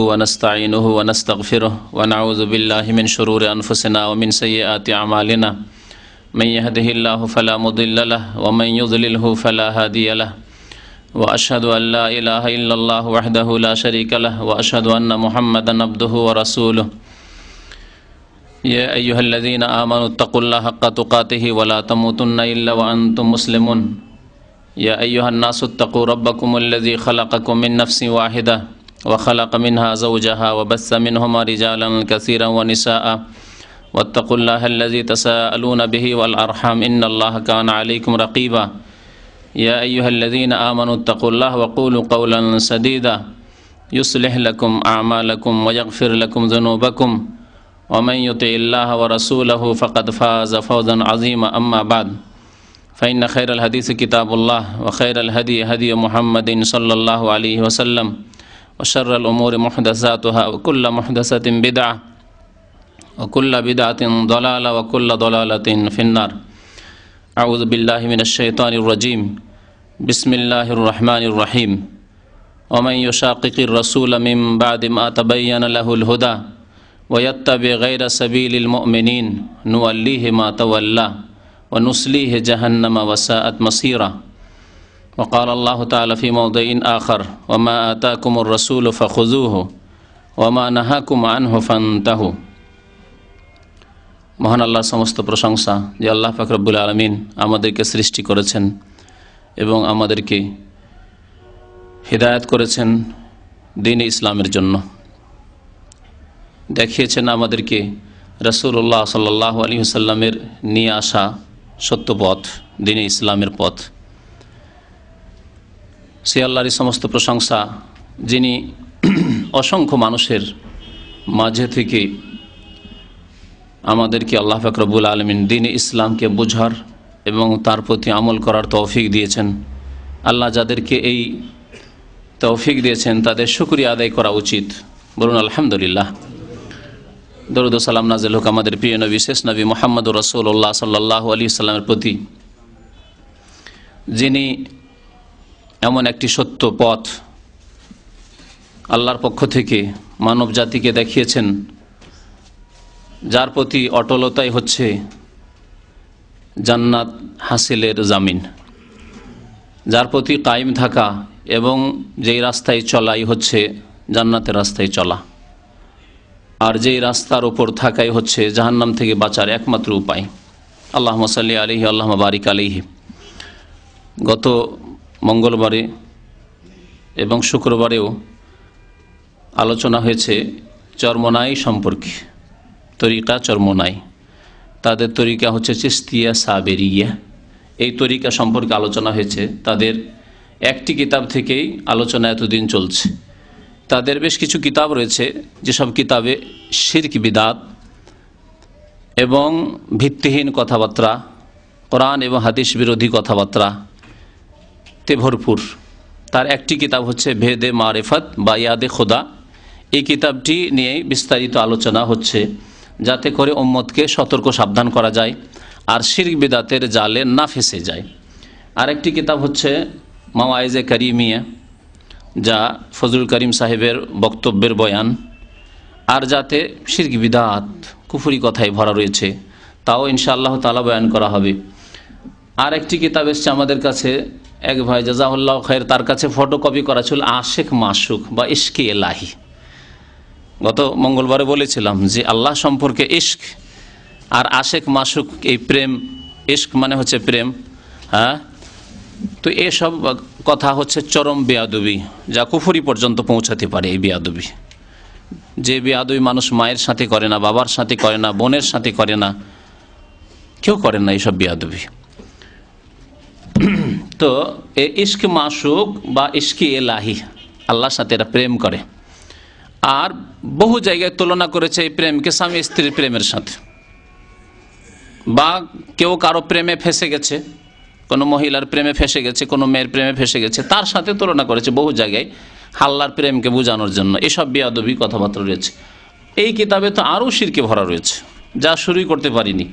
ونستعينه ونستغفره ونعوذ بالله من شرور أنفسنا ومن سيئات أعمالنا من يهده الله فلا مضل له ومن يضلله فلا هادي له وأشهد أن لا إله إلا الله وحده لا شريك له وأشهد أن محمدا عبده ورسوله يا أيها الذين آمنوا اتقوا الله حق تقاته ولا تموتن إلا وأنتم مسلمون يا أيها الناس اتقوا ربكم الذي خلقكم من نفس واحدة وخلق منها زوجها وبث منهما رجالا كثيرا ونساء واتقوا الله الذي تساءلون به والأرحام إن الله كان عليكم رقيبا يا أيها الذين آمنوا اتقوا الله وقولوا قولا سديدا يصلح لكم أعمالكم ويغفر لكم ذنوبكم ومن يطع الله ورسوله فقد فاز فوزا عظيما أما بعد فإن خير الحديث كتاب الله وخير الهدي هدي محمد صلى الله عليه وسلم وشر الأمور محدثاتها وكل محدثة بدعة وكل بدعة ضلالة وكل ضلالة في النار أعوذ بالله من الشيطان الرجيم بسم الله الرحمن الرحيم ومن يشاقق الرسول من بعد ما تبين له الهدى ويتبع غير سبيل المؤمنين نوليه ما تولى ونصليه جهنم وساءت مصيرا وقال الله تعالى في موضع آخر وما آتاكم الرسول فخذوه وما نهاكم عنه فانتهوا মহান আল্লাহর সমস্ত প্রশংসা যে আল্লাহ পাক রব্বুল আলামিন আমাদেরকে সৃষ্টি করেছেন এবং আমাদেরকে হিদায়াত করেছেন দ্বীন ইসলামের জন্য দেখিয়েছেন আমাদেরকে রাসূলুল্লাহ সাল্লাল্লাহু আলাইহি ওয়াসাল্লামের নিয়ে আসা সত্য পথ দ্বীন ইসলামের পথ সে আল্লাহরই সমস্ত প্রশংসা যিনি অসংখ্য মানুষের মাঝে থেকে আমাদেরকে আল্লাহ পাক রব্বুল আলামিন দ্বীন ইসলামকে বোঝার এবং তার প্রতি আমল করার তৌফিক দিয়েছেন। আল্লাহ যাদেরকে এই তৌফিক দিয়েছেন তাদের শুকরিয়া আদায় করা উচিত, বলুন আলহামদুলিল্লাহ। দরুদ ও সালাম নাজিল হোক আমাদের প্রিয় নবী শেষ নবী মুহাম্মদুর রাসূলুল্লাহ সাল্লাল্লাহু আলাইহি ওয়াসাল্লামের প্রতি, যিনি এমন একটি সত্য পথ আল্লাহর পক্ষ থেকে মানব জাতিকে দেখিয়েছেন, যার প্রতি অটলতাই হচ্ছে জান্নাত হাসিলের জামিন, যার প্রতি কায়েম থাকা এবং যেই রাস্তায় চলাই হচ্ছে জান্নাতের রাস্তায় চলা, আর যেই রাস্তার উপর থাকাই হচ্ছে জাহান্নাম থেকে বাঁচার একমাত্র উপায়। আল্লাহুম্মা সাল্লি আলাইহি আল্লাহুম্মা বারিক আলাইহি। গত মঙ্গলবারে এবং শুক্রবারেও আলোচনা হয়েছে চরমোনাই সম্পর্কে, তরিকা চরমোনাই। তাদের তরিকা হচ্ছে চিশতিয়া সাবেরিয়া। এই তরিকা সম্পর্কে আলোচনা হয়েছে। তাদের একটি কিতাব থেকেই আলোচনা এতদিন চলছে। তাদের বেশ কিছু কিতাব রয়েছে যেসব কিতাবে শিরক বিদআত এবং ভিত্তিহীন কথাবার্তা, কোরআন এবং হাদিস বিরোধী কথাবার্তা তে ভরপুর। তার একটি কিতাব হচ্ছে ভেদে মারিফত বা ইয়াদে খোদা। এই কিতাবটি নিয়ে বিস্তারিত আলোচনা হচ্ছে যাতে করে উম্মতকে সতর্ক সাবধান করা যায় আর শিরক বিদআতের জালে না ফেসে যায়। আরেকটি কিতাব হচ্ছে মাওয়াইজে কারিমিয়া, যা ফজলুল করিম সাহেবের বক্তব্যের বয়ান, আর যাতে শিরক বিদআত কুফরি কথাই ভরা রয়েছে, তাও ইনশাআল্লাহ তাআলা বয়ান করা হবে। আর একটি কিতাব এসছে আমাদের কাছে, এক ভাই জাযাহুল্লাহ খায়ের, তার কাছে ফটোকপি করা ছিল আশেক মাশুক বা ইশকে এলাহি। গত মঙ্গলবারে বলেছিলাম যে আল্লাহ সম্পর্কে ইশক আর আশেক মাশুক, এই প্রেম, ইশক মানে হচ্ছে প্রেম, হ্যাঁ, তো এসব কথা হচ্ছে চরম বেয়াদবি, যা কুফরি পর্যন্ত পৌঁছাতে পারে। এই বেয়াদবি, যে বেয়াদবি মানুষ মায়ের সাথে করে না, বাবার সাথে করে না, বোনের সাথে করে না, কেউ করে না এইসব বেয়াদবি। তো এই ইশক মাশুক বা ইশকে এলাহি, আল্লাহর সাথে এরা প্রেম করে। আর বহু জায়গায় তুলনা করেছে এই প্রেমকে স্বামী স্ত্রীর প্রেমের সাথে, বা কেউ কারো প্রেমে ফেসে গেছে, কোনো মহিলার প্রেমে ফেসে গেছে, কোনো মেয়ের প্রেমে ফেসে গেছে, তার সাথে তুলনা করেছে বহু জায়গায় আল্লাহর প্রেমকে বোঝানোর জন্য। এসব বেয়াদবি কথাবার্তা রয়েছে। এই কিতাবে তো আরও শিরকে ভরা রয়েছে, যা শুরুই করতে পারিনি।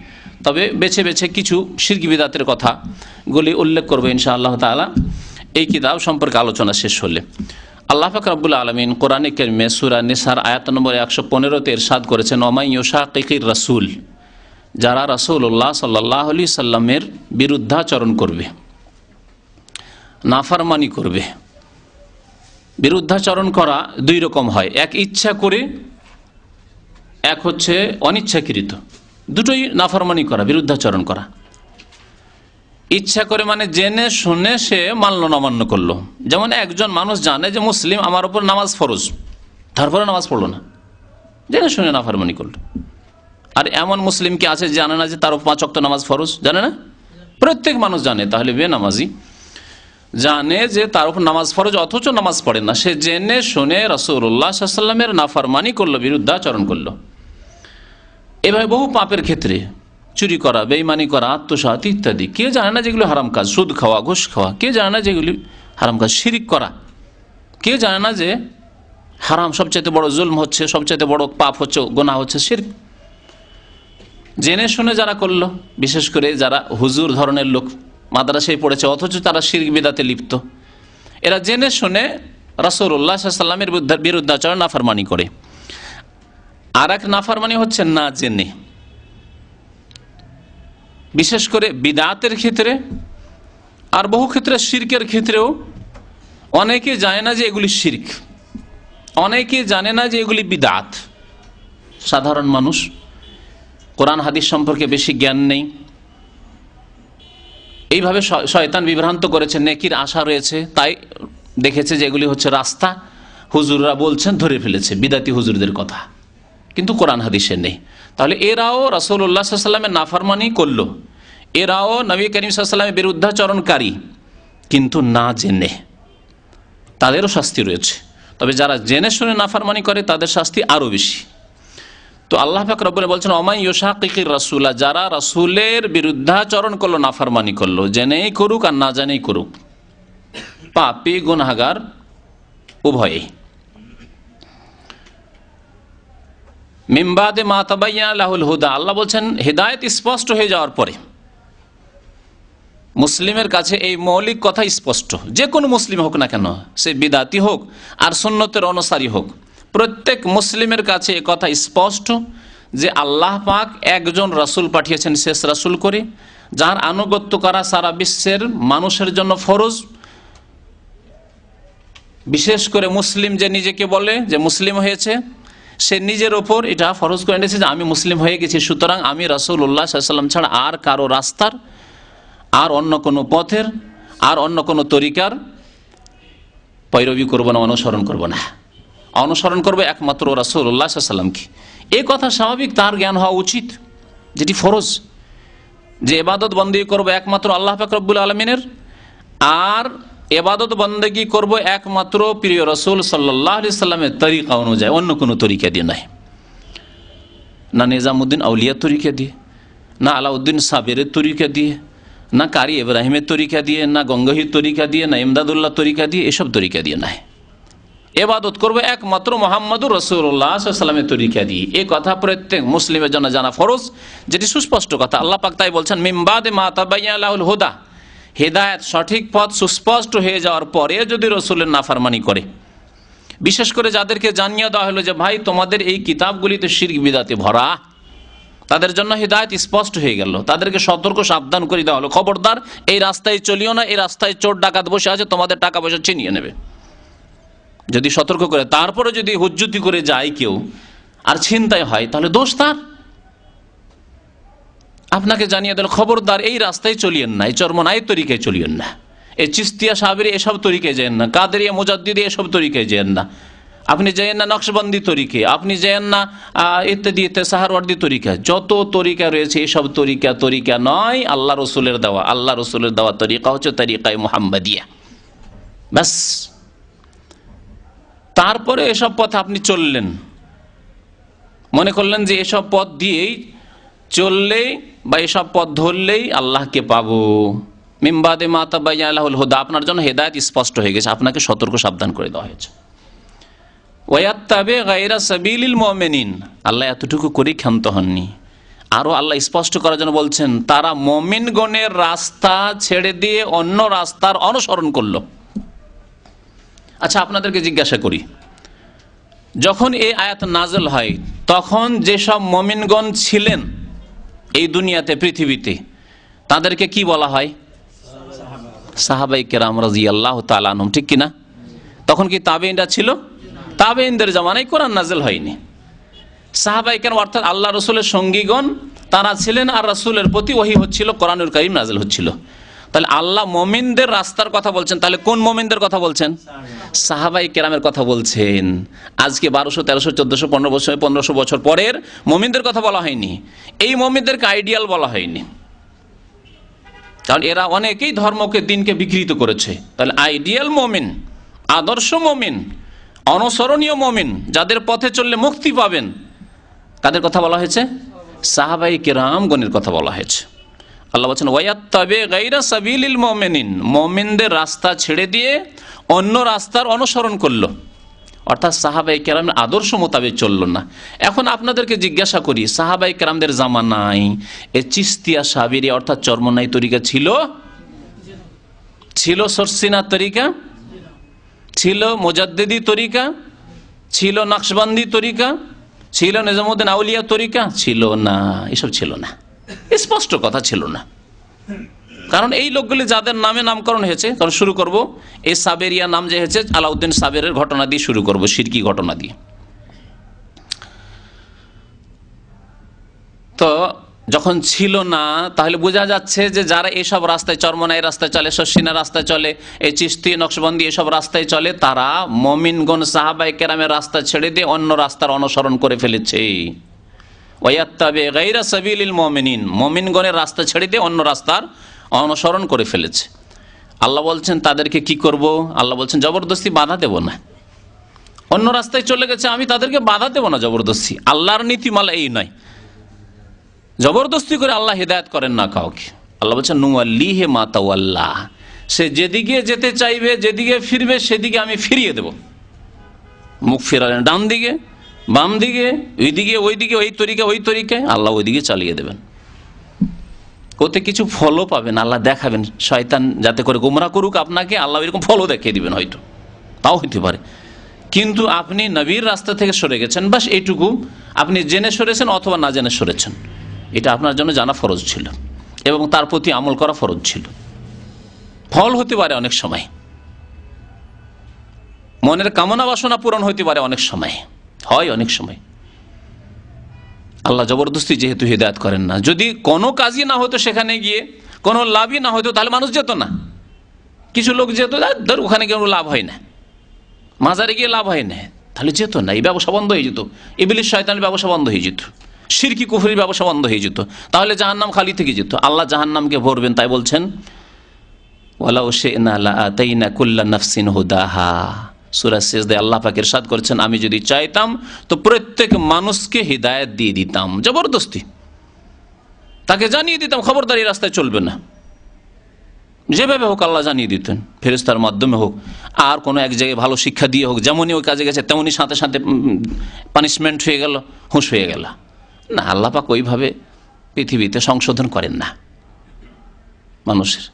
তবে বেছে বেছে কিছু শিরক বিদআতের কথাগুলি উল্লেখ করবো ইনশাআল্লাহ তাআলা এই কিতাব সম্পর্কে আলোচনা শেষ হলে। আল্লাহ পাক রব্বুল আলামিন কোরআনে কারিমে সূরা নিসার আয়াত নম্বর 115-তে ইরশাদ করেছেন, ওমাই ইউশাকিকির রাসূল, যারা রাসূলুল্লাহ সাল্লাল্লাহু আলাইহি সাল্লামের বিরুদ্ধাচরণ করবে, নাফরমানি করবে। বিরুদ্ধাচরণ করা দুই রকম হয়, এক ইচ্ছা করে, এক হচ্ছে অনিচ্ছাকৃত। দুটোই নাফরমানি করা, বিরুদ্ধাচরণ করা। ইচ্ছা করে মানে জেনে শুনে সে মানল না, অমান্য করলো। যেমন একজন মানুষ জানে যে মুসলিম, আমার উপর নামাজ ফরজ, তারপরে নামাজ পড়লো না, জেনে শুনে নাফরমানি করলো। আর এমন মুসলিম কি আছে জানে না যে তার উপর 5 ওয়াক্ত নামাজ ফরজ? জানে না? প্রত্যেক মানুষ জানে, তাহলে বেনামাজি জানে যে তার উপর নামাজ ফরজ, অথচ নামাজ পড়ে না। সে জেনে শুনে রাসূলুল্লাহ সাল্লাল্লাহু আলাইহি ওয়াসাল্লামের নাফরমানি করলো, বিরুদ্ধাচরণ করলো। এভাবে বহু পাপের ক্ষেত্রে, চুরি করা, বেঈমানি করা, আত্মসাৎ ইত্যাদি, কে জানে না যেগুলো হারাম কাজ? সুদ খাওয়া, ঘুষ খাওয়া, কে জানে না যেগুলি হারাম কাজ? শিরিক করা, কে জানে না যে হারাম সবচাইতে বড় জুলম হচ্ছে, সবচাইতে বড় পাপ হচ্ছে, গুনাহ হচ্ছে শিরক? জেনে শুনে যারা করলো, বিশেষ করে যারা হুজুর ধরনের লোক, মাদ্রাসায় পড়েছে অথচ তারা শিরক বিদআতে লিপ্ত, এরা জেনে শুনে রাসূলুল্লাহ সাল্লাল্লাহু আলাইহি ওয়াসাল্লামের বিরুদ্ধাচরণ, নাফরমানি করে। আর এক নাফরমানি হচ্ছে না জেনে, বিশেষ করে বিদআতের ক্ষেত্রে, আর বহু ক্ষেত্রে শিরকের ক্ষেত্রেও। অনেকে জানে না যে এগুলি শিরক, অনেকে জানে না যে এগুলি বিদআত। সাধারণ মানুষ, কোরআন হাদিস সম্পর্কে বেশি জ্ঞান নেই, এইভাবে শয়তান বিভ্রান্ত করেছে, নেকির আশা রয়েছে, তাই দেখেছে যে এগুলি হচ্ছে রাস্তা, হুজুররা বলছেন, ধরে ফেলেছে বিদআতি হুজুরদের কথা, কিন্তু কোরআন হাদিসে নেই। তাহলে এরাও রাসূলুল্লাহ সাল্লাল্লাহু আলাইহি ওয়াসাল্লামের নাফরমানি করলো, এরাও নবী করিম সাল্লাল্লাহু আলাইহি ওয়াসাল্লামের বিরুদ্ধাচরণকারী, কিন্তু না জেনে। তাদেরও শাস্তি রয়েছে, তবে যারা জেনে শুনে নাফরমানি করে তাদের শাস্তি আরও বেশি। তো আল্লাহ পাক রব্বুল বলছেন, ওমাই ইউশাকিকির রাসূলা, যারা রাসূলের বিরুদ্ধাচরণ করলো, নাফরমানি করলো, জেনেই করুক আর না জেনেই করুক, পাপী গুনাহগার উভয়ই। মিন বাদে মা তাবায়্যানা লাহুল হুদা, আল্লাহ বলছেন হিদায়াত স্পষ্ট হয়ে যাওয়ার পরে। মুসলিমের কাছে এই মৌলিক কথা স্পষ্ট, যে কোনো মুসলিম হোক না কেন, সে বিদআতি হোক আর সুন্নতের অনুসারী হোক, প্রত্যেক মুসলিমের কাছে এ কথা স্পষ্ট যে আল্লাহ পাক একজন রাসূল পাঠিয়েছেন শেষ রাসূল করে, যার আনুগত্য করা সারা বিশ্বের মানুষের জন্য ফরজ। বিশেষ করে মুসলিম যে নিজেকে বলে যে মুসলিম হয়েছে, সে নিজের ওপর এটা ফরজ করে নিয়েছে যে আমি মুসলিম হয়ে গেছি, সুতরাং আমি রাসূলুল্লাহ সাল্লাল্লাহু আলাইহি ওয়াসাল্লাম ছাড়া আর কারো রাস্তার, আর অন্য কোনো পথের, আর অন্য কোনো তরিকার পৈরবি করব না, অনুসরণ করব না, অনুসরণ করবে একমাত্র রাসূলুল্লাহ সাল্লাল্লাহু আলাইহি ওয়াসাল্লামকে। এই কথা স্বাভাবিক, তার জ্ঞান হওয়া উচিত, যেটি ফরজ, যে ইবাদত বন্দেগী করব একমাত্র আল্লাহ পাক রব্বুল আলামিনের, আর ইবাদত বন্দেগী করব একমাত্র প্রিয় রাসূল সাল্লাল্লাহু আলাইহি ওয়াসাল্লামের তরিকা অনুযায়ী, অন্য কোনো তরিকা দিয়ে নয়। না নিজামুদ্দিন আউলিয়ার তরিকা দিয়ে, না আলাউদ্দিন সাবেরের তরিকা দিয়ে, না কারি ইব্রাহিমের তরিকা দিয়ে, না গঙ্গাহীর তরিকা দিয়ে, না ইমদাদুল্লাহ তরিকা দিয়ে, এসব তরিকা দিয়ে নয়। ইবাদত করবে একমাত্র মুহাম্মদুর রাসূলুল্লাহ সাল্লাল্লাহু আলাইহি ওয়াসাল্লামের তরিকা দিয়ে। এই কথা প্রত্যেক মুসলিমের জন্য জানা ফরজ, যেটি সুস্পষ্ট কথা। আল্লাহ পাক তাই বলছেন, মিন বাদে মা তাবায়্যানা লাহুল হুদা, হিদায়াত সঠিক পথ সুস্পষ্ট হয়ে যাওয়ার পরে যদি রাসূলের নাফরমানি করে, বিশেষ করে যাদেরকে জানিয়ে দেওয়া হলো যে ভাই তোমাদের এই কিতাবগুলিতে শিরক বিদআতে ভরা, তাদের জন্য হিদায়াত স্পষ্ট হয়ে গেল, তাদেরকে সতর্ক সাবধান করে দেওয়া হলো, খবরদার এই রাস্তায় চলিও না, এই রাস্তায় চোর ডাকাত বসে আছে, তোমাদের টাকা পয়সা ছিনিয়ে নেবে। যদি সতর্ক করে তারপরে যদি হুজ্জতি করে যায় কেউ আর ছিনতাই হয়, তাহলে দোষ তার। আপনাকে জানিয়ে দিল খবরদার এই রাস্তায় চলিয়েন না, এই চরমনায়ের তরিকায় চলিয়েন না, এই চিস্তিয়া সাহাবের এসব তরিকায় যেন না, কাদেরিয়া মুজাদ্দিদি এসব তরিকায় যেন না, আপনি যেন না নকশবন্দি তরিকে, আপনি যেন না ইত্যাদি সাহারওয়ার্দি তরিকা, যত তরিকা রয়েছে এসব তরিকা নয়, আল্লাহ রসুলের দেওয়া তরিকা হচ্ছে তরিকায়ে মুহাম্মাদিয়া। ব্যাস, তারপরে এসব পথ আপনি চললেন, মনে করলেন যে এসব পথ দিয়েই চললেই বা এসব পথ ধরলেই আল্লাহকে পাবো। মিন বাদে মা তাবায়্যানা লাহুল হুদা, আপনার জন্য হেদায়েত স্পষ্ট হয়ে গেছে, আপনাকে সতর্ক সাবধান করে দেওয়া হয়েছে। ওয়াত্তাবি গায়রা সাবিলিল মুমিনিন, আল্লাহ এতটুকু করে ক্ষান্ত হননি, আরও আল্লাহ স্পষ্ট করার জন্য বলছেন তারা মুমিনগণের রাস্তা ছেড়ে দিয়ে অন্য রাস্তার অনুসরণ করলো। আচ্ছা, আপনাদেরকে জিজ্ঞাসা করি, যখন এই আয়াত নাজল হয় তখন যেসব মুমিনগণ ছিলেন এই দুনিয়াতে, পৃথিবীতে, তাদেরকে কি বলা হয়? সাহাবায়ে কেরাম রাদিয়াল্লাহু তাআলা আনহুম, ঠিক কিনা? তখন কি তাবেঈনরা ছিল? তাবেঈনদের জামানায় কোরআন নাজল হয়নি। সাহাবায়ে কেরাম অর্থাৎ আল্লাহ রাসূলের সঙ্গীগণ তারা ছিলেন, আর রাসূলের প্রতি ওহী হচ্ছিল, কোরআনুল কারীম নাজল হচ্ছিল। তাহলে আল্লাহ মুমিনদের রাস্তার কথা বলছেন, তাহলে কোন মুমিনদের কথা বলছেন? সাহাবায়ে কেরামের কথা বলছেন। আজকে 1200, 1300, 1400, 1500 বছর পরের মুমিনদের কথা বলা হয়নি। এই মুমিনদেরকে আইডিয়াল বলা হয়নি, কারণ এরা অনেকেই ধর্মকে, দিনকে বিকৃত করেছে। তাহলে আইডিয়াল মুমিন, আদর্শ মুমিন, অনুসরণীয় মুমিন, যাদের পথে চললে মুক্তি পাবেন, কাদের কথা বলা হয়েছে? সাহাবায়ে কেরামগণের কথা বলা হয়েছে। আল্লাহ বলছেন ওয়ায়াত্তাবি গায়রা সাবিলিল মুমিনিন, মুমিনদের রাস্তা ছেড়ে দিয়ে অন্য রাস্তার অনুসরণ করলো, অর্থাৎ সাহাবায়ে কেরামের আদর্শ মোতাবেক চললো না। এখন আপনাদেরকে জিজ্ঞাসা করি, সাহাবায়ে কেরামদের জামানায় এই চিশতিয়া, সাবিরি অর্থাৎ চরমনাই তরিকা ছিল? ছিল সরসিনা তরিকা? ছিল মুজাদ্দিদি তরিকা? ছিল নকশবন্দি তরিকা? ছিল নিজামুদ্দিন আউলিয়া তরিকা? ছিল না, এসব ছিল না, স্পষ্ট কথা, ছিল না। কারণ এই লোকগুলি যাদের নামে নামকরণ হয়েছে, কারণ শুরু করব এই সাবেরিয়া নাম যে হয়েছে আলাউদ্দিন সাবেরের ঘটনা দিয়ে শুরু করব, শিরকি ঘটনা দিয়ে। তো যখন ছিল না, তাহলে বোঝা যাচ্ছে যে যারা এইসব রাস্তায়, চরমনাই রাস্তায় চলে, শর্ষিনা রাস্তায় চলে, এই চিশতি, নকশবন্দি এসব রাস্তায় চলে, তারা মুমিনগণ সাহাবায়ে কেরামের রাস্তা ছেড়ে দিয়ে অন্য রাস্তার অনুসরণ করে ফেলেছে। ওয়ায়াত্তাবি গায়রা সাবিলিল মুমিনিন, মুমিনগণের রাস্তা ছেড়ে দিয়ে অন্য রাস্তার অনুসরণ করে ফেলেছে। আল্লাহ বলছেন তাদেরকে কি করব? আল্লাহ বলছেন জবরদস্তি বাধা দেব না। অন্য রাস্তায় চলে গেছে, আমি তাদেরকে বাধা দেব না জবরদস্তি। আল্লাহর নীতিমালা এই নয়, জবরদস্তি করে আল্লাহ হিদায়াত করেন না কাউকে। আল্লাহ বলছেন নুওয়াল্লিহি মা তাওয়াল্লা, সে যেদিকে যেতে চাইবে, যেদিকে ফিরবে, সেদিকে আমি ফিরিয়ে দেব। মুখ ফিরালেন ডান দিকে, বাম দিকে, ওইদিকে, ওইদিকে, ওই তরিকা, ওই তরিকায়, আল্লাহ ওইদিকে চালিয়ে দেবেন। ওতে কিছু ফলও পাবেন, আল্লাহ দেখাবেন। শয়তান যাতে করে গোমরা করুক আপনাকে, আল্লাহ এরকম ফলও দেখিয়ে দিবেন, হয়তো তাও হইতে পারে। কিন্তু আপনি নবীর রাস্তা থেকে সরে গেছেন, বাস এইটুকু, আপনি জেনে সরেছেন অথবা না জেনে সরেছেন, এটা আপনার জন্য জানা ফরজ ছিল এবং তার প্রতি আমল করা ফরজ ছিল। ফল হতে পারে অনেক সময়, মনের কামনা বাসনা পূরণ হতে পারে অনেক সময়, হয় অনেক সময়। আল্লাহ জবরদস্তি যেহেতু হিদায়াত করেন না, যদি কোনো কাজই না হতো, সেখানে গিয়ে কোনো লাভই না হতো, তাহলে মানুষ যেত না। কিছু লোক যেত, ধর ওখানে গিয়ে লাভ হয় না, মাজারে গিয়ে লাভ হয় না, তাহলে যেত না, এই ব্যবসা বন্ধ হয়ে যেত, ইবলিস শয়তানের ব্যবসা বন্ধ হয়ে যেত, শিরকি কুফরির ব্যবসা বন্ধ হয়ে যেত, তাহলে জাহান্নাম খালি থেকে যেত। আল্লাহ জাহান্নামকে ভরবেন, তাই বলছেন ওয়ালাউ শি'না লাআতাইনা কুল্লা নাফসিন হুদাহা। সূরা সিজদায় আল্লাহ পাক ইরশাদ করেছেন, আমি যদি চাইতাম তো প্রত্যেক মানুষকে হিদায়াত দিয়ে দিতাম, জবরদস্তি তাকে জানিয়ে দিতাম খবরদার এই রাস্তায় চলবে না। যেভাবে হোক আল্লাহ জানিয়ে দিতেন, ফেরেশতার মাধ্যমে হোক, আর কোনো এক জায়গায় ভালো শিক্ষা দিয়ে হোক, যেমনই ওই কাজে গেছে তেমনই সাথে সাথে পানিশমেন্ট হয়ে গেল, হুঁশ হয়ে গেল না। আল্লাহ পাক ওইভাবে পৃথিবীতে সংশোধন করেন না মানুষের।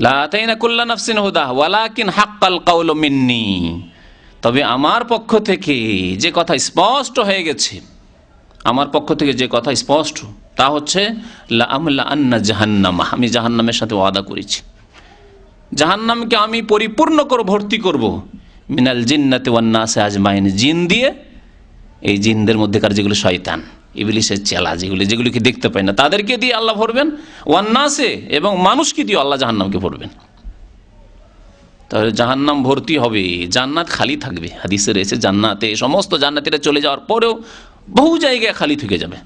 লা আতাইনা কুল্লা নাফসিন হুদাহা ওয়ালাকিন হাক্কাল কাউলু মিন্নি, তবে আমার পক্ষ থেকে যে কথা স্পষ্ট হয়ে গেছে, আমার পক্ষ থেকে যে কথা স্পষ্ট, তা হচ্ছে লা আমলা আন্না জাহান্নামা, আমি জাহান্নামের সাথে ওয়াদা করেছি, জাহান্নামকে আমি পরিপূর্ণ করে ভর্তি করব, মিনাল জিন্নাতি ওয়ান নাসি আজমাইন, জিন দিয়ে, এই জিনদের মধ্যেকার যেগুলো শয়তান, ইবলিসের চেলা, যেগুলিকে দেখতে পায় না, তাদেরকে দিয়ে আল্লাহ ভরবেন, ওয়ান নাসে, এবং মানুষকে দিয়ে আল্লাহ জাহান্নামকে ভরবেন। তাহলে জাহান্নাম ভর্তি হবে, জান্নাত খালি থাকবে। হাদিসে রয়েছে জান্নাতে সমস্ত জান্নাতীরা চলে যাওয়ার পরেও বহু জায়গায় খালি থেকে যাবে।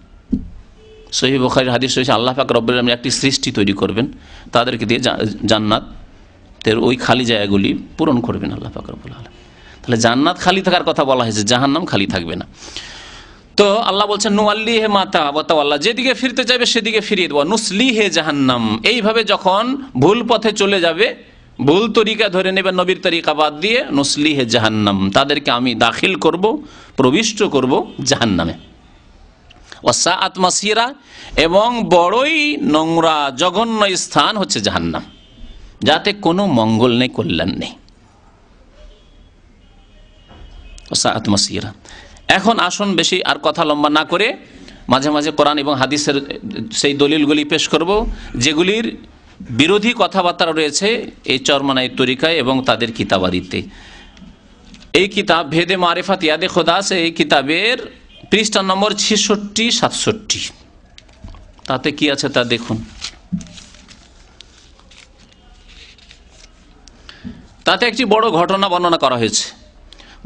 সহিহ বুখারীর হাদিস রয়েছে, আল্লাহ পাক রব্বুল আলামিন একটি সৃষ্টি তৈরি করবেন, তাদেরকে দিয়ে জান্নাতের ওই খালি জায়গাগুলি পূরণ করবেন আল্লাহ পাক রব্বুল আলামিন। তাহলে জান্নাত খালি থাকার কথা বলা হয়েছে, জাহান্নাম খালি থাকবে না। তো আল্লাহ বলছেন নুআল্লিহি মা তাওয়াল্লা, যেদিকে ফিরতে চাইবে সেদিকে ফিরিয়ে দেবো, নুসলিহি জাহান্নাম। এইভাবে যখন ভুল পথে চলে যাবে, ভুল তরিকা ধরে নেবে, নবীর তরিকা বাদ দিয়ে, নুসলিহি জাহান্নাম, তাদেরকে আমি দাখিল করব, প্রবিষ্ট করব জাহান্নামে। ওয়াসাআত মাসিরা, এবং বড়ই নোংরা জঘন্য স্থান হচ্ছে জাহান্নাম, যাতে কোনো মঙ্গল নেই, কল্যাণ নেই। সাআত মাসিরা। এখন আসুন বেশি আর কথা লম্বা না করে মাঝে মাঝে কোরআন এবং হাদিসের সেই দলিলগুলি পেশ করব যেগুলির বিরোধী কথাবার্তা রয়েছে এই চরমনাই তরিকায় এবং তাদের কিতাবাদিতে। এই কিতাব ভেদে মারিফাত ইয়াদে খোদা, এই কিতাবের পৃষ্ঠা নম্বর 66-67, তাতে কি আছে তা দেখুন। তাতে একটি বড় ঘটনা বর্ণনা করা হয়েছে।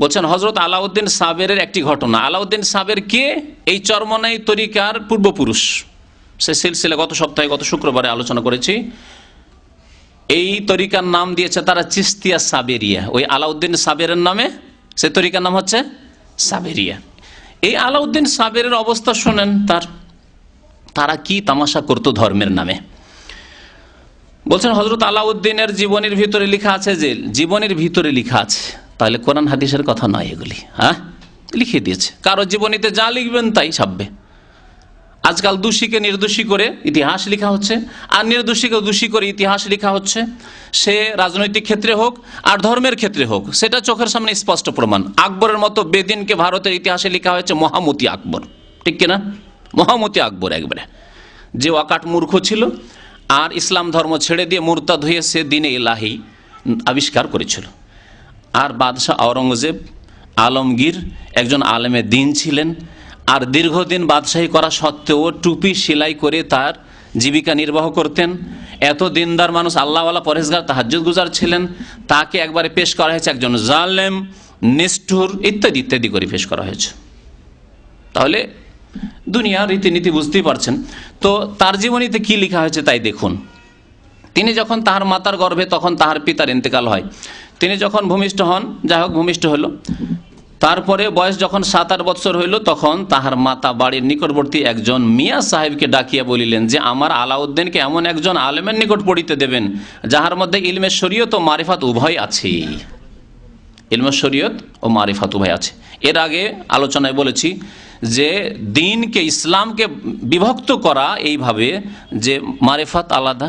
বলছেন হজরত আলাউদ্দিন সাবেরের একটি ঘটনা। আলাউদ্দিন সাবের কে? এই চরমনাই তরিকার পূর্বপুরুষ। সে সিলসিলা গত সপ্তাহে, গত শুক্রবারে আলোচনা করেছি। এই তরিকার নাম দিয়েছে তারা চিস্তিয়া সাবেরিয়া। ওই আলাউদ্দিন সাবেরের নামে সে তরিকার নাম হচ্ছে সাবেরিয়া। এই আলাউদ্দিন সাবেরের অবস্থা শোনেন, তারা কি তামাশা করতো ধর্মের নামে। বলছেন হজরত আলাউদ্দিনের জীবনের ভিতরে লেখা আছে, যে জীবনের ভিতরে লেখা আছে, তাহলে কোরআন হাদিসের কথা নয় এগুলি, হ্যাঁ লিখে দিয়েছে। কারো জীবনীতে যা লিখবেন তাই ছাপবে। আজকাল দোষীকে নির্দোষী করে ইতিহাস লেখা হচ্ছে, আর নির্দোষীকে দোষী করে ইতিহাস লেখা হচ্ছে। সে রাজনৈতিক ক্ষেত্রে হোক আর ধর্মের ক্ষেত্রে হোক, সেটা চোখের সামনে স্পষ্ট প্রমাণ। আকবরের মতো বেদিনকে ভারতের ইতিহাসে লেখা হয়েছে মহামতি আকবর, ঠিক কিনা? মহামতি আকবর একবারে, যে অকাট মূর্খ ছিল আর ইসলাম ধর্ম ছেড়ে দিয়ে মুরতাদ হয়ে সে দিনে ইলাহি আবিষ্কার করেছিল। আর বাদশাহ আওরঙ্গজেব আলমগীর একজন আলেমে দিন ছিলেন, আর দীর্ঘদিন বাদশাহী করা সত্ত্বেও টুপি সেলাই করে তার জীবিকা নির্বাহ করতেন। এত দিনদার মানুষ, আল্লাহওয়ালা, পরেশগার, তাহাজ্জুদ গুজার ছিলেন। তাকে একবারে পেশ করা হয়েছে একজন জালেম, নিষ্ঠুর, ইত্যাদি ইত্যাদি করে পেশ করা হয়েছে। তাহলে দুনিয়ার রীতিনীতি বুঝতেই পারছেন। তো তার জীবনীতে কি লেখা হয়েছে তাই দেখুন। তিনি যখন তাহার মাতার গর্ভে, তখন তাহার পিতার ইন্তেকাল হয়। তিনি যখন ভূমিষ্ঠ হন, যাই হোক ভূমিষ্ঠ হল, তারপরে বয়স যখন 7-8 বৎসর হইল, তখন তাহার মাতা বাড়ির নিকটবর্তী একজন মিয়া সাহেবকে ডাকিয়া বলিলেন যে আমার আলাউদ্দিনকে এমন একজন আলেমের নিকট পড়িতে দেবেন যাহার মধ্যে ইলমে শরীয়ত ও মারিফাত উভয় আছে। ইলমে শরীয়ত ও মারিফাত উভয় আছে। এর আগে আলোচনায় বলেছি যে দ্বীনকে, ইসলামকে বিভক্ত করা এইভাবে যে মারিফাত আলাদা,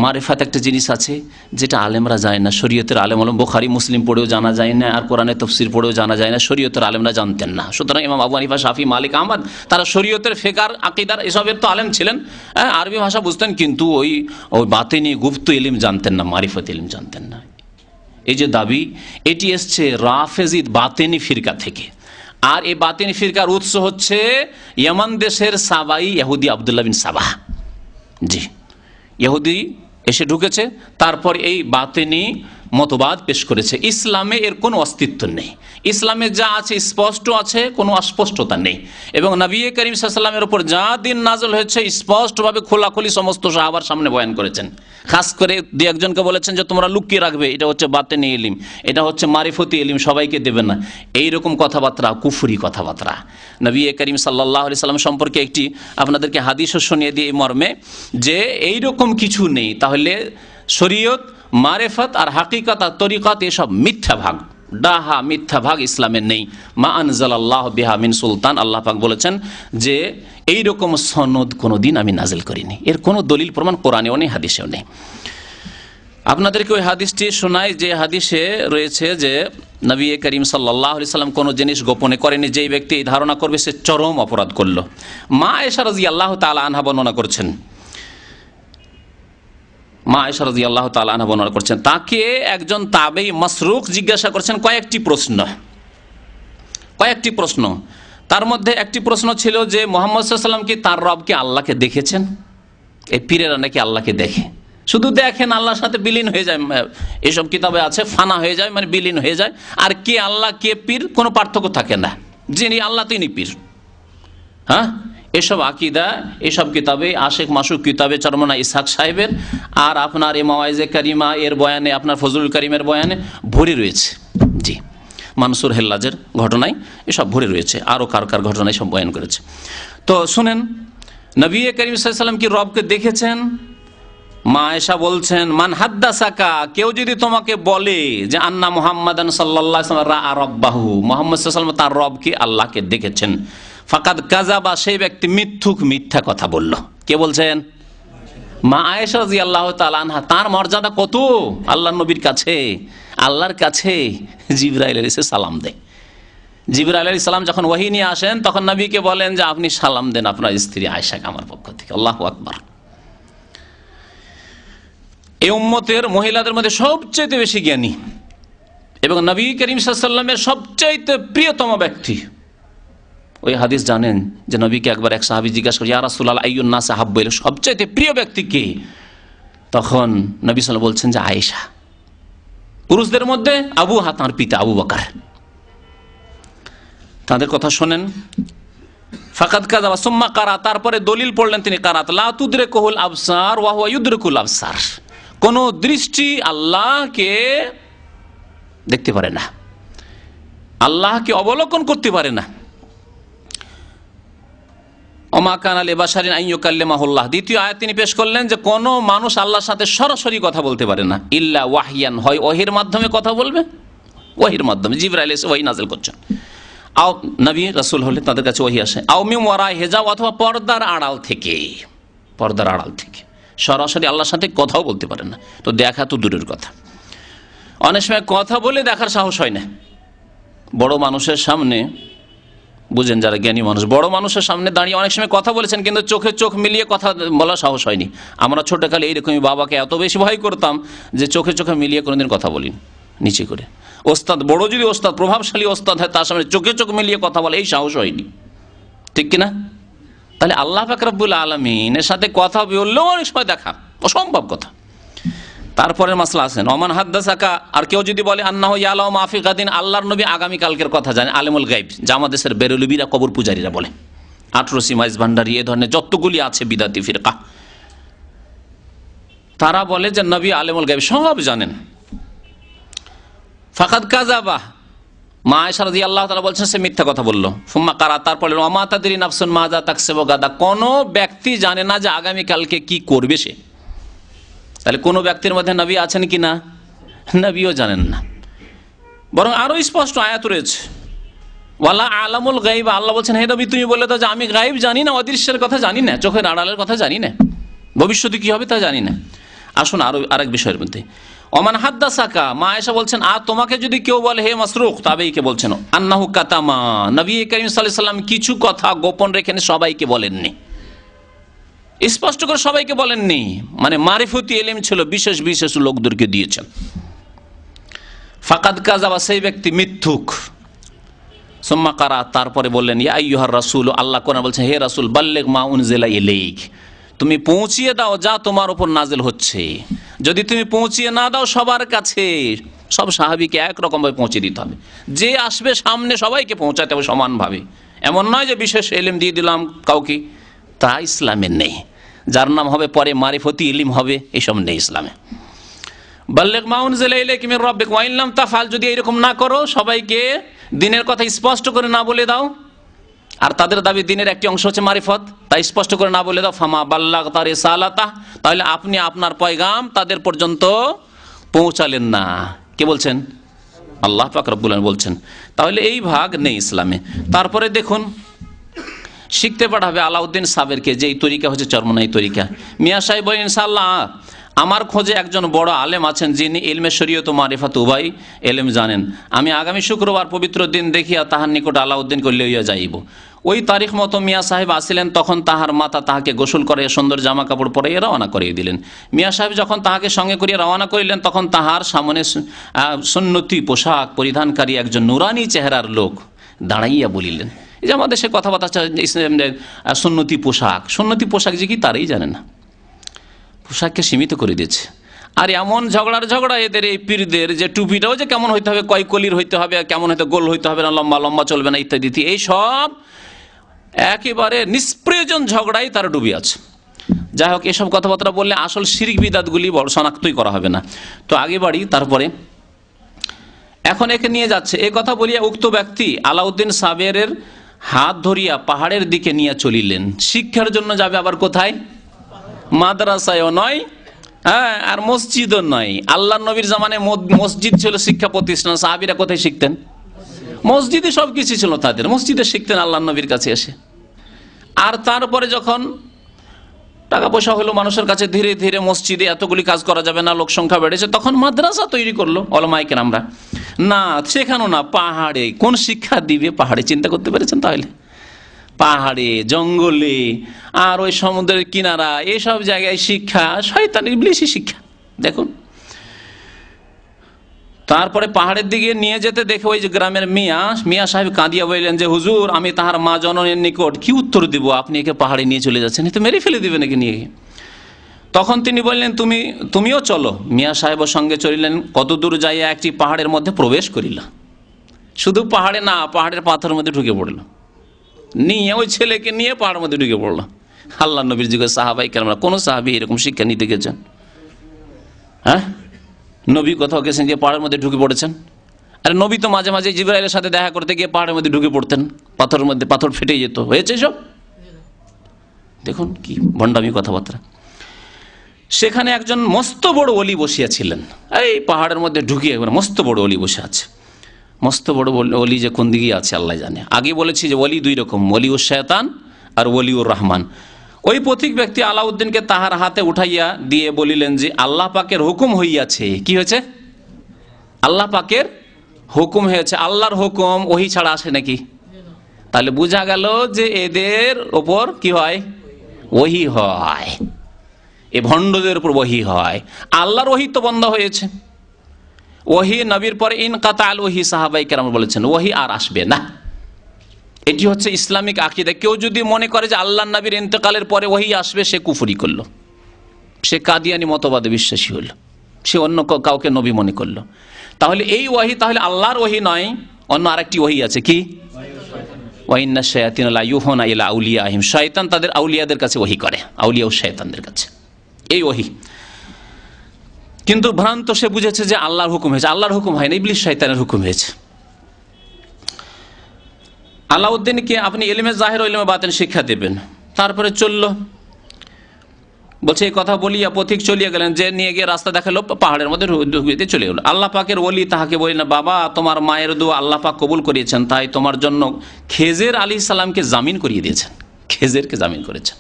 মারিফাত একটা জিনিস আছে যেটা আলেমরা যায় না। শরীয়তের আলেম আলম বুখারী মুসলিম পড়েও জানা যায় না, আর কোরআনের তাফসীর পড়েও জানা যায় না। শরীয়তের আলেমরা জানতেন না। সুতরাং ইমাম আবু হানিফা, শাফি, মালিক, আহমদ তারা শরীয়তের, ফিকহ, আকীদার এসবের তো আলেম ছিলেন, আরবি ভাষা বুঝতেন, কিন্তু ওই বাতিনি গুপ্ত ইলম জানতেন না, মারিফত ইলম জানতেন না। এই যে দাবি, এটি এসছে রাফেজি বাতিনি ফিরকা থেকে। আর এই বাতিনি ফিরকার উৎস হচ্ছে ইয়ামান দেশের সাবাই ইহুদি আব্দুল্লাহ বিন সাবাহ। জি, ইহুদি এসে ঢুকেছে, তারপর এই বাতিনি মতবাদ পেশ করেছে। ইসলামে এর কোনো অস্তিত্ব নেই। ইসলামে যা আছে স্পষ্ট আছে, কোনো অস্পষ্টতা নেই। এবং নবী করিম সাল্লাল্লাহু আলাইহি ওয়াসাল্লামের উপর যা দিন নাযিল হয়েছে স্পষ্টভাবে খোলাখুলি সমস্ত সাহাবার সামনে বয়ান করেছেন। খাস করে দুই একজনকে বলেছেন যে তোমরা লুকিয়ে রাখবে, এটা হচ্ছে বাতিনি ইলম, এটা হচ্ছে মারিফতি ইলম, সবাইকে দেবে না। এইরকম কথাবার্তা কুফরি কথাবার্তা। নবী করিম সাল্লাল্লাহু আলাইহি ওয়াসাল্লাম সম্পর্কে একটি আপনাদেরকে হাদিসও শুনিয়ে দিয়ে এই মর্মে যে এইরকম কিছু নেই। তাহলে শরীয়ত, মারিফত আর হাকিকত আর তরিকত এসব মিথ্যা ভাগ, ডাহা মিথ্যা ভাগ ইসলামের নেই। মা আনজালাল্লাহু বিহা মিন সুলতান, আল্লাহ পাক বলেছেন যে এইরকম সনদ কোনোদিন আমি নাজিল করিনি। এর কোনো দলিল প্রমাণ কোরআনেও নেই, হাদিসেও নেই। আপনাদেরকে ওই হাদিসটি শোনাই যে হাদিসে রয়েছে যে নবী করিম সাল্লাল্লাহু আলাইহি সাল্লাম কোনো জিনিস গোপনে করেনি। যেই ব্যক্তি এই ধারণা করবে সে চরম অপরাধ করলো। মা আয়েশা রাদিয়াল্লাহু তাআলা আনহা বর্ণনা করছেন, মা আয়েশা রাদিয়াল্লাহু তাআলা আনহা বর্ণনা করছেন, তাকে একজন তাবেঈ মাসরুক জিজ্ঞাসা করছেন কয়েকটি প্রশ্ন। তার মধ্যে একটি প্রশ্ন ছিল যে মুহাম্মদ সাল্লাল্লাহু আলাইহি ওয়াসাল্লাম কি তার রবকে আল্লাহকে দেখেছেন? এই পীরেরা নাকি আল্লাহকে দেখে, শুধু দেখেন, আল্লাহর সাথে বিলীন হয়ে যায়। এসব কিতাবে আছে ফানা হয়ে যায়, মানে বিলীন হয়ে যায়। আর কে আল্লাহ কে পীর কোনো পার্থক্য থাকে না, যিনি আল্লাহ তিনি পীর। হ্যাঁ, এসব আকিদা এসব কিতাবে, আশেক মাসুক কিতাবে চরমনা ইসহাক সাহেবের আর আপনার এ মাওয়াইজে কারিমা এর বয়ানে, আপনার ফজলুল করিমের বয়ানে ভরে রয়েছে। জি, মানসুর হেল্লাজের ঘটনায় এসব ভরে রয়েছে, আরও কার ঘটনায় সব বয়ান করেছে। তো শুনেন, নবী করিম সাল্লাল্লাহু আলাইহি ওয়াসাল্লাম কি রবকে দেখেছেন? মা আয়েশা বলছেন, মান হাদ্দাসাকা, কেউ যদি তোমাকে বলে যে আন্না মুহাম্মাদান সাল্লাল্লাহু আলাইহি ওয়াসাল্লাম রাআ রাব্বাহু, মুহাম্মদ সাল্লাল্লাহু আলাইহি ওয়াসাল্লাম তার রবকে আল্লাহকে দেখেছেন, ফাকাদ কাযাবা, সেই ব্যক্তি মিথ্যা কথা বলল। কে বলছেন? মা আয়েশা রাদিয়াল্লাহু তাআলা আনহা। তার মর্যাদা কত আল্লাহর নবীর কাছে, আল্লাহর কাছে জিবরাইল এসে সালাম দেয়। জিবরাইল আলাইহিস সালাম যখন ওহী নিয়ে আসেন তখন নবীকে বলেন যে আপনি সালাম দেন আপনার স্ত্রী আয়েশাকে আমার পক্ষ থেকে। আল্লাহু আকবার। এই উম্মতের মহিলাদের মধ্যে সবচেয়ে বেশি জ্ঞানী এবং নবী করিম সাল্লাল্লাহু আলাইহি ওয়াসাল্লামের সবচেয়ে প্রিয়তম ব্যক্তি। ওই হাদিস জানেন যে নবীকে একবার এক সাহাবী জিজ্ঞাসা করে, ইয়া রাসূলুল্লাহ আইয়ুন নাস আহাব্বু ইলাইহি, সবচেয়ে প্রিয় ব্যক্তি কে? তখন নবী সাল্লাল্লাহু আলাইহি ওয়াসাল্লাম বলছেন যে আয়েশা। পুরুষদের মধ্যে আবু হা, তাঁর পিতা আবু বকর। তাদের কথা শোনেন। ফাকাদ কাযাবা সুম্মা কারা, তারপরে দলিল পড়লেন তিনি কারাত, লা তুদরিকুল আবসার ওয়া হুয়া ইউদরিকুল আবসার। কোন দৃষ্টি আল্লাহকে দেখতে পারে না, আল্লাহকে অবলোকন করতে পারে না। ওমা কানা লিবাশারিন আন ইউকাল্লিমাহুল্লাহ। দ্বিতীয় আয়াত তিনি পেশ করলেন যে কোন মানুষ আল্লাহর সাথে সরাসরি কথা বলতে পারে না, ইল্লা ওয়াহিয়ান, হয় ওহীর মাধ্যমে কথা বলবে, ওহীর মাধ্যমে জিবরাইল এসে ওহী নাযিল করছেন, আও নবী রাসূল হলে তাদের কাছে ওহী আসে, আও মিন ওয়ারাই হিজাব, অথবা পর্দার আড়াল থেকে, পর্দার আড়াল থেকে সরাসরি আল্লাহর সাথে কথাও বলতে পারে না। তো দেখা তো দূরের কথা, অনেক সময় কথা বলে দেখার সাহস হয় না। বড় মানুষের সামনে, বুঝেন যারা জ্ঞানী মানুষ, বড় মানুষের সামনে দাঁড়িয়ে অনেক সময় কথা বলেছেন কিন্তু চোখে চোখ মিলিয়ে কথা বলার সাহস হয়নি। আমরা ছোটকালে এইরকমই বাবাকে এত বেশি ভয় করতাম যে চোখে চোখে মিলিয়ে কোনোদিন কথা বলিনি, নিচে করে। ওস্তাদ, বড় যদি ওস্তাদ, প্রভাবশালী ওস্তাদ হয়, তার সামনে চোখে চোখ মিলিয়ে কথা বলে এই সাহস হয়নি, ঠিক কিনা? তাহলে আল্লাহ পাক রব্বুল আলামিনের সাথে কথা বললেও অনেক সময় দেখা অসম্ভব কথা। তারপরে মাসলা আছেন, ওমান হাদ্দাসাকা, আর কেউ যদি বলে আন্নাহু ইয়ালামু মা ফি গাদিন, আল্লাহর নবী আগামী কালকের কথা জানেন, আলিমুল গায়ব, যা আমাদের দেশের বেরেলবিরা, কবর পূজারীরা বলে, আটরসি, মাইজ ভান্ডারী, এ ধরনের যতগুলি আছে বিদাতি ফিরকা, তারা বলে যে নবী আলিমুল গায়ব, সব জানেন। ফাকাদ কাযাবা, মা আয়েশা রাদিয়াল্লাহু তাআলা বলছেন সে মিথ্যা কথা বলল। ফুম্মা কারা, তারপরে ওমা তাদরি নাফসুন মাজা তাকসিবু গাদা, কোন ব্যক্তি জানে না যে আগামী কালকে কি করবে সে। তাহলে কোন ব্যক্তির মধ্যে নবী আছেন কি না? নবীও জানেন না। বরং আরো স্পষ্ট আয়াত রয়েছে, ওয়ালা আলামুল গায়ব, আল্লাহ বলছেন হে নবী তুমি বলে দাও যে আমি গায়ব জানি না, অদৃশ্যের কথা জানি না, চোখের আড়ালের কথা জানি না, ভবিষ্যতে কি হবে তা জানি না। আসুন আরো আরেক বিষয়ের মধ্যে, ওমান হাদ্দাসাকা, মা আয়েশা বলছেন আর তোমাকে যদি কেউ বলে হে মাসরুক, তাবেইকে বলছেন আন্নাহু কাতামা, নবী করিম সাল্লাল্লাহু আলাইহি ওয়াসাল্লাম কিছু কথা গোপন রেখে সবাইকে বলেননি, স্পষ্ট করে সবাইকে বলেননি, মানে মারিফতি ইলম ছিল বিশেষ বিশেষ লোকদেরকে দিয়েছেন। ফাকাদ কাযাবা, সেই ব্যক্তি মিথ্যুক। সুম্মা কারা, তারপরে বললেন ইয়া আইয়ুহার রাসূল, আল্লাহ কোরআনে বলছেন হে রাসূল, বাল্লিগ মা উনজিলা ইলাইক, তুমি পৌঁছিয়ে দাও যা তোমার উপর নাজিল হচ্ছে। যদি তুমি পৌঁছিয়ে না দাও সবার কাছে, সব সাহাবীকে একরকম ভাবে পৌঁছে দিতে হবে, যে আসবে সামনে সবাইকে পৌঁছাতে হবে সমানভাবে। এমন নয় যে বিশেষ ইলম দিয়ে দিলাম কাউকে, তা ইসলামে নেই। যার নাম হবে পরে মারিফতি ইলম হবে, এসব নেই ইসলামে। বাল্লিগ মা উনজিলা ইলাইকা মির রাব্বিক ওয়া ইন লাম তাফআল, যদি এরকম না করো, সবাইকে দ্বীনের কথা স্পষ্ট করে না বলে দাও, আর তাদের দাবি দ্বীনের একটি অংশ হচ্ছে মারিফত, তাই স্পষ্ট করে না বলে দাও, ফামা বাল্লাগতা রিসালাতা, তাহলে আপনি আপনার পয়গাম তাদের পর্যন্ত পৌঁছালেন না। কে বলছেন? আল্লাহ পাক রব্বুল আলামিন বলছেন। তাহলে এই ভাগ নেই ইসলামে। তারপরে দেখুন, শিখতে পাঠাবে আলাউদ্দিন সাবেরকে, যে এই তরিকা হচ্ছে চরমনাই তরিকা। মিয়া সাহেব বলেন ইনশাআল্লাহ আমার খোঁজে একজন বড় আলেম আছেন যিনি ইলমে শরীয়ত ও মারিফাত উভয় এলেম জানেন। আমি আগামী শুক্রবার পবিত্র দিন দেখিয়া তাহার নিকট আলাউদ্দিনকে লইয়া যাইব। ওই তারিখ মতো মিয়া সাহেব আসিলেন, তখন তাহার মাতা তাহাকে গোসল করে সুন্দর জামা কাপড় পরাইয়া রওনা করিয়ে দিলেন। মিয়া সাহেব যখন তাহাকে সঙ্গে করিয়া রওনা করিলেন, তখন তাহার সামনে সুন্নতি পোশাক পরিধানকারী একজন নুরানি চেহারার লোক দাঁড়াইয়া বলিলেন, এই যে আমাদের সে কথাবার্তা সুন্নতি পোশাক যে কি তারাই জানে না, পোশাককে সীমিত করে দিয়েছে। আর এমন ঝগড়া এদের এই পীরদের, যে টুপিটাও যে কেমন হইতে হবে, কয় কলির হইতে হবে, কেমন হয়তো গোল হইতে হবে না, লম্বা লম্বা চলবে না ইত্যাদি, এই সব একেবারে নিষ্প্রয়োজন ঝগড়াই তারা ডুবে আছে। যাই হোক, এসব কথাবার্তা বললে আসল শিরিক বিদাতগুলি বড় শনাক্তই করা হবে না। তো আগে বাড়ি, তারপরে এখন একে নিয়ে যাচ্ছে। এই কথা বলিয়া উক্ত ব্যক্তি আলাউদ্দিন সাবেরের হাত ধরিয়া পাহাড়ের দিকে নিয়ে চলিলেন। শিক্ষার জন্য যাবে, আবার কোথায়? মাদ্রাসায়ও নয়, হ্যাঁ, আর মসজিদও নয়। আল্লাহ নবীর জামানে মসজিদ ছিল শিক্ষা প্রতিষ্ঠান। সাহাবীরা কোথায় শিখতেন? মসজিদে সবকিছু ছিল তাদের, মসজিদে শিখতেন আল্লাহ নবীর কাছে এসে। আর তারপরে যখন টাকা পয়সা হলো মানুষের কাছে, ধীরে ধীরে মসজিদে এতগুলি কাজ করা যাবে না, লোক সংখ্যা বেড়েছে, তখন মাদ্রাসা তৈরি করলো ওলামায়ে কেরামরা। না, সেখানেও না, পাহাড়ে কোন শিক্ষা দিবে? পাহাড়ে, চিন্তা করতে পেরেছেন তাহলে? পাহাড়ে, জঙ্গলে, আর ওই সমুদ্রের কিনারা, এসব জায়গায় শিক্ষা শয়তান ইবলিশি শিক্ষা। দেখুন, তারপরে পাহাড়ের দিকে নিয়ে যেতে দেখে ওই যে গ্রামের মিয়া সাহেব কাঁদিয়া বললেন যে হুজুর, আমি তাহার মা জননীর নিকট কি উত্তর দিব? আপনি একে পাহাড়ে নিয়ে চলে যাচ্ছেন, এ তো মেরে ফেলে দিবে নাকি নিয়ে। তখন তিনি বললেন, তুমিও চলো। মিয়া সাহেবের সঙ্গে চলিলেন। কত দূর যাইয়া একটি পাহাড়ের মধ্যে প্রবেশ করিল। শুধু পাহাড়ে না, পাহাড়ের পাথরের মধ্যে ঢুকে পড়ল, নিয়ে ওই ছেলেকে নিয়ে পাহাড়ের মধ্যে ঢুকে পড়লো। আল্লাহ নবীর যুগে সাহাবাই কেরামরা, কোন সাহাবী এরকম শিক্ষা নিতে গেছেন? হ্যাঁ, নবী কোথাও গেছেন যে পাহাড়ের মধ্যে ঢুকে পড়েছেন? আরে নবী তো মাঝে মাঝে জিবরাইলের সাথে দেখা করতে গিয়ে পাহাড়ের মধ্যে ঢুকে পড়তেন, পাথরের মধ্যে, পাথর ফেটে যেত। হয়েছে সব? দেখুন কি ভণ্ডামি কথাবার্তা। সেখানে একজন মস্ত বড় ওলি বসিয়াছিলেন, এই পাহাড়ের মধ্যে ঢুকিয়ে মস্ত বড় ওলি বসে আছে। মস্ত বড় ওলি যে কোন দিকে আছে আল্লাহ জানে। আগে বলেছি যে ওলি দুই রকম, ওলিউর শয়তান আর ওলিউর রহমান। ওই পথিক ব্যক্তি আলাউদ্দিনকে তাহার হাতে উঠাইয়া দিয়ে বলিলেন যে আল্লাহ পাকের হুকুম হইয়াছে। কি হয়েছে? আল্লাহ পাকের হুকুম হয়েছে। আল্লাহর হুকুম ওহি ছাড়া আসে নাকি? তাহলে বোঝা গেল যে এদের ওপর কি হয়? ওহি হয়। এ ভণ্ডদের উপর ওহি হয়। আল্লাহর ওহি তো বন্ধ হয়েছে। ওহি নবীর পরে ইনকাতা আল ওহি, সাহাবাই কেরাম বলেছেন ওহি আর আসবে না। এটি হচ্ছে ইসলামিক আকীদা। কেউ যদি মনে করে যে আল্লাহ নবীর ইন্তেকালের পরে ওহি আসবে, সে কুফরি করলো, সে কাদিয়ানি মতবাদে বিশ্বাসী হলো, সে অন্য কাউকে নবী মনে করলো। তাহলে এই ওহি তাহলে আল্লাহর ওহি নয়, অন্য আরেকটি ওহি আছে। কি? ওয়াইন্না শায়াতিনা লা ইউহুনা ইলা আউলিয়াহিম, শয়তান তাদের আউলিয়াদের কাছে ওহি করে, আউলিয়া ও শয়তানদের কাছে, এই ওহি। কিন্তু ভ্রান্ত সে বুঝেছে যে আল্লাহর হুকুম হয়েছে। আল্লাহর হুকুম হয় না, ইবলিস শয়তানের হুকুম হয়েছে। আলাউদ্দিনকে আপনি ইলমে জাহির ও ইলমে বাতিন শিক্ষা দেবেন। তারপরে চলল, বলছে এই কথা বলিয়া পথিক চলিয়া গেলেন, যে নিয়ে গিয়ে রাস্তা দেখালো, পাহাড়ের মধ্যে ঢুকিয়ে চলে গেল। আল্লাহ পাকের ওলি তাহাকে বলিলেন, বাবা, তোমার মায়ের দোয়া আল্লাহ পাক কবুল করিয়েছেন, তাই তোমার জন্য খেজের আলাইহিস সালামকে জামিন করিয়ে দিয়েছেন। খেজেরকে জামিন করেছেন।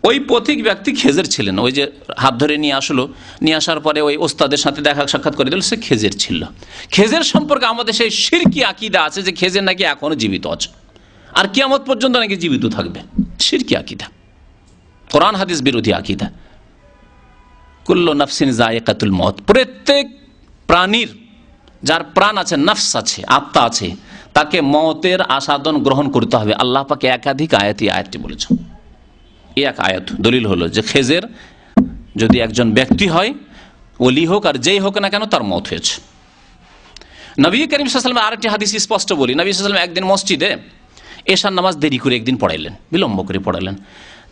ওই পথিক ব্যক্তি খেজের ছিলেন। ওই যে হাত ধরে নিয়ে আসলো, নিয়ে আসার পরে ওই ওস্তাদের সাথে দেখা সাক্ষাৎ করে দিল, সে খেজের ছিল। খেজের সম্পর্কে আমাদের সেই শিরকি আকীদা আছে যে খেজের নাকি এখনো জীবিত আছে, আর কিয়ামত পর্যন্ত নাকি জীবিত থাকবে। শিরকি আকীদা, কোরআন হাদিস বিরোধী আকীদা। কুল্লু নাফসিন যায়িকাতুল মউত, প্রত্যেক প্রাণীর, যার প্রাণ আছে, নফস আছে, আত্মা আছে, তাকে মওতের আস্বাদন গ্রহণ করতে হবে। আল্লাহ পাক একাধিক আয়াতটি বলেছেন। এক আয়াত দলিল হলো যে খেজের যদি একজন ব্যক্তি হয়, ওলি হোক আর যেই হোক না কেন, তার মওত হয়েছে। নবী করিম সাল্লাল্লাহু আলাইহি ওয়াসাল্লাম আরেকটি হাদিস স্পষ্ট বলি, নবী সাল্লাল্লাহু আলাইহি ওয়াসাল্লাম একদিন মসজিদে এশার নামাজ দেরি করে একদিন পড়াইলেন, বিলম্ব করে পড়াইলেন।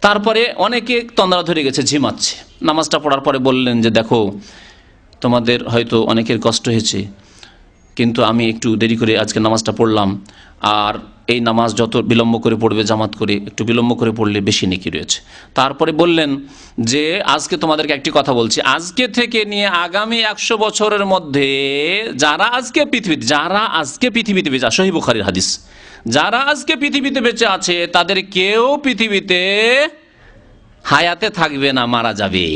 তারপরে অনেকে তন্দ্রা ধরে গেছে, ঝিমাচ্ছে। নামাজটা পড়ার পরে বললেন যে দেখো, তোমাদের হয়তো অনেকের কষ্ট হয়েছে, কিন্তু আমি একটু দেরি করে আজকে নামাজটা পড়লাম, আর এই নামাজ যত বিলম্ব করে পড়বে জামাত করে, একটু বিলম্ব করে পড়লে বেশি নেকি রয়েছে। তারপরে বললেন যে আজকে তোমাদেরকে একটি কথা বলছি, আজকে থেকে নিয়ে আগামী 100 বছরের মধ্যে যারা আজকে পৃথিবীতে বেঁচে, সহিহ বুখারীর হাদিস, যারা আজকে পৃথিবীতে বেঁচে আছে তাদের কেউ পৃথিবীতে হায়াতে থাকবে না, মারা যাবে,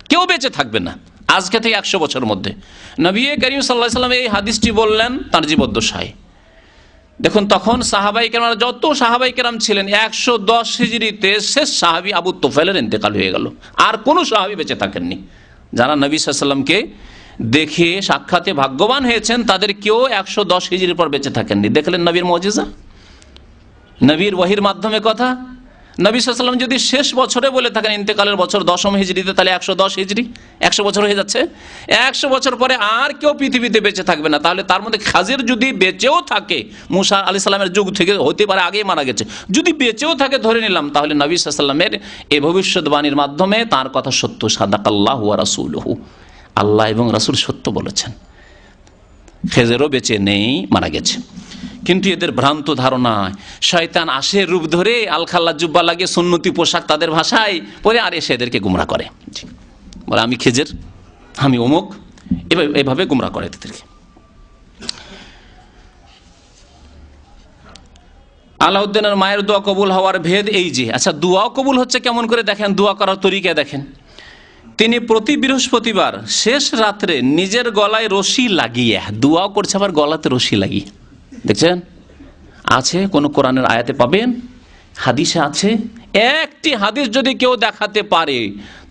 কেউ বেঁচে থাকবে না আজকে থেকে 100 বছরের মধ্যে। নবী করিম সাল্লাল্লাহু আলাইহি ওয়াসাল্লাম এই হাদিসটি বললেন তার জীবদ্দশায়। দেখুন, তখন সাহাবাই কেরাম, যত সাহাবাই কেরাম ছিলেন, 110 হিজরিতে শেষ সাহাবী আবু তুফাইলের ইন্তেকাল হয়ে গেল, আর কোনো সাহাবী বেঁচে থাকেননি। যারা নবী সাল্লাল্লাহু আলাইহি ওয়াসাল্লামকে দেখে সাক্ষাতে ভাগ্যবান হয়েছেন, তাদের কেউ 110 হিজরির পর বেঁচে থাকেননি। দেখলেন নবীর মুজিজা, নবীর ওহীর মাধ্যমে কথা। নবী সাল্লাল্লাহু আলাইহি ওয়াসাল্লাম যদি শেষ বছরে বলে থাকেন ইন্তেকালের বছর 10ম হিজরিতে, তাহলে 110 হিজরি, 100 বছর হয়ে যাচ্ছে। 100 বছর পরে আর কেউ পৃথিবীতে বেঁচে থাকবে না। তাহলে তার মধ্যে খাজির যদি বেঁচেও থাকে, মুসা আলাইহিস সালামের যুগ থেকে হতে পারে, আগেই মারা গেছে, যদি বেঁচেও থাকে ধরে নিলাম, তাহলে নবী সাল্লাল্লাহু আলাইহি ওয়াসাল্লামের এই ভবিষ্যৎবাণীর মাধ্যমে তার কথা সত্য। সাদাকাল্লাহু ওয়া রাসূলুহু, আল্লাহ এবং রাসূল সত্য বলেছেন। খেজেরও বেঁচে নেই, মারা গেছে। কিন্তু এদের ভ্রান্ত ধারণা, শয়তান আসে রূপ ধরে, আলখাল্লা জুব্বা লাগে, সুন্নতি পোশাক তাদের ভাষায় পরে, আর এসে এদেরকে গুমরাহ করে, বলে আমি খেজের, আমি অমুক, এভাবে গুমরাহ করে এদেরকে। আলাউদ্দিনের মায়ের দোয়া কবুল হওয়ার ভেদ এই যে, আচ্ছা দোয়াও কবুল হচ্ছে কেমন করে দেখেন, দোয়া করার তরিকা দেখেন। তিনি প্রতি বৃহস্পতিবার শেষ রাত্রে নিজের গলায় রশি লাগিয়ে দোয়াও করছে, আবার গলাতে রশি লাগিয়ে। দেখছেন, আছে কোন কোরআনের আয়াতে পাবেন? হাদিসে আছে? একটি হাদিস যদি কেউ দেখাতে পারে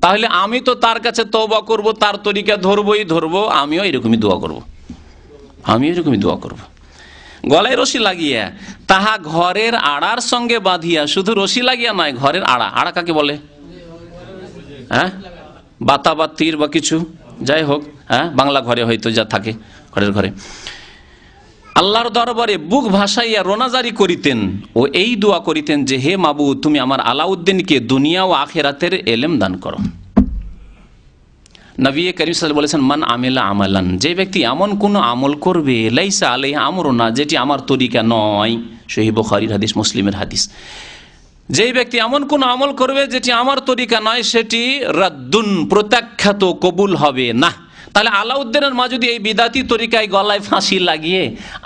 তাহলে আমি তো তার কাছে তওবা করব, তার তরিকা ধরবো, আমিও এরকমই দোয়া করব। গলায় রশি লাগিয়া তাহা ঘরের আড়ার সঙ্গে বাঁধিয়া, শুধু রশি লাগিয়া নয়, ঘরের আড়া কাকে বলে? হ্যাঁ, বাতা বা তীর বা কিছু, যাই হোক, হ্যাঁ, বাংলা ঘরে হয়তো যা থাকে ঘরের ঘরে, আল্লাহর দরবারে বুক ভাসাইয়া রোনাজারি করিতেন ও এই দোয়া করিতেন যে, হে মাবুদ, তুমি আমার আলাউদ্দিনকে দুনিয়া ও আখিরাতের এলেম দান করো। নবী করিম সাল্লাল্লাহু আলাইহি ওয়াসাল্লাম বলেছেন, মান আমিলা আমালান, যে ব্যক্তি এমন কোন আমল করবে, লাইসা আলাইহি আমরুনা, যেটি আমার তরিকা নয়, সহিহ বুখারীর হাদিস, মুসলিমের হাদিস, যেই ব্যক্তি এমন কোন আমল করবে যেটি আমার তরিকা নয়, সেটি রাদ্দুন, প্রত্যাখ্যাত, কবুল হবে না। তাহলে আলাউদ্দিনের মা যদি এই বিদাতি তরিকায় গলায় ফাঁসি লাগিয়ে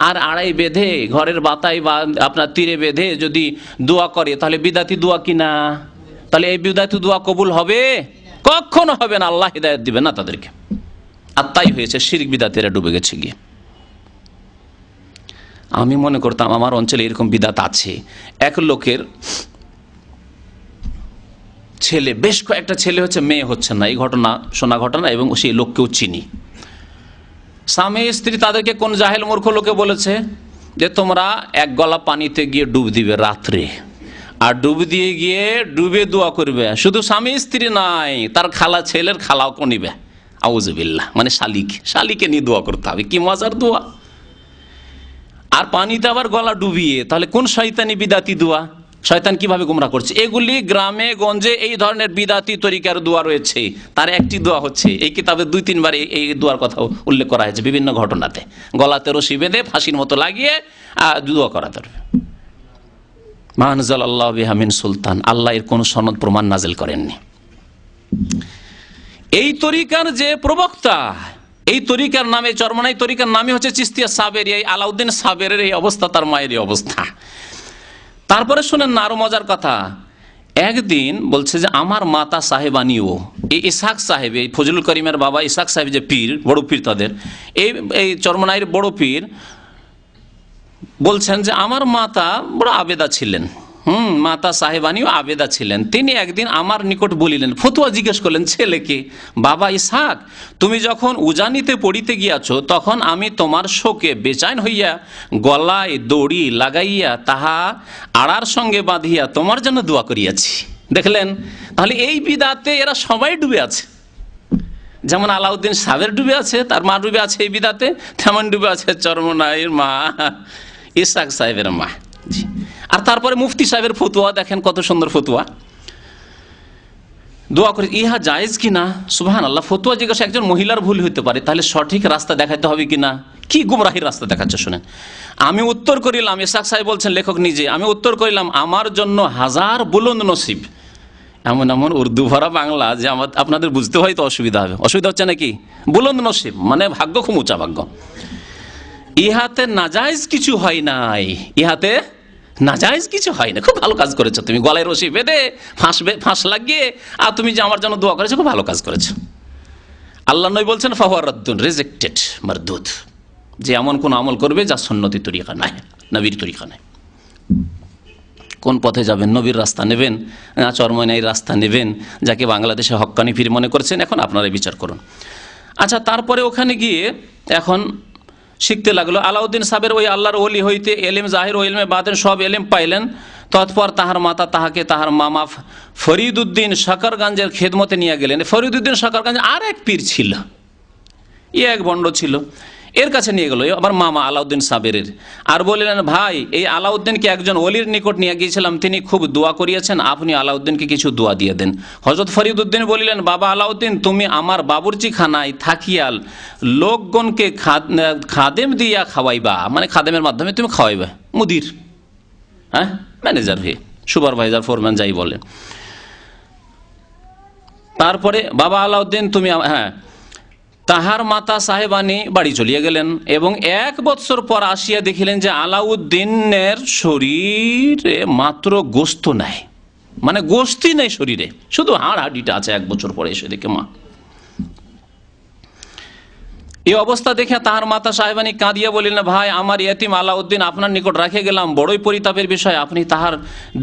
আর আড়াই বেঁধে ঘরের বাতায় বা আপনার তীরে বেঁধে যদি দোয়া করে, তাহলে বিদাতি দোয়া কিনা? তাহলে এই বিদাতি দোয়া কবুল হবে? কখনো হবে না, আল্লাহ হিদায়াত দিবে না তাদেরকে। আর তাই হয়েছে, শিরক বিদাতেরা ডুবে গেছে গিয়ে। আমি মনে করতাম আমার অঞ্চলে এরকম বিদাত আছে। এক লোকের ছেলে, বেশ কয়েকটা ছেলে হচ্ছে, মেয়ে হচ্ছে না, এই ঘটনা শোনা ঘটনা, এবং সেই লোককেও চিনি। স্বামী স্ত্রী তাদেরকে কোন জাহেল মূর্খ লোকে বলেছে যে তোমরা এক গলা পানিতে গিয়ে ডুব দিবে রাত্রে, আর ডুব দিয়ে গিয়ে ডুবে দোয়া করবে। শুধু স্বামী স্ত্রী নাই, তার খালা, ছেলের খালাও নিবে, আউযুবিল্লাহ, মানে শালিকে নিয়ে দোয়া করতে হবে। কি মজার দোয়া! আর পানিতে আবার গলা ডুবিয়ে, তাহলে কোন শয়তানি বিদাতি দোয়া? শয়তান কিভাবে গুমরাহ করছে? এগুলি গ্রামে গঞ্জে এই ধরনের বিদাতি তরিকার দোয়া রয়েছে। তার একটি দোয়া হচ্ছে, এই কিতাবে 2-3 বার এই দোয়ার কথা উল্লেখ করা হয়েছে বিভিন্ন ঘটনাতে, গলাতে রশি বেঁধে ফাঁসির মতো লাগিয়ে দোয়া করা ধরবে। মা আনজালাল্লাহু বিহা মিন সুলতান, আল্লাহ এর কোন সনদ প্রমাণ নাজিল করেননি। এই তরিকার যে প্রবক্তা, এই তরিকার নামে, চরমনাই তরিকার নামে হচ্ছে চিস্তিয়া সাবেরি, এই আলাউদ্দিন সাবেরের এই অবস্থা, তার মায়ের এই অবস্থা। তারপরে শোনেন না আরো মজার কথা। একদিন বলছে যে আমার মাতা সাহেবানিও, এই ইসহাক সাহেব, এই ফজলুল করিমের বাবা ইসহাক সাহেব যে পীর, বড় পীর তাদের, এই চরমনাইয়ের বড় পীর বলছেন যে আমার মাতা বড় আবেদা ছিলেন, মাতা সাহেবানিও আবেদা ছিলেন। তিনি একদিন আমার নিকট বলিলেন, ফতুয়া জিজ্ঞেস করলেন ছেলেকে, বাবা ইসহাক, তুমি যখন উজানিতে পড়িতে গিয়াছো, তখন আমি তোমার শোকে বেচাইন হইয়া গলায় দড়ি লাগাইয়া তাহা আড়ার সঙ্গে বাঁধিয়া তোমার জন্য দোয়া করিয়াছি। দেখলেন, তাহলে এই বিদাতে এরা সবাই ডুবে আছে। যেমন আলাউদ্দিন সাহেবের ডুবে আছে, তার মা ডুবে আছে এই বিদাতে, তেমন ডুবে আছে চরমনাইয়ের মা ইসহাক সাহেবের মা। জি। আর তারপরে মুফতি সাহেবের ফতুয়া দেখেন, কত সুন্দর ফতুয়া। দোয়া করে ইহা জায়েজ কিনা, সুবহানাল্লাহ। ফতুয়া জিজ্ঞাসা, একজন মহিলার ভুল হইতে পারে, তাহলে সঠিক রাস্তা দেখাতে হবে কিনা? কি গুমরাহির রাস্তা দেখাচ্ছে শুনেন। আমি উত্তর করিলাম, ইসহাক সাহেব বলছেন, লেখক নিজে, আমি উত্তর করিলাম, আমার জন্য হাজার বুলন্দ নসিব। এমন এমন উর্দু ভরা বাংলা যে আপনাদের বুঝতে হয়তো অসুবিধা হবে। অসুবিধা হচ্ছে নাকি? বুলন্দ নসিব মানে ভাগ্য, খুব উঁচা ভাগ্য। ইহাতে নাজায়েজ কিছু হয় নাই, ইহাতে নাজায়েজ কিছু হয় না। খুব ভালো কাজ করেছো তুমি, গলায় রশি বেঁধে ফাঁস লাগিয়ে, আর তুমি যে আমার জন্য দোয়া করেছো, খুব ভালো কাজ করেছো। আল্লাহ নবী বলছেন, ফাহুয়া রাদ্দুন, রিজেক্টেড, মারদুদ, যে এমন কোন আমল করবে যা সুন্নতি তরিকা নাই, নবীর তরিকা নাই। কোন পথে যাবেন? নবীর রাস্তা নেবেন, চরমনাইয়ের রাস্তা নেবেন, যাকে বাংলাদেশে হক্কানি পীর মনে করছেন, এখন আপনারাই বিচার করুন। আচ্ছা, তারপরে ওখানে গিয়ে এখন শিখতে লাগলো। আলাউদ্দিন সাহেবের ওই আল্লাহর ওলি হইতে এলেম জাহির ও এলমে বাতেন সব এলেম পাইলেন। তৎপর তাহার মাতা তাহাকে তাহার মামা ফরিদউদ্দিন শাকরগঞ্জের খেদমতে নিয়ে গেলেন। ফরিদউদ্দিন শাকরগঞ্জ আর এক পীর ছিল, এক ভণ্ড ছিল, এর কাছে নিয়ে গেল, আবার মামা আলাউদ্দিন সাবেরের। আর বললেন, ভাই, এই আলাউদ্দিনকে একজন ওলির নিকট নিয়ে গিয়েছিলাম, তিনি খুব দোয়া করিয়েছেন, আপনি আলাউদ্দিনকে কিছু দোয়া দিয়ে দেন। হযরত ফরিদউদ্দিন বলিলেন, বাবা আলাউদ্দিন, তুমি আমার বাবুর্চি খানায় থাকিয়াল লোকগণকে খাদেম দিয়া খাওয়াইবা, মানে খাদেমের মাধ্যমে তুমি খাওয়াইবা, মুদির, হ্যাঁ, ম্যানেজার হয়ে, সুপারভাইজার, ফোরম্যান, যাই বলেন। তারপরে বাবা আলাউদ্দিন তুমি, হ্যাঁ, তাহার মাতা সাহেবানী বাড়ি চলিয়া গেলেন এবং 1 বৎসর পর আসিয়া দেখিলেন যে আলাউদ্দিনের শরীরে মাত্র গোস্ত নাই, মানে গোস্তই নেই শরীরে, শুধু হাড়-হাড়িটা আছে। 1 বছর পরে এসে দেখে মা। এই অবস্থা দেখে তাহার মাতা সাহেবানী কাঁদিয়া বলিলেন, ভাই আমার ইয়তীম আলাউদ্দিন আপনার নিকট রাখে গেলাম, বড়ই পরিতাপের বিষয়, আপনি তাহার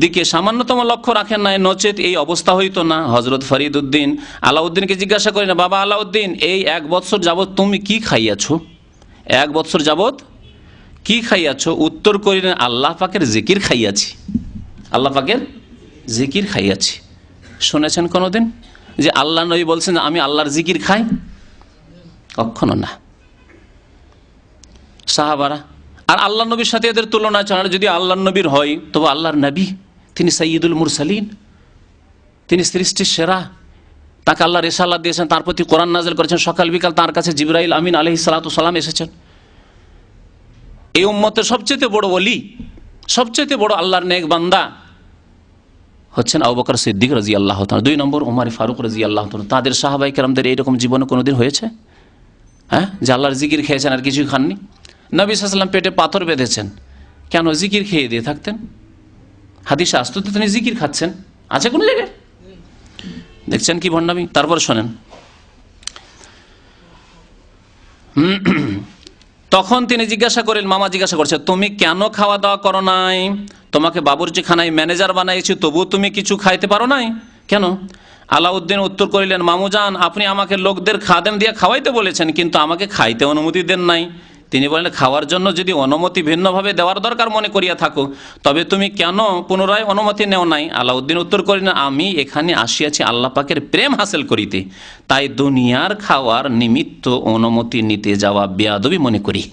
দিকে সামান্যতম লক্ষ্য রাখেন নাই, নচেত এই অবস্থা হইতো না। হযরত ফরিদ উদ্দিন আলাউদ্দিনকে জিজ্ঞাসা করেন, বাবা আলাউদ্দিন, এই 1 বৎসর যাবৎ তুমি কি খাইয়াছো? 1 বৎসর যাবৎ কি খাইয়াছো? উত্তর করিলেন, আল্লাহ পাকের জিকির খাইয়াছি। আল্লাহ পাকের জিকির খাইয়াছি। শুনেছেন কোনোদিন যে আল্লাহ নবী বলছেন আমি আল্লাহর জিকির খাই? কখনো না। সাহাবারা আর আল্লাহ নবীর সাথে এদের তুলনা চলে। যদি আল্লাহ নবীর হয় তবে আল্লাহর নবী, তিনি সাইয়্যিদুল মুরসালিন, তিনি সৃষ্টির সেরা, তাকে আল্লাহ রিসালাত দিয়েছেন, তার প্রতি কোরআন নাযিল করেছেন, সকাল বিকাল তার কাছে জিবরাইল আমিন আলাইহিস সালাতু সালাম এসেছেন। এই উম্মতের সবচেয়ে বড় ওলি, সবচেয়ে বড় আল্লাহর নেক বান্দা হচ্ছেন আবু বকর সিদ্দিক রাদিয়াল্লাহু তাআলা, 2 নম্বর ওমর ফারুক রাদিয়াল্লাহু তাআলা। তাদের সাহাবায়ে কেরামদের এইরকম জীবনে কোনোদিন হয়েছে? হ্যাঁ, যে আল্লাহর জিকির খেয়েছেন আর কিছুই খাননি? নবী সাল্লাল্লাহু আলাইহি ওয়াসাল্লাম পেটে পাথর বেঁধেছেন, কেন? জিকির খেয়ে দিয়ে থাকতেন। হাদিসে আসতো তো তিনি জিকির খাচ্ছেন, আছে কোনো জায়গায়? দেখছেন কি ভণ্ডামি। তারপর শোনেন, তখন তিনি জিজ্ঞাসা করেন, মামা জিজ্ঞাসা করছে, তুমি কেন খাওয়া দাওয়া করো নাই? তোমাকে বাবুর্চিখানায় ম্যানেজার বানাইছি, তবুও তুমি কিছু খাইতে পারো নাই কেন? আলাউদ্দিন উত্তর করিলেন, মামুজান, আপনি আমাকে লোকদের খাদেম দিয়ে খাওয়াইতে বলেছেন, কিন্তু আমাকে খাইতে অনুমতি দেন নাই। তিনি বলেন, খাওয়ার জন্য যদি অনুমতি ভিন্নভাবে দেওয়ার দরকার মনে করিয়া থাকো, তবে তুমি কেন পুনরায় অনুমতি নেও নাই? আলাউদ্দিন উত্তর করিলেন, আমি এখানে আসিয়াছি আল্লাহ পাকের প্রেম হাসিল করিতে, তাই দুনিয়ার খাওয়ার নিমিত্ত অনুমতি নিতে যাওয়া বেয়াদবি মনে করি।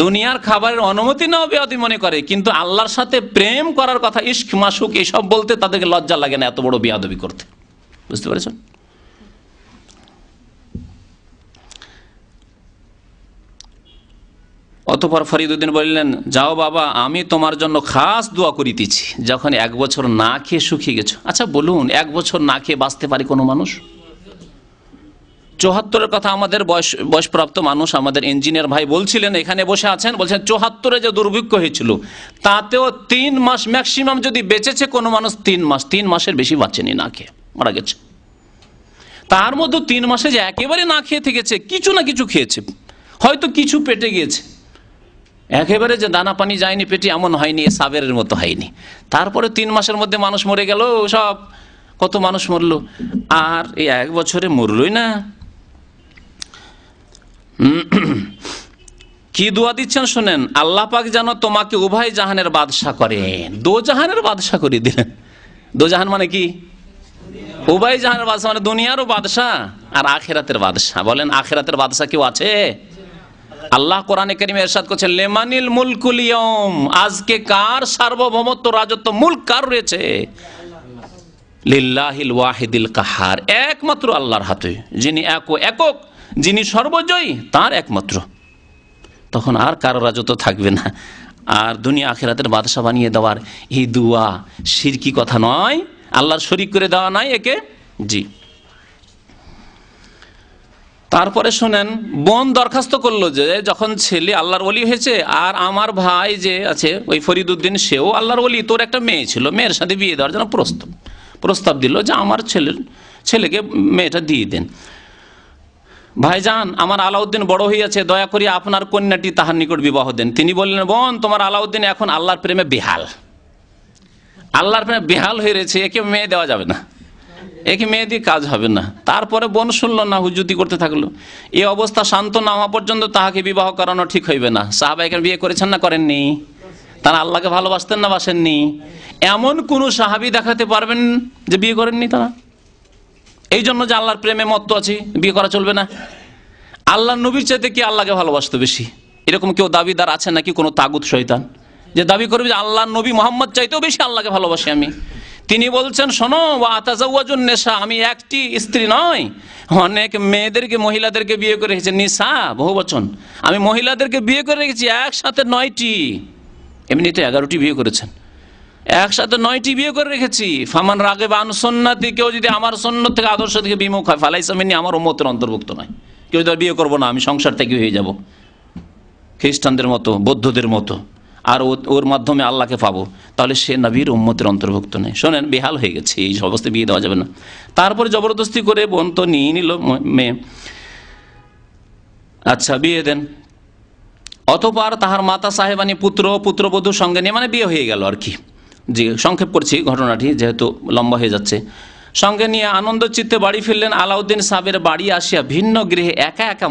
দুনিয়ার খাবারের অনুমতি নেওয়া বেয়াদবি মনে করে, কিন্তু আল্লাহর সাথে প্রেম করার কথা, ইশক মাশুক এসব বলতে তাদেরকে লজ্জা লাগে না, এত বড় বেয়াদবি করতে। বুঝতে পেরেছেন? অতঃপর ফরিদ উদ্দিন বললেন, যাও বাবা, আমি তোমার জন্য খাস দোয়া করিতেছি, যখন 1 বছর না খেয়ে শুকিয়ে গেছো। আচ্ছা বলুন, 1 বছর না খেয়ে বাঁচতে পারে কোনো মানুষ? 74-এর কথা আমাদের বয়সপ্রাপ্ত মানুষ, আমাদের ইঞ্জিনিয়ার ভাই বলছিলেন, এখানে বসে আছেন, বলছেন 74-এ যে দুর্ভিক্ষ হয়েছিল তাতেও 3 মাস ম্যাক্সিমাম যদি বেঁচেছে কোনো মানুষ, 3 মাসের বেশি বাঁচেনি, না খেয়ে মারা গেছে। তার মধ্যে 3 মাসে যে একেবারে না খেয়ে থেকেছে, কিছু না কিছু খেয়েছে, হয়তো কিছু পেটে গিয়েছে, একেবারে যে দানা পানি যায়নি পেটে এমন হয়নি, সাবেরের মতো হয়নি। তারপরে 3 মাসের মধ্যে মানুষ মরে গেল, সব কত মানুষ মরল, আর এই 1 বছরে মরলই না। কি দোয়া দিচ্ছেন শোনেন, আল্লাহ পাক যেন তোমাকে উভয় জাহানের বাদশা করেন। 2 জাহানের বাদশা করে দিলেন। 2 জাহান মানে কি? উভয় জাহানের বাদশা, মানে দুনিয়ারও বাদশা আর আখিরাতের বাদশা। বলেন, আখিরাতের বাদশা কেউ আছে? আল্লাহ কোরআনে কারিমে ইরশাদ করছেন, লিমানিল মুলকুল ইয়াউম, আজকে কার সার্বভৌমত্ব, রাজত্ব, মুলক কার রয়েছে? লিল্লাহিল ওয়াহিদিল কাহার, একমাত্র আল্লাহর হাতে, যিনি একক, যিনি সর্বজয়ী, তার একমাত্র। তখন আর কারো রাজত্ব থাকবে না। আর দুনিয়া আখিরাতের বাদশা বানিয়ে দেওয়ার এই দুয়া শিরকি কথা নয়, আল্লাহর শরীক করে দেওয়া নয় একে। জি। তারপরে শোনেন, বোন দরখাস্ত করলো যে যখন ছেলে আল্লাহর ওলি হয়েছে, আর আমার ভাই যে আছে ওই ফরিদ উদ্দিন, সেও আল্লাহর ওলি, তোর একটা মেয়ে ছিল, মেয়ের সাথে বিয়ে দেওয়ার জন্য প্রস্তাব দিল যে আমার ছেলেকে মেয়েটা দিয়ে দেন। ভাইজান, আমার আলাউদ্দিন বড় হইয়াছে, দয়া করি আপনার কন্যাটি তাহার নিকট বিবাহ দেন। তিনি বললেন, বোন, তোমার আলাউদ্দিন এখন আল্লাহর প্রেমে বেহাল, আল্লাহর প্রেমে বেহাল হয়ে রয়েছে, একে মেয়ে দেওয়া যাবে না, একে মেয়ে দিয়ে কাজ হবে না। তারপরে বোন শুনল না, হুজুতি করতে থাকলো। এই অবস্থা শান্ত না হওয়া পর্যন্ত তাহাকে বিবাহ করানো ঠিক হইবে না। সাহাবায়ে বিয়ে করেছেন না করেননি? তারা আল্লাহকে ভালোবাসতেন না বাসেননি? এমন কোন সাহাবী দেখাতে পারবেন যে বিয়ে করেননি তারা? এই জন্য যে আল্লাহর প্রেমে মত্ত আছে, বিয়ে করা চলবে না। আল্লাহর নবীর চাইতে কি আল্লাহকে ভালোবাসতো বেশি? এরকম কেউ দাবিদার আছে নাকি? কোনো তাগুত শয়তান যে দাবি করবে যে আল্লাহর নবী মুহাম্মদ চাইতেও বেশি আল্লাহকে ভালোবাসি আমি। তিনি বলছেন, শোনো, ওয়া আতাজাওয়াজুন নিসা, আমি একটি স্ত্রী নয়, অনেক মেয়েদেরকে, মহিলাদেরকে বিয়ে করে রেখেছি। নিসা বহু বচন, আমি মহিলাদেরকে বিয়ে করে রেখেছি একসাথে 9টি, এমনিতে 11টি বিয়ে করেছেন, একসাথে 9টি বিয়ে করে রেখেছি। ফামান রাগিবা আন সুন্নতি, কেউ যদি আমার সুন্নাত থেকে, আদর্শ থেকে বিমুখ হয়, ফালাইসা মিন্নি, আমার উম্মতের অন্তর্ভুক্ত নয়। কেউ তো বিয়ে করবো না, আমি সংসার থেকে হয়ে যাব খ্রিস্টানদের মতো, বৌদ্ধদের মতো, আর ওর মাধ্যমে আল্লাহকে পাবো, তাহলে সে নবীর উম্মতের অন্তর্ভুক্ত নেই। শোনেন, বেহাল হয়ে গেছে, এই অবস্থায় বিয়ে দেওয়া যাবে না। তারপরে জবরদস্তি করে বোন তো নিয়ে নিল মেয়ে, আচ্ছা বিয়ে দেন। অতঃপর তাহার মাতা সাহেবানী পুত্রবধূ সঙ্গে নিয়ে, মানে বিয়ে হয়ে গেল আর কি। জি, সংক্ষেপ করছি ঘটনাটি যেহেতু লম্বা হয়ে যাচ্ছে। সঙ্গে নিয়ে আনন্দ চিত্তে বাড়ি ফিরলেন। আলাউদ্দিন সাহেবের বাড়ি আসিয়া ভিন্ন গৃহে একা একা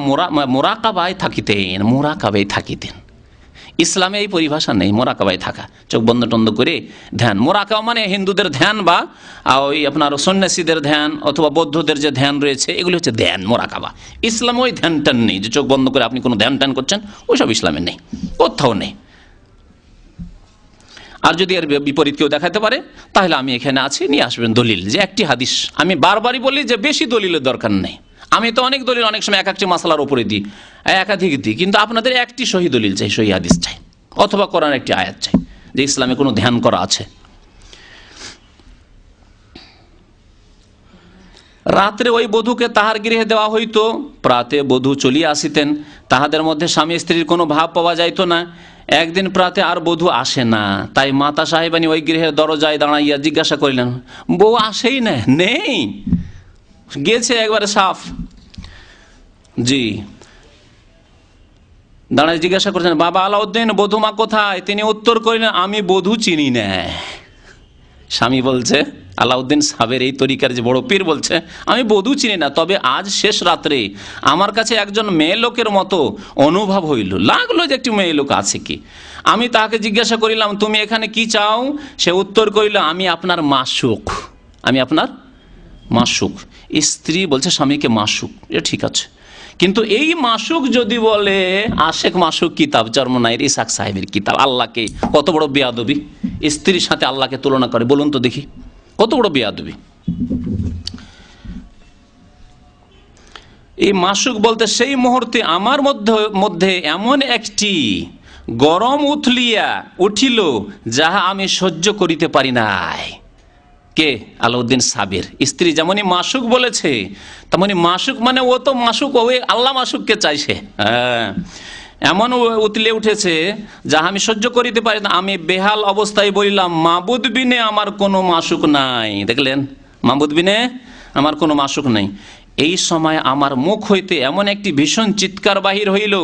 মোরাকাবায় থাকিতেন। ইসলামে এই পরিভাষা নেই, মোরাকাবায় থাকা, চোখ বন্ধ টন্ধ করে ধ্যান। মোরাকাবা মানে হিন্দুদের ধ্যান, বা ওই আপনার সন্ন্যাসীদের ধ্যান অথবা বৌদ্ধদের যে ধ্যান রয়েছে, এগুলি হচ্ছে ধ্যান, মোরাকাবা। ইসলামে ওই ধ্যান টান নেই, যে চোখ বন্ধ করে আপনি কোনো ধ্যান টান করছেন, ওইসব ইসলামে নেই, কোথাও নেই। আর যদি এর বিপরীত কেউ দেখাতে পারে, তাহলে আমি এখানে আছি, নিয়ে আসবেন দলিল, যে একটি হাদিস। আমি বারবারই বলি যে বেশি দলিলের দরকার নেই। আমি তো অনেক দলিল অনেক সময় এক একটি মাসলার উপরে দিই, একাধিক দিই, কিন্তু আপনাদের একটি সহি দলিল চাই, সহি হাদিস চাই, অথবা কোরআন একটি আয়াত চাই যে ইসলামে কোনো ধ্যান করা আছে। রাত্রে ওই বধূকে তাহার গৃহে দেওয়া হইত, প্রাতে বধূ চলিয়া আসিতেন। তাহাদের মধ্যে স্বামী স্ত্রীর কোনো ভাব পাওয়া যাইত না। একদিন প্রাতে আর বধূ আসে না, তাই মাতা সাহেবানী ওই গৃহের দরজায় দাঁড়াইয়া জিজ্ঞাসা করিলেন, বউ আসেই না, নেই, গেছে একবারে সাফ। জি, দাঁড়ায় জিজ্ঞাসা করছেন, বাবা আলাউদ্দিন, বধূমা কোথায়? তিনি উত্তর করিলেন, আমি বধূ চিনি না। স্বামী বলছে, আলাউদ্দিন সাহেবের এই তরিকার যে বড় পীর বলছে, আমি বধূ চিনি না, তবে আজ শেষ রাত্রে আমার কাছে একজন মেয়ে লোকের মতো অনুভব হইল, লাগলো যে একটি মেয়ে লোক আছে কি। আমি তাহাকে জিজ্ঞাসা করিলাম, তুমি এখানে কি চাও? সে উত্তর করিল, আমি আপনার মাসুক। আমি আপনার মাসুক। স্ত্রী বলছে স্বামীকে মাসুক, এটা ঠিক আছে, কিন্তু এই মাসুক যদি বলে আশেক মাসুক কিতাব, চরমনাইয়ের ইসাক সাহেবের কিতাব, আল্লাহকে কত বড় বেয়াদবি, স্ত্রীর সাথে আল্লাহকে তুলনা করে, বলুন তো দেখি কত বড় বেয়াদবি। এই মাসুক বলতে সেই মুহূর্তে আমার মধ্যে এমন একটি গরম উঠিল যাহা আমি সহ্য করিতে পারি নাই। কে? আলাউদ্দিন সাবের স্ত্রী যেমনই মাসুক বলেছে, তেমনি মাসুক মানে ও তো মাসুক, ওই আল্লাহ মাসুককে চাইছে। হ্যাঁ, এমন উতলে উঠেছে যাহা আমি সহ্য করিতে পারি না। আমি বেহাল অবস্থায় বলিলাম, মাবুদ বিনে আমার কোনো মাসুক নাই। দেখলেন, মাবুদ বিনে আমার কোনো মাসুক নাই। এই সময় আমার মুখ হইতে এমন একটি ভীষণ চিৎকার বাহির হইল,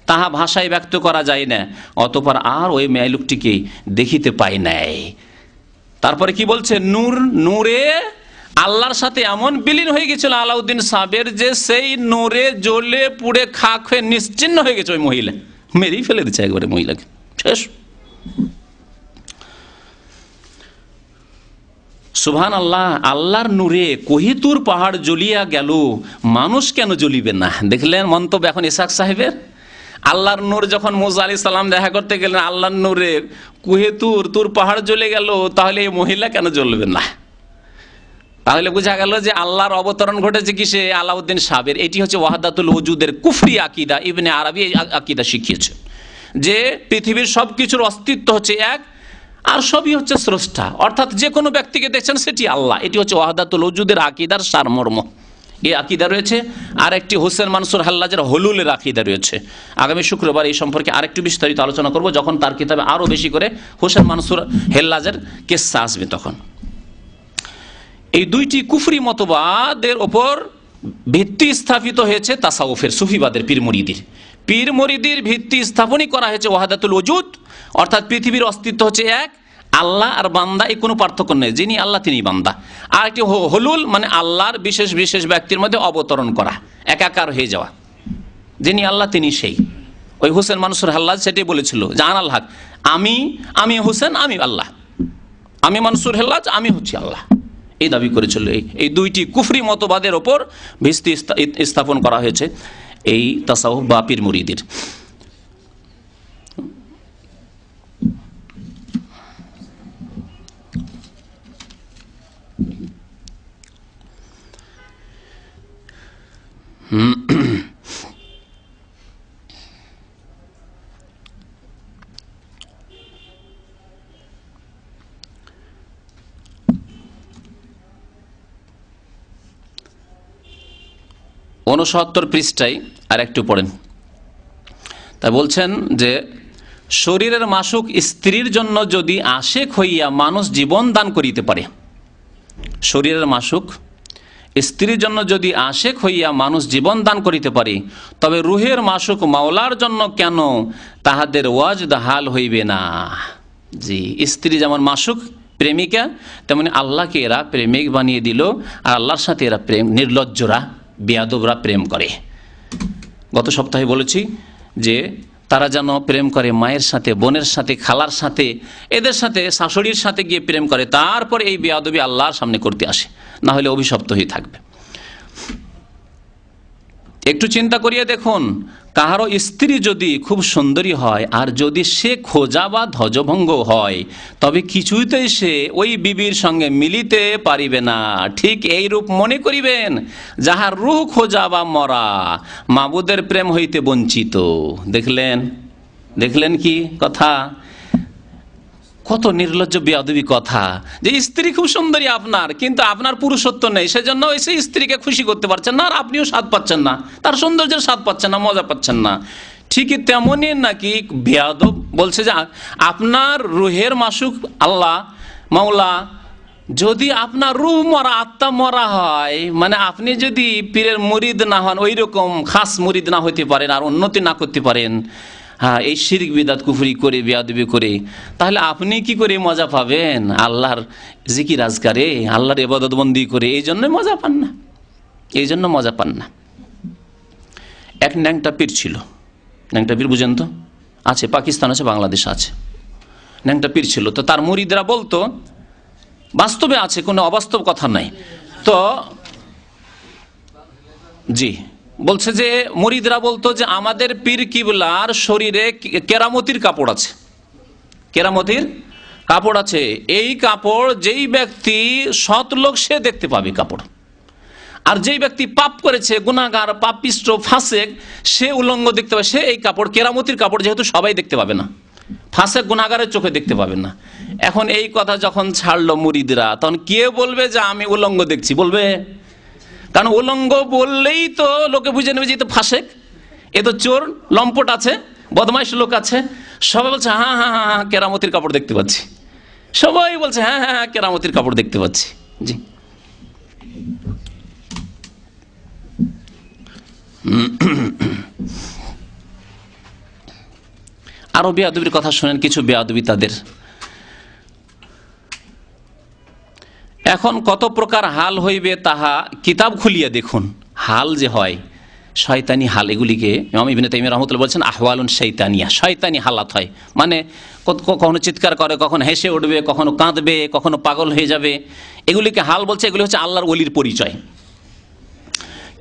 তাহা ভাষায় ব্যক্ত করা যায় না। অতঃপর আর ওই মেয়ে লোকটিকে দেখিতে পাই নাই। তারপরে কি বলছে, নূরে আল্লাহর সাথে এমন বিলীন হয়ে গেছিল আলাউদ্দিন সাবের, যে সেই নূরে জ্বলে পুড়ে খাক হয়ে নিশ্চিন্ন হয়ে গেছে। ওই মহিলা মেরেই ফেলে দিচ্ছে একবারে মহিলাকে, শেষ। সুবহানাল্লাহ, আল্লাহর নূরে কোহিতুর পাহাড় জ্বলিয়া গেল, মানুষ কেন জ্বলিবে না? দেখলেন মন্তব্য এখন ইসহাক সাহেবের। আল্লাহর নূর যখন মুসা আলাইহিস সালাম দেখা করতে গেলেন, আল্লাহর নূরে তুর পাহাড় জ্বলে গেল, তাহলে এই মহিলা কেন জ্বলবে না? তাহলে বোঝা গেল যে আল্লাহর অবতরণ ঘটেছে কিসে? আলাউদ্দিন সাবের। এটি হচ্ছে ওয়াহদাতুল ওজুদের কুফরি আকিদা। ইবনে আরবি এই আকিদা শিখিয়েছে যে পৃথিবীর সবকিছুর অস্তিত্ব হচ্ছে এক, আর সবই হচ্ছে স্রষ্টা, অর্থাৎ যে কোনো ব্যক্তিকে দেখছেন সেটি আল্লাহ। এটি হচ্ছে ওয়াহদাতুল ওজুদের আকিদার সারমর্ম। এই আকিদা রয়েছে। আর একটি হোসেন মানসুর হাল্লাজের হলুলের আকিদা রয়েছে। আগামী শুক্রবার এই সম্পর্কে আরেকটু বিস্তারিত আলোচনা করব, যখন তার কিতাবে আরও বেশি করে হোসেন মানসুর হেল্লাজের কেসা আসবে তখন। এই দুইটি কুফরি মতবাদের ওপর ভিত্তি স্থাপিত হয়েছে তাসাউফের, সুফিবাদের, পীর মুরিদির ভিত্তি স্থাপনই করা হয়েছে ওয়াহদাতুল ওজুদ, অর্থাৎ পৃথিবীর অস্তিত্ব হচ্ছে এক, আল্লাহ আর বান্দা এই কোনো পার্থক্য নেই, যিনি আল্লাহ তিনি বান্দা। আর একটি হলুল মানে আল্লাহর বিশেষ বিশেষ ব্যক্তির মধ্যে অবতরণ করা, একাকার হয়ে যাওয়া, যিনি আল্লাহ তিনি সেই। ওই হোসেন মানসুর হাল্লাজ সেটাই বলেছিল, জান আল হক, আমি হোসেন, আমি আল্লাহ, আমি মানসুর হাল্লাজ, আমি হচ্ছি আল্লাহ, এই দাবি করেছিল। এই দুইটি কুফরি মতবাদের ওপর ভিত্তি স্থাপন করা হয়েছে এই তাসাউফ বা পীর মুরিদের। 69 পৃষ্ঠায় আর একটু পড়েন। তা বলছেন যে শরীরের মাসুক স্ত্রীর জন্য যদি আশেক হইয়া মানুষ জীবন দান করিতে পারে, শরীরের মাসুক স্ত্রীর জন্য যদি আশেক হইয়া মানুষ জীবন দান করিতে পারে, তবে রুহের মাসুক মাওলার জন্য কেন তাহাদের ওয়াজদ হাল হইবে না। জি, স্ত্রী যেমন মাসুক প্রেমিকা, তেমনি আল্লাহকে এরা প্রেমিক বানিয়ে দিল, আর আল্লাহর সাথে এরা প্রেম, নির্লজ্জরা বেয়াদবরা প্রেম করে। গত সপ্তাহে বলেছি যে তারা যেন প্রেম করে মায়ের সাথে, বোনের সাথে, খালার সাথে, এদের সাথে, শাশুড়ির সাথে গিয়ে প্রেম করে, তারপর এই বেয়াদবি আল্লাহর সামনে করতে আসে, না হলে অভিশপ্ত হয়ে থাকবে। একটু চিন্তা করিয়ে দেখুন, কাহারও স্ত্রী যদি খুব সুন্দরী হয় আর যদি সে খোঁজা বা ধ্বজভঙ্গ হয়, তবে কিছুতেই সে ওই বিবির সঙ্গে মিলিতে পারিবে না। ঠিক এই রূপ মনে করিবেন যাহার রূহ খোঁজা বা মরা, মাবুদের প্রেম হইতে বঞ্চিত। দেখলেন কি কথা, কত নির্লজ্জ বেয়াদবি কথা, যে স্ত্রী খুব সুন্দরী আপনার, কিন্তু আপনার পুরুষত্ব নেই, সেজন্য এসে স্ত্রীকে খুশি করতে পারছেন না, আর আপনিও স্বাদ পাচ্ছেন না, তার সৌন্দর্যের স্বাদ পাচ্ছেন না, মজা পাচ্ছেন না। ঠিকই তেমনই নাকি বেয়াদব বলছে যে আপনার রুহের মাসুক আল্লাহ মাওলা, যদি আপনার রুহ মরা, আত্মা মরা হয়, মানে আপনি যদি পীরের মুরিদ না হন, ওই রকম খাস মুরিদ না হইতে পারেন, আর উন্নতি না করতে পারেন, হ্যাঁ, এই শিরক বিদাত কুফরি করে, বেয়াদবি করে, তাহলে আপনি কি করে মজা পাবেন আল্লাহর জিকির আজকারে, আল্লাহর ইবাদত বন্দি করে? এই জন্য মজা পান না, এই জন্য মজা পান না। এক ন্যাংটা পীর ছিল, ন্যাংটা পীর বুঝেন তো, আছে, পাকিস্তান আছে, বাংলাদেশ আছে। ন্যাংটা পীর ছিল, তো তার মুরিদরা বলতো, বাস্তবে আছে, কোনো অবাস্তব কথা নাই, তো জি বলছে যে মুরিদরা বলতো যে আমাদের পীর কিবলার শরীরে কেরামতির কাপড় আছে, কেরামতির কাপড় আছে, এই কাপড় যেই ব্যক্তি সৎ লোক সে দেখতে পাবে কাপড়, আর যেই ব্যক্তি পাপ করেছে, গুনাহগার, পাপিষ্ট, ফাসেক, সে উলঙ্গ দেখতে পাবে, সে এই কাপড়, কেরামতির কাপড় যেহেতু সবাই দেখতে পাবে না, ফাসেক গুনাহগারের চোখে দেখতে পাবে না। এখন এই কথা যখন ছাড়লো মুরিদরা, তখন কে বলবে যে আমি উলঙ্গ দেখছি? বলবে? কারণ উলঙ্গ বললেই তো লোকে বুঝে নেবে যে তো ফাসেক, এ তো চোর, লম্পট আছে, বদমাইশ লোক আছে। সবাই বলছে হ্যাঁ হ্যাঁ হ্যাঁ কেরামতির কাপড় দেখতে পাচ্ছি, সবাই বলছে হ্যাঁ হ্যাঁ হ্যাঁ কেরামতির কাপড় দেখতে পাচ্ছি। জি, আরো বেয়াদবির কথা শোনেন, কিছু বেয়াদবি তাদের। এখন কত প্রকার হাল হইবে তাহা কিতাব খুলিয়া দেখুন। হাল যে হয়, শয়তানি হাল, এগুলিকে ইমাম ইবনে তাইমিয়া রাহমাতুল্লাহ বলছেন আহওয়ালুন শয়তানিয়া, শয়তানি হালাত হয়, মানে কখনো চিৎকার করে, কখনো হেসে উঠবে, কখনো কাঁদবে, কখনো পাগল হয়ে যাবে, এগুলিকে হাল বলছে। এগুলি হচ্ছে আল্লাহর ওলির পরিচয়।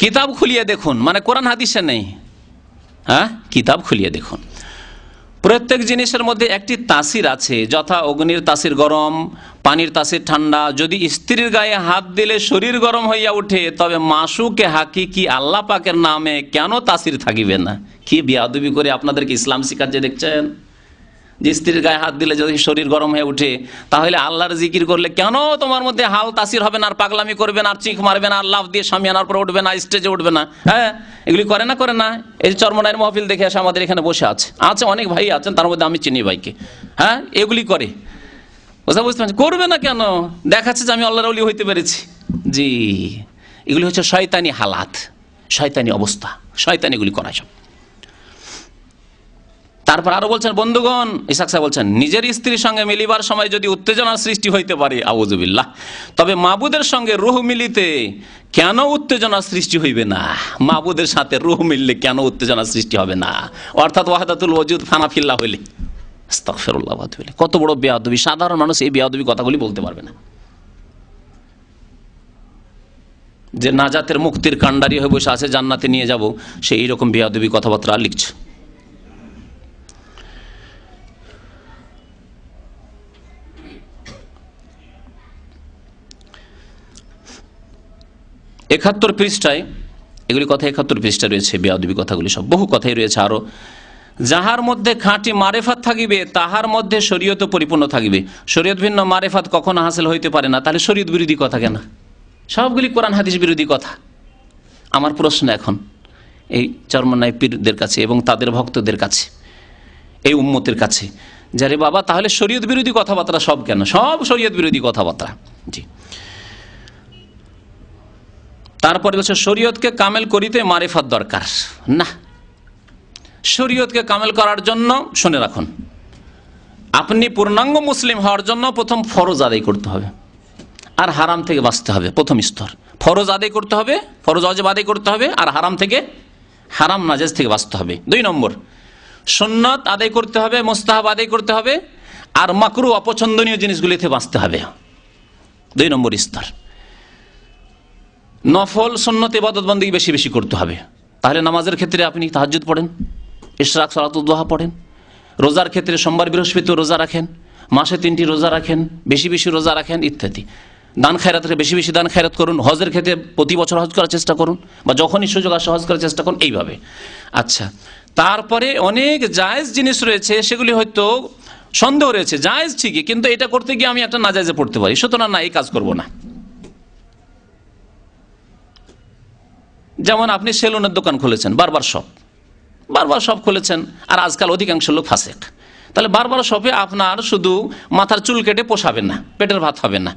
কিতাব খুলিয়ে দেখুন, মানে কোরআন হাদিসে নেই, হ্যাঁ, কিতাব খুলিয়ে দেখুন। প্রত্যেক জিনিসের মধ্যে একটি তাসির আছে, যথা অগ্নির তাসির গরম, পানির তাসির ঠান্ডা। যদি স্ত্রীর গায়ে হাত দিলে শরীর গরম হইয়া ওঠে, তবে মাসুকে হাকিকি আল্লাহ পাকের নামে কেন তাসির থাকিবে না? কি বেয়াদবি করে আপনাদেরকে ইসলাম শিখাচ্ছে দেখছেন, যে স্ত্রীর গায়ে হাত দিলে যদি শরীর গরম হয়ে ওঠে, তাহলে আল্লাহর জিকির করলে কেন তোমার মধ্যে হাল তাসির হবে না, আর পাগলামি করবে না, আর চিখ মারবে না, আর লাফ দিয়ে সামিয়ানার পর উঠবে না, স্টেজে উঠবে না? হ্যাঁ, এগুলি করে না, করে না? এই চরমনাইয়ের মাহফিল দেখে আসে, আমাদের এখানে বসে আছে অনেক ভাই আছেন, তার মধ্যে আমি চিনি ভাইকে, হ্যাঁ, এগুলি করে। বুঝতে পারছি, করবে না কেন? দেখাচ্ছে যে আমি আল্লাহর ওলি হইতে পেরেছি। জি, এগুলি হচ্ছে শয়তানি হালাত, শয়তানি অবস্থা, শয়তানি এগুলি করা সব। তারপর আরো বলছেন, বন্ধুগণ, ইসাক সাহেব বলছেন, নিজের স্ত্রীর সঙ্গে মিলিবার সময় যদি উত্তেজনার সৃষ্টি হইতে পারে, আউযুবিল্লাহ, তবে মাবুদের সঙ্গে রূহ মিলিতে কেন উত্তেজনার সৃষ্টি হইবে না? মাবুদের সাথে রূহ মিললে কেন উত্তেজনার সৃষ্টি হবে না? অর্থাৎ ওয়াহদাতুল ওজুদ ফানাফিল্লাহ হইলে। আস্তাগফিরুল্লাহ। কত বড় বেয়াদবি! সাধারণ মানুষ এই বেয়াদবি কথাগুলি বলতে পারবে না, যে নাজাতের মুক্তির কাণ্ডারি হয়ে বসে আছে, জান্নাতে নিয়ে যাব, সে এইরকম বেয়াদবি কথাবার্তা লিখছে। একাত্তর পৃষ্ঠায় এগুলি কথা, 71 পৃষ্ঠায় রয়েছে বেয়াদবি কথাগুলি, সব বহু কথাই রয়েছে আরো। যাহার মধ্যে খাঁটি মারেফাত থাকিবে, তাহার মধ্যে শরীয়ত পরিপূর্ণ থাকিবে। শরীয়ত ভিন্ন মারেফাত কখনো হাসিল হইতে পারে না। তাহলে শরীয়ত বিরোধী কথা কেন? সবগুলি কোরআন হাদিস বিরোধী কথা। আমার প্রশ্ন এখন এই চরমনাই পীরদের কাছে এবং তাদের ভক্তদের কাছে, এই উম্মতের কাছে, যারে বাবা তাহলে শরীয়ত বিরোধী কথাবার্তা সব কেন? সব শরীয়ত বিরোধী কথাবার্তা। জি, তারপরে বলছে শরীয়তকে কামেল করিতে মারিফাত দরকার। না, শরীয়তকে কামেল করার জন্য শুনে রাখুন, আপনি পূর্ণাঙ্গ মুসলিম হওয়ার জন্য প্রথম ফরজ আদায় করতে হবে, আর হারাম থেকে বাঁচতে হবে। প্রথম স্তর ফরজ আদায় করতে হবে, ফরজ ওয়াজিব আদায় করতে হবে, আর হারাম থেকে, হারাম নাজায়েজ থেকে বাঁচতে হবে। 2 নম্বর, সুন্নাত আদায় করতে হবে, মুস্তাহাব আদায় করতে হবে, আর মাকরু অপছন্দনীয় জিনিসগুলিতে বাঁচতে হবে। 2 নম্বর স্তর। নফল সুন্নত ইবাদত বন্দেগী বেশি বেশি করতে হবে। তাহলে নামাজের ক্ষেত্রে আপনি তাহাজ্জুদ পড়েন, ইশরাক সালাতুদ দুহা পড়েন, রোজার ক্ষেত্রে সোমবার বৃহস্পতি রোজা রাখেন, মাসে 3টি রোজা রাখেন, বেশি বেশি রোজা রাখেন ইত্যাদি। দান খায়রাতের বেশি বেশি দান খায়রাত করুন, হজের ক্ষেত্রে প্রতি বছর হজ করার চেষ্টা করুন, বা যখনই সুযোগ আসে হজ করার চেষ্টা করুন, এইভাবে। আচ্ছা, তারপরে অনেক জায়েজ জিনিস রয়েছে, সেগুলি হয়তো সন্দেহ রয়েছে, জায়েজ ঠিকই, কিন্তু এটা করতে গিয়ে আমি একটা নাজায়েজে পড়তে পারি, সুতরাং না, এই কাজ করব না। যেমন আপনি সেলুনের দোকান খুলেছেন, বারবার শপ খুলেছেন, আর আজকাল অধিকাংশ লোক ফাসেক। তাহলে বারবার শপে আপনার শুধু মাথার চুল কেটে পোষাবেন না, পেটের ভাত হবে না।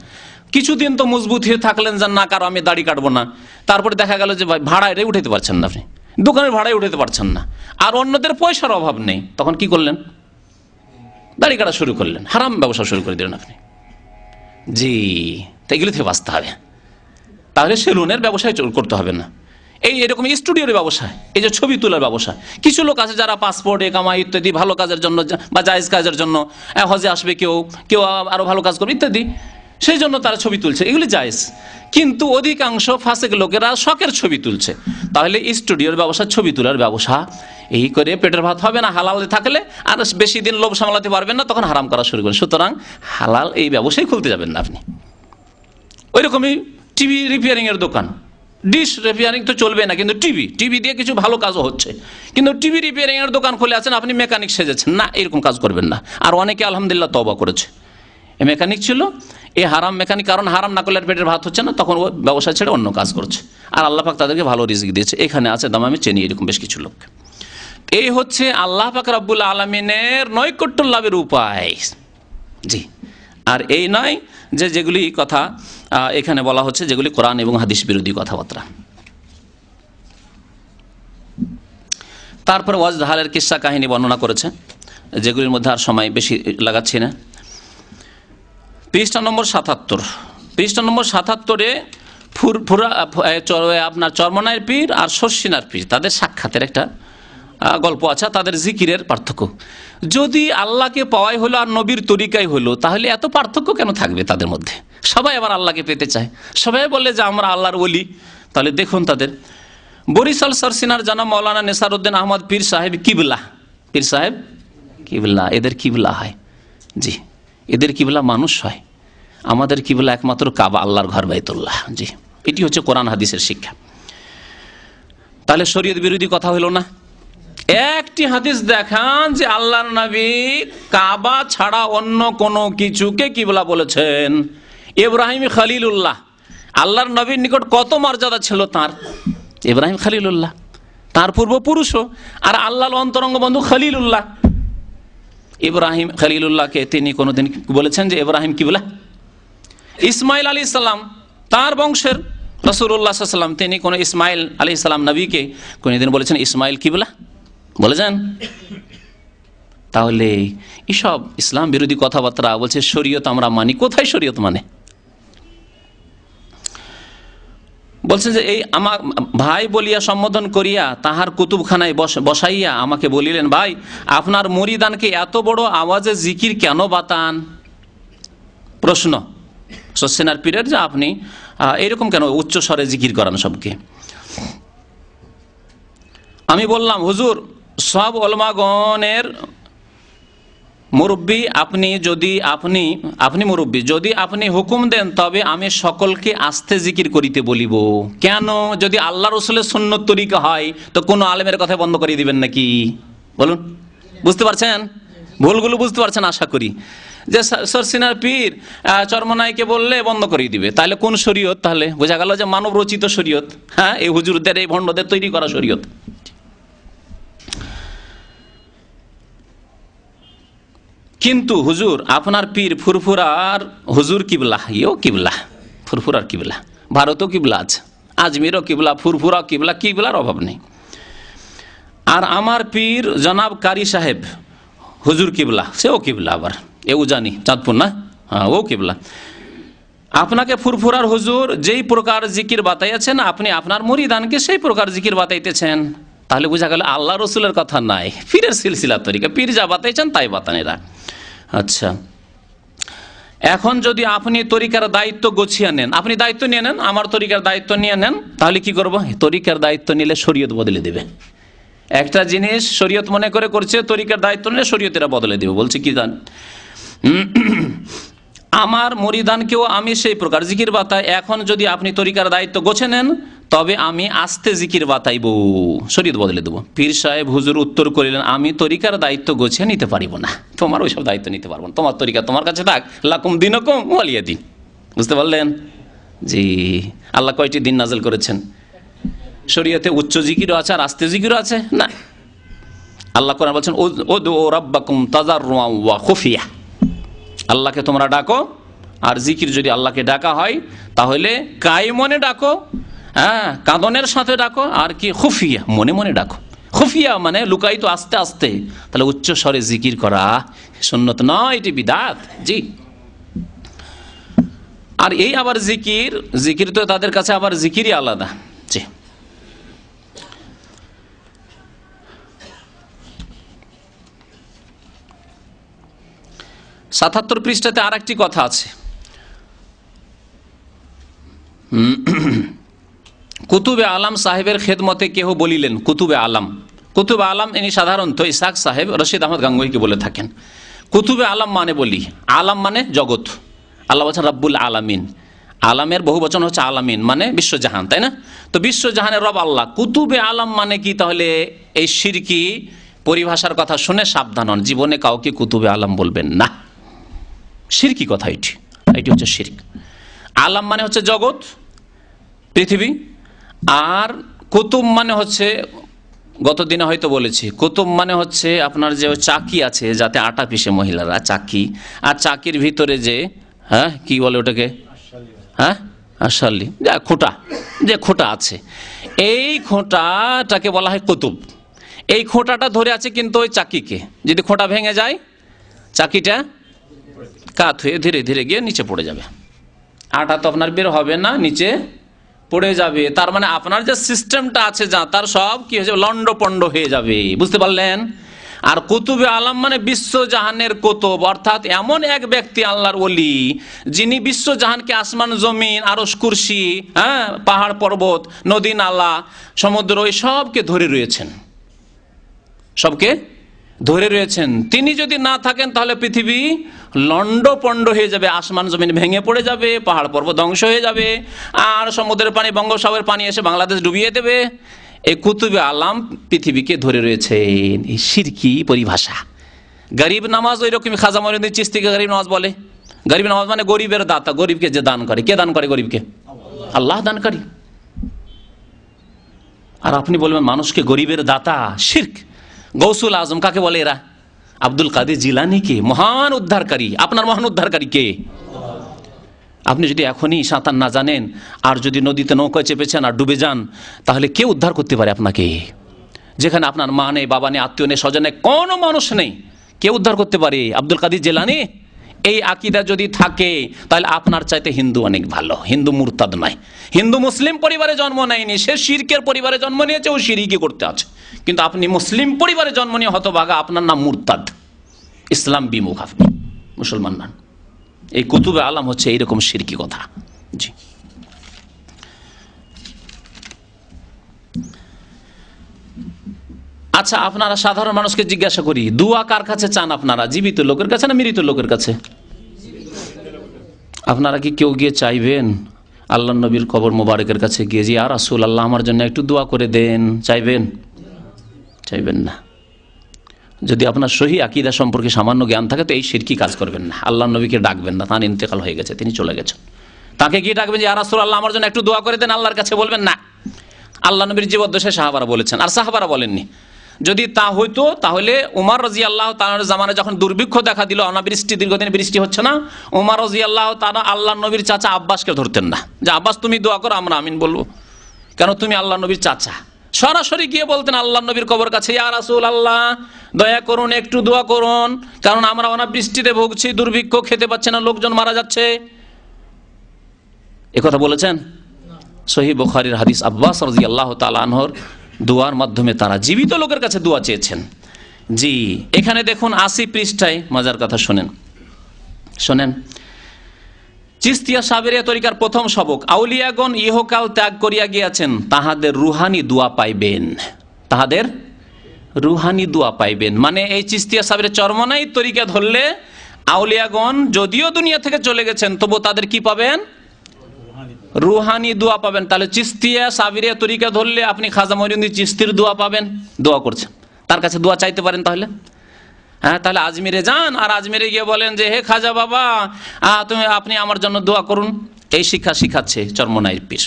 কিছুদিন তো মজবুত হয়ে থাকলেন যে না, কারো আমি দাড়ি কাটবো না। তারপরে দেখা গেল যে ভাই ভাড়ায় উঠাতে পারছেন না, আপনি দোকানের ভাড়ায় উঠাতে পারছেন না, আর অন্যদের পয়সার অভাব নেই, তখন কি করলেন? দাড়ি কাটা শুরু করলেন, হারাম ব্যবসা শুরু করে দিলেন আপনি। জি, তো এগুলো থেকে বাঁচতে হবে। তাহলে সেলুনের ব্যবসায় করতে হবে না। এরকম স্টুডিওর ব্যবসা, এই যে ছবি তোলার ব্যবসা, কিছু লোক আছে যারা পাসপোর্ট, একামা ইত্যাদি ভালো কাজের জন্য বা জায়েজ কাজের জন্য, হজে আসবে কেউ আরো ভালো কাজ করবে ইত্যাদি, সেই জন্য তারা ছবি তুলছে, এগুলি জায়েজ। কিন্তু অধিকাংশ ফাসেক লোকেরা শখের ছবি তুলছে। তাহলে স্টুডিওর ব্যবসা, ছবি তোলার ব্যবসা, এই করে পেটের ভাত হবে না। হালালে থাকলে আর বেশি দিন লোভ সামলাতে পারবেন না, তখন হারাম করা শুরু করবেন। সুতরাং হালাল এই ব্যবসায় খুলতে যাবেন না আপনি। ওই রকমই টিভি রিপেয়ারিং এর দোকান, ডিশ রিপেয়ারিং তো চলবে না, কিন্তু টিভি দিয়ে কিছু ভালো কাজও হচ্ছে, কিন্তু টিভি রিপেয়ারিং এর দোকান খুলে আছেন, আপনি মেকানিক সেজেছেন, না, এরকম কাজ করবেন না। আর অনেকে আলহামদুলিল্লাহ তওবা করেছে। এ মেকানিক ছিল, এই হারাম মেকানিক, কারণ হারাম না করলে পেটের ভাত হচ্ছে না, তখন ও ব্যবসা ছেড়ে অন্য কাজ করছে, আর আল্লাহ পাক তাদেরকে ভালো রিজিক দিয়েছে। এখানে আছে দামামে চেনি, এরকম বেশ কিছু লোক। এই হচ্ছে আল্লাহ পাক রব্বুল আলামিনের নৈকট্য লাভের উপায়। জি, আর এই নয় যে যেগুলি কথা এখানে বলা হচ্ছে, যেগুলি কোরআন এবং হাদিস বিরোধী কথাবার্তা। তারপরে ওয়াজদাহালের কিস্সা কাহিনী বর্ণনা করেছে, যেগুলির মধ্যে আর সময় বেশি লাগাচ্ছি না। পৃষ্ঠা নম্বর 77, পৃষ্ঠা নম্বর 77-এ আপনার চরমনাইয়ের পীর আর শর্ষিনার পীর, তাদের সাক্ষাতের একটা গল্প আছে, তাদের জিকিরের পার্থক্য। যদি আল্লাহকে পাওয়াই হলো আর নবীর তরিকাই হলো, তাহলে এত পার্থক্য কেন থাকবে তাদের মধ্যে? সবাই আবার আল্লাহকে পেতে চায়, সবাই বলে যে আমরা আল্লাহর ওলি। তাহলে দেখুন তাদের বরিশাল শর্ষিনার জানাব মৌলানা নেসারউদ্দিন আহমদ পীর সাহেব কিবলা, পীর সাহেব কিবলা, এদের কিবলা হয়। জি, এদের কিবলা মানুষ হয়, আমাদের কিবলা একমাত্র কাবা, আল্লাহর ঘর বাইতুল্লাহ। জি, এটি হচ্ছে কোরআন হাদিসের শিক্ষা। তাহলে শরীয়ত বিরোধী কথা হলো না। একটি হাদিস দেখান যে আল্লাহর নবী কাবা ছাড়া অন্য কোনো কিছুকে কিবলা বলেছেন। ইব্রাহিম খলিলুল্লাহ, আল্লাহর নবীর নিকট কত মর্যাদা ছিল তার। ইব্রাহিম খলিলুল্লাহ, তার পূর্বপুরুষও, আর আল্লাহর অন্তরঙ্গ বন্ধু খলিলুল্লাহ। ইব্রাহিম খলিলুল্লাহকে তিনি কোনোদিন বলেছেন যে ইব্রাহিম কিবলা? ইসমাইল আলী সাল্লাম, তার বংশের রাসূলুল্লাহ সাল্লাল্লাহু আলাইহি ওয়াসাল্লাম, তিনি কোন ইসমাইল আলাইহিস সালাম নবীকে কোনদিন বলেছেন ইসমাইল কিবলা? বলেছেন? তাহলে এসব ইসলাম বিরোধী কথাবার্তা বলছে শরীয়ত আমরা মানি। কোথায় শরীয়ত মানে? বলছেন যে এই আমার ভাই বলিয়া সম্বোধন করিয়া তাহার কুতুবখানায় বসাইয়া আমাকে বলিলেন, ভাই আপনার মুরিদানকে এত বড় আওয়াজে জিকির কেন বাতান? প্রশ্ন শর্ষিনার পীরের, যে আপনি এরকম কেন উচ্চ স্বরে জিকির করান সবকে? আমি বললাম, হুজুর সব ওলামাগণের মুরব্বী আপনি, আপনি মুরব্বী, যদি আপনি হুকুম দেন তবে আমি সকলকে আস্তে জিকির করিতে বলিব। কেন? যদি আল্লাহ রসুলের সুন্নত তরিকা হয় তো কোনো আলেমের কথা বন্ধ করে দিবেন নাকি? বলুন, বুঝতে পারছেন? ভুলগুলো বুঝতে পারছেন আশা করি। যে সরসিনার পীর চরমনাইকে বললে বন্ধ করে দিবে, তাহলে কোন শরীয়ত? তাহলে বোঝা গেল যে মানব রচিত শরীয়ত, হ্যাঁ, এই হুজুরদের এই ভণ্ডদের তৈরি করা শরীয়ত। কিন্তু হুজুর আপনার পীর ফুরফুরার হুজুর কিবলা, ইও কিবলা, ফুরফুরার কিবলা, ভারতও কিবলা আছে, আজমিরও কিবলা, ফুরফুরা কিবলা, কিবলার অভাব নেই। আর আমার পীর জনাব কারি সাহেব হুজুর কিবলা, সেও কিবলা, আবার এও জানি চাঁদপুর না, হ্যাঁ ও কিবলা। আপনাকে ফুরফুরার হুজুর যেই প্রকার জিকির বাতাইয়াছেন, আপনি আপনার মুরিদানকে সেই প্রকার জিকির বাতাইতেছেন। তাহলে বোঝা গেল আল্লাহ রসুলের কথা নাই, পীরের সিলসিলা তরিকা, পীর যা বাতাইছেন তাই বাতানেরা। আচ্ছা, এখন যদি আপনি তরিকার দায়িত্ব গুছিয়ে নেন, আপনি দায়িত্ব নিয়ে নেন, আমার তরিকার দায়িত্ব নিয়ে নেন, তাহলে কি করবো? তরিকার দায়িত্ব নিলে শরীয়ত বদলে দেবে। একটা জিনিস শরীয়ত মনে করে করছে, তরিকার দায়িত্ব নিলে শরীয়তেরা বদলে দেবে। বলছে কি জান, আমার মুরিদানকেও আমি সেই প্রকার জিকির বাতাই, এখন যদি আপনি তরিকার দায়িত্ব গোছে নেন তবে আমি আস্তে জিকির বাতাইব, শরীয়ত বদলে দেবো। পীর সাহেব হুজুর উত্তর করিলেন, আমি তরিকার দায়িত্ব গোছিয়ে নিতে পারিব না, তোমার ওইসব দায়িত্ব নিতে পারবো না, তোমার তরিকা তোমার কাছে থাক, লাকুম দিনকুম ওয়ালিয়া দিন। বুঝতে পারলেন? জি, আল্লাহ কয়টি দিন নাজেল করেছেন? শরীয়তে উচ্চ জিকিরও আছে আর আস্তে জিকিরও আছে না। আল্লাহ কোরআন বলছেন, উদউ রাব্বাকুম তাযাররুআন ওয়া খুফিয়া, আল্লাহকে তোমরা ডাকো, আর জিকির যদি আল্লাহকে ডাকা হয় তাহলে কায়মনে ডাকো, হ্যাঁ, কাঁদনের সাথে ডাকো, আর কি খুফিয়া, মনে মনে ডাকো। খুফিয়া মানে লুকায়িত, আস্তে আস্তে। তাহলে উচ্চ স্বরে জিকির করা সুন্নত নয়, এটি বিদআত। জি, আর এই আবার জিকির, জিকির তো তাদের কাছে আবার জিকিরই আলাদা। জি, ৭৭ পৃষ্ঠাতে আর একটি কথা আছে। কুতুবে আলম সাহেবের খেদমতে কেহ বলিলেন, কুতুবে আলম, কুতুবে আলম ইনি সাধারণত ইসহাক সাহেব রশিদ আহমদ গাঙ্গুহিকে বলে থাকেন। কুতুবে আলম মানে বলি, আলম মানে জগৎ, আল্লাহ বলছেন রাব্বুল আলামিন, আলামের বহু বচন হচ্ছে আলামিন মানে বিশ্বজাহান, তাই না? তো বিশ্বজাহানের রব আল্লাহ। কুতুবে আলম মানে কি? তাহলে এই শিরকি পরিভাষার কথা শুনে সাবধান হন, জীবনে কাউকে কুতুবে আলম বলবেন না, শিরকি কথা এটি, এটি হচ্ছে শিরক। আলম মানে হচ্ছে জগৎ, পৃথিবী, আর কুতুব মানে হচ্ছে, গত দিনে হয়তো বলেছি, কুতুব মানে হচ্ছে আপনার যে চাকি আছে যাতে আটা পিষে মহিলারা, চাকি, আর চাকির ভিতরে যে, হ্যাঁ কি বলে ওটাকে, হ্যাঁ আশালি, যা খোঁটা, যে খোঁটা আছে, এই খোঁটাটাকে বলা হয় কুতুব। এই খোঁটাটা ধরে আছে কিন্তু ওই চাকিকে, যদি খোঁটা ভেঙে যায় চাকিটা কাত হয়ে ধীরে ধীরে গিয়ে নিচে পড়ে যাবে, আটা তো আপনার বের হবে না, নিচে পড়ে যাবে। তার মানে আপনার যে সিস্টেমটা আছে যা, তার সব কি হয়ে যাবে, লন্ডপন্ড হয়ে যাবে। বুঝতে পারলেন? আর কুতুবে আলম মানে বিশ্বজাহানের কুতুব, অর্থাৎ এমন এক ব্যক্তি আল্লাহর ওলি যিনি বিশ্বজাহানকে, আসমান জমিন, আরশ কুরসি, হ্যাঁ, পাহাড় পর্বত, নদী নালা, সমুদ্র, এই সবকে ধরে রয়েছেন, সবকে ধরে রয়েছেন। তিনি যদি না থাকেন তাহলে পৃথিবী লন্ডপন্ড হয়ে যাবে, আসমান জমিন ভেঙে পড়ে যাবে, পাহাড় পর্বত ধ্বংস হয়ে যাবে, আর সমুদ্রের পানি, বঙ্গোপসাগরের পানি এসে বাংলাদেশ ডুবিয়ে দেবে। এই কুতুবে আলম পৃথিবীকে ধরে রয়েছেন, এই শিরকি পরিভাষা। গরিব নামাজ ওই রকম, খাজা মঈনুদ্দিন চিশতিকে গরিব নামাজ বলে। গরিব নামাজ মানে গরিবের দাতা, গরিবকে যে দান করে। কে দান করে গরিবকে? আল্লাহ দানকারী। আর আপনি বলবেন মানুষকে গরিবের দাতা, শিরক। গৌসুল আজম কাকে বলে এরা? আব্দুল কাদের জিলানীকে, মহান উদ্ধারকারী। আপনার মহান উদ্ধারকারী কে? আপনি যদি এখনই সাঁতার না জানেন আর যদি নদীতে নৌকায় চেপেছেন আর ডুবে যান, তাহলে কে উদ্ধার করতে পারে আপনাকে? যেখানে আপনার মা নেই, বাবা নেই, আত্মীয় নেই, স্বজন নেই, কোনো মানুষ নেই, কে উদ্ধার করতে পারে? আব্দুল কাদের জিলানী। এই আকীদা যদি থাকে তাহলে আপনার চাইতে হিন্দু অনেক ভালো। হিন্দু মুরতাদ নয়, হিন্দু মুসলিম পরিবারে জন্ম নেয়নি, সে শিরকের পরিবারে জন্ম নিয়েছে, ও শিরকি করতে আছে। কিন্তু আপনি মুসলিম পরিবারে জন্ম নিয়ে হতভাগা, আপনার নাম মুরতাদ, ইসলাম বিমুখ, আপনি মুসলমান নন। এই কুতুবে আলম হচ্ছে এইরকম শিরকি কথা। জি, আচ্ছা, আপনারা সাধারণ মানুষকে জিজ্ঞাসা করি, দোয়া কার কাছে চান আপনারা? জীবিত লোকের কাছে না মৃত লোকের কাছে? আপনারা কি কেউ গিয়ে চাইবেন আল্লাহ নবীর কবর মোবারকের কাছে গিয়ে, যে ইয়া রাসূলুল্লাহ আমার জন্য একটু দোয়া করে দেন? চাইবেন? চাইবেন না। যদি আপনার সহি আকীদা সম্পর্কে সামান্য জ্ঞান থাকে তো এই শিরকি কাজ করবেন না। আল্লাহ নবীকে ডাকবেন না, তার ইন্তেকাল হয়ে গেছে, তিনি চলে গেছেন। তাকে কি ডাকবেন যে ইয়া রাসূলুল্লাহ আমার জন্য একটু দোয়া করে দেন, আল্লাহর কাছে বলবেন না। আল্লাহ নবীর জীবদ্দশায় সাহাবারা বলেছেন, আর সাহাবারা বলেননি। যদি তা হইতো তাহলে উমর রাদিয়াল্লাহু তাআলার জামানায় যখন দুর্ভিক্ষ দেখা দিল, অনাবৃষ্টি, দীর্ঘদিন বৃষ্টি হচ্ছে না, উমর রাদিয়াল্লাহু তাআলা আল্লাহ নবীর চাচা আব্বাসকে ধরতেন না যে আব্বাস তুমি দোয়া করো, আমরা আমিন বলবো, কেন তুমি আল্লাহ নবীর চাচা। সরাসরি গিয়ে বলতেন আল্লাহ নবীর কবর কাছে, ইয়া রাসূলুল্লাহ দয়া করুন, একটু দোয়া করুন, কারণ আমরা অনাবৃষ্টিতে ভুগছি, দুর্ভিক্ষ, খেতে পাচ্ছে না, লোকজন মারা যাচ্ছে। একথা বলেছেন? সহিহ বুখারীর হাদিস। আব্বাস রাদিয়াল্লাহু তাআলা আনহুর দোয়ার মাধ্যমে তারা জীবিত লোকের কাছে দোয়া চেয়েছেন। জি, এখানে দেখুন 80 পৃষ্ঠায় মজার কথা শোনেন। চিশতিয়া সাবেরিয়া তরিকার প্রথম সবক, আউলিয়াগণ ইহকাল ত্যাগ করিয়া গিয়াছেন, তাহাদের রুহানি দোয়া পাইবেন। তাহাদের রুহানি দোয়া পাইবেন মানে এই চিশতিয়া সাবেরিয়া চরমনাই তরিকা ধরলে আউলিয়াগণ যদিও দুনিয়া থেকে চলে গেছেন, তবু তাদের কি পাবেন? রুহানি দোয়া পাবেন। তাহলে চিশতিয়া সাবেরিয়া তরিকা ধরলে আপনি খাজা মঈনুদ্দিন চিশতির দোয়া পাবেন, দোয়া করছেন, তার কাছে দোয়া চাইতে পারেন। তাহলে হ্যাঁ, তাহলে আজমিরে যান আর আজমিরে গিয়ে বলেন যে হে খাজা বাবা আপনি আমার জন্য দোয়া করুন। এই শিক্ষা শিখাচ্ছে চরমনাই পীর।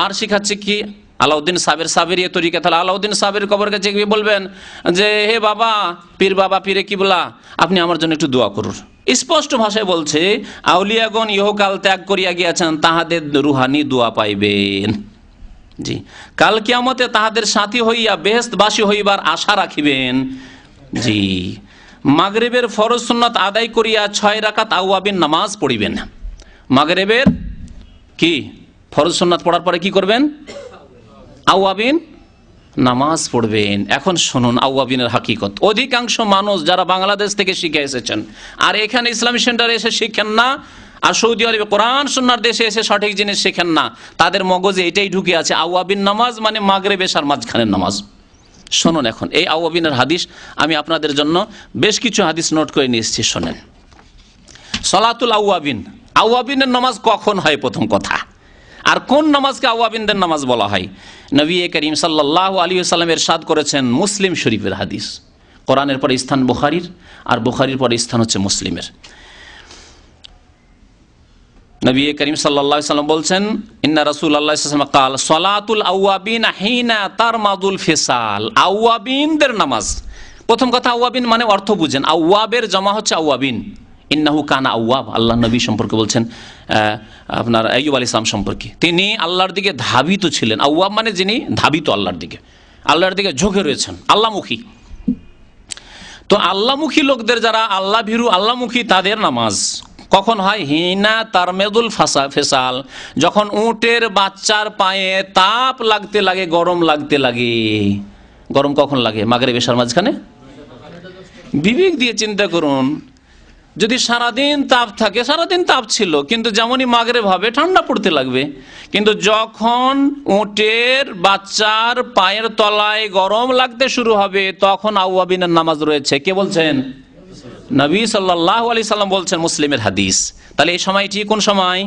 আর শিখাচ্ছে কি আলাউদ্দিন সাবেরিয়া তরিকা। তাহলে আলাউদ্দিন সাবের কবর কাছে গিয়ে বলবেন যে হে বাবা পীর, বাবা পীরে কিবলা, আপনি আমার জন্য একটু দোয়া করুন। স্পষ্ট ভাষায় বলছে আউলিয়াগণ ইহকাল ত্যাগ করিয়া গিয়াছেন, তাহাদের রুহানি দোয়া পাইবেন। জি, কাল কিয়ামতে তাহাদের সাথী হইয়া বেহেশতবাসী হইবার আশা রাখিবেন। জি, মাগরিবের ফরজ সুন্নাত আদায় করিয়া 6 রাকাত আওয়াবিন নামাজ পড়িবেন। মাগরিবের কি ফরজ সুন্নাত পড়ার পরে কি করবেন? আওয়াবিন নামাজ পড়বেন। এখন শুনুন আওয়াবিনের হাকিকত। অধিকাংশ মানুষ যারা বাংলাদেশ থেকে শিখে এসেছেন আর এখানে ইসলামী সেন্টারে এসে শিখেন না, আর সৌদি আরবে কোরআন সুন্নাহর দেশে এসে সঠিক জিনিস শেখেন না, তাদের মগজে এটাই ঢুকে আছে আওয়াবিন নামাজ মানে মাগরিব এশার মাঝখানের নামাজ। শুনুন এখন এই আওয়াবিনের হাদিস আমি আপনাদের জন্য বেশ কিছু হাদিস নোট করে নিয়ে এসেছি, শোনেন। সলাতুল আওয়াবিন, আওয়াবিনের নামাজ কখন হয় প্রথম কথা, আর কোন নামাজকে আওয়াবিনদের নামাজ বলা হয়? নবী করিম সাল্লাল্লাহু আলাইহি ওয়াসাল্লাম ইরশাদ করেছেন, মুসলিম শরীফের হাদিস। কোরআনের পরে স্থান বুখারীর, আর বুখারীর পরে স্থান হচ্ছে মুসলিমের। নবী করিম সাল্লাল্লাহু আলাইহি ওয়াসাল্লাম বলছেন, ইন্না রাসূলুল্লাহ সাল্লাল্লাহু আলাইহি ওয়াসাল্লাম قال সলাতুল আওয়াবিন হিনা তারমাদুল ফিসাল। আওয়াবিনদের নামাজ। প্রথম কথা আওয়াবিন মানে অর্থ বুঝেন, আওয়াবের জমা হচ্ছে আওয়াবিন। ইন্নাহু কানা আওয়াব, আল্লাহ নবী সম্পর্কে বলছেন, আপনার আইয়ুব আলাইহিস সালাম সম্পর্কে, তিনি আল্লাহর দিকে ধাবিত ছিলেন। আওয়াব মানে যিনি ধাবিত আল্লাহর দিকে ঝুঁকে রয়েছেন, আল্লাহমুখী। তো আল্লাহমুখী লোকদের, যারা আল্লাহ ভীরু আল্লাহমুখী, তাদের নামাজ কখন হয়? হিনা তারমেদুল ফেসাল, যখন উটের বাচ্চার পায়ে তাপ লাগতে লাগে, গরম লাগতে লাগে। গরম কখন লাগে? মাগরিব এশার মাঝখানে। বিবেক দিয়ে চিন্তা করুন, যদি সারাদিন তাপ থাকে, সারাদিন তাপ ছিল, কিন্তু যেমনই মাগরিব হবে ঠান্ডা পড়তে লাগবে। কিন্তু যখন উটের বাচ্চার পায়ের তলায় গরম লাগতে শুরু হবে, তখন আওয়াবিনের নামাজ রয়েছে। কে বলছেন? নবী সাল্লাল্লাহু আলাইহি সাল্লাম বলছেন, মুসলিমের হাদিস। তাহলে এই সময়টি কোন সময়?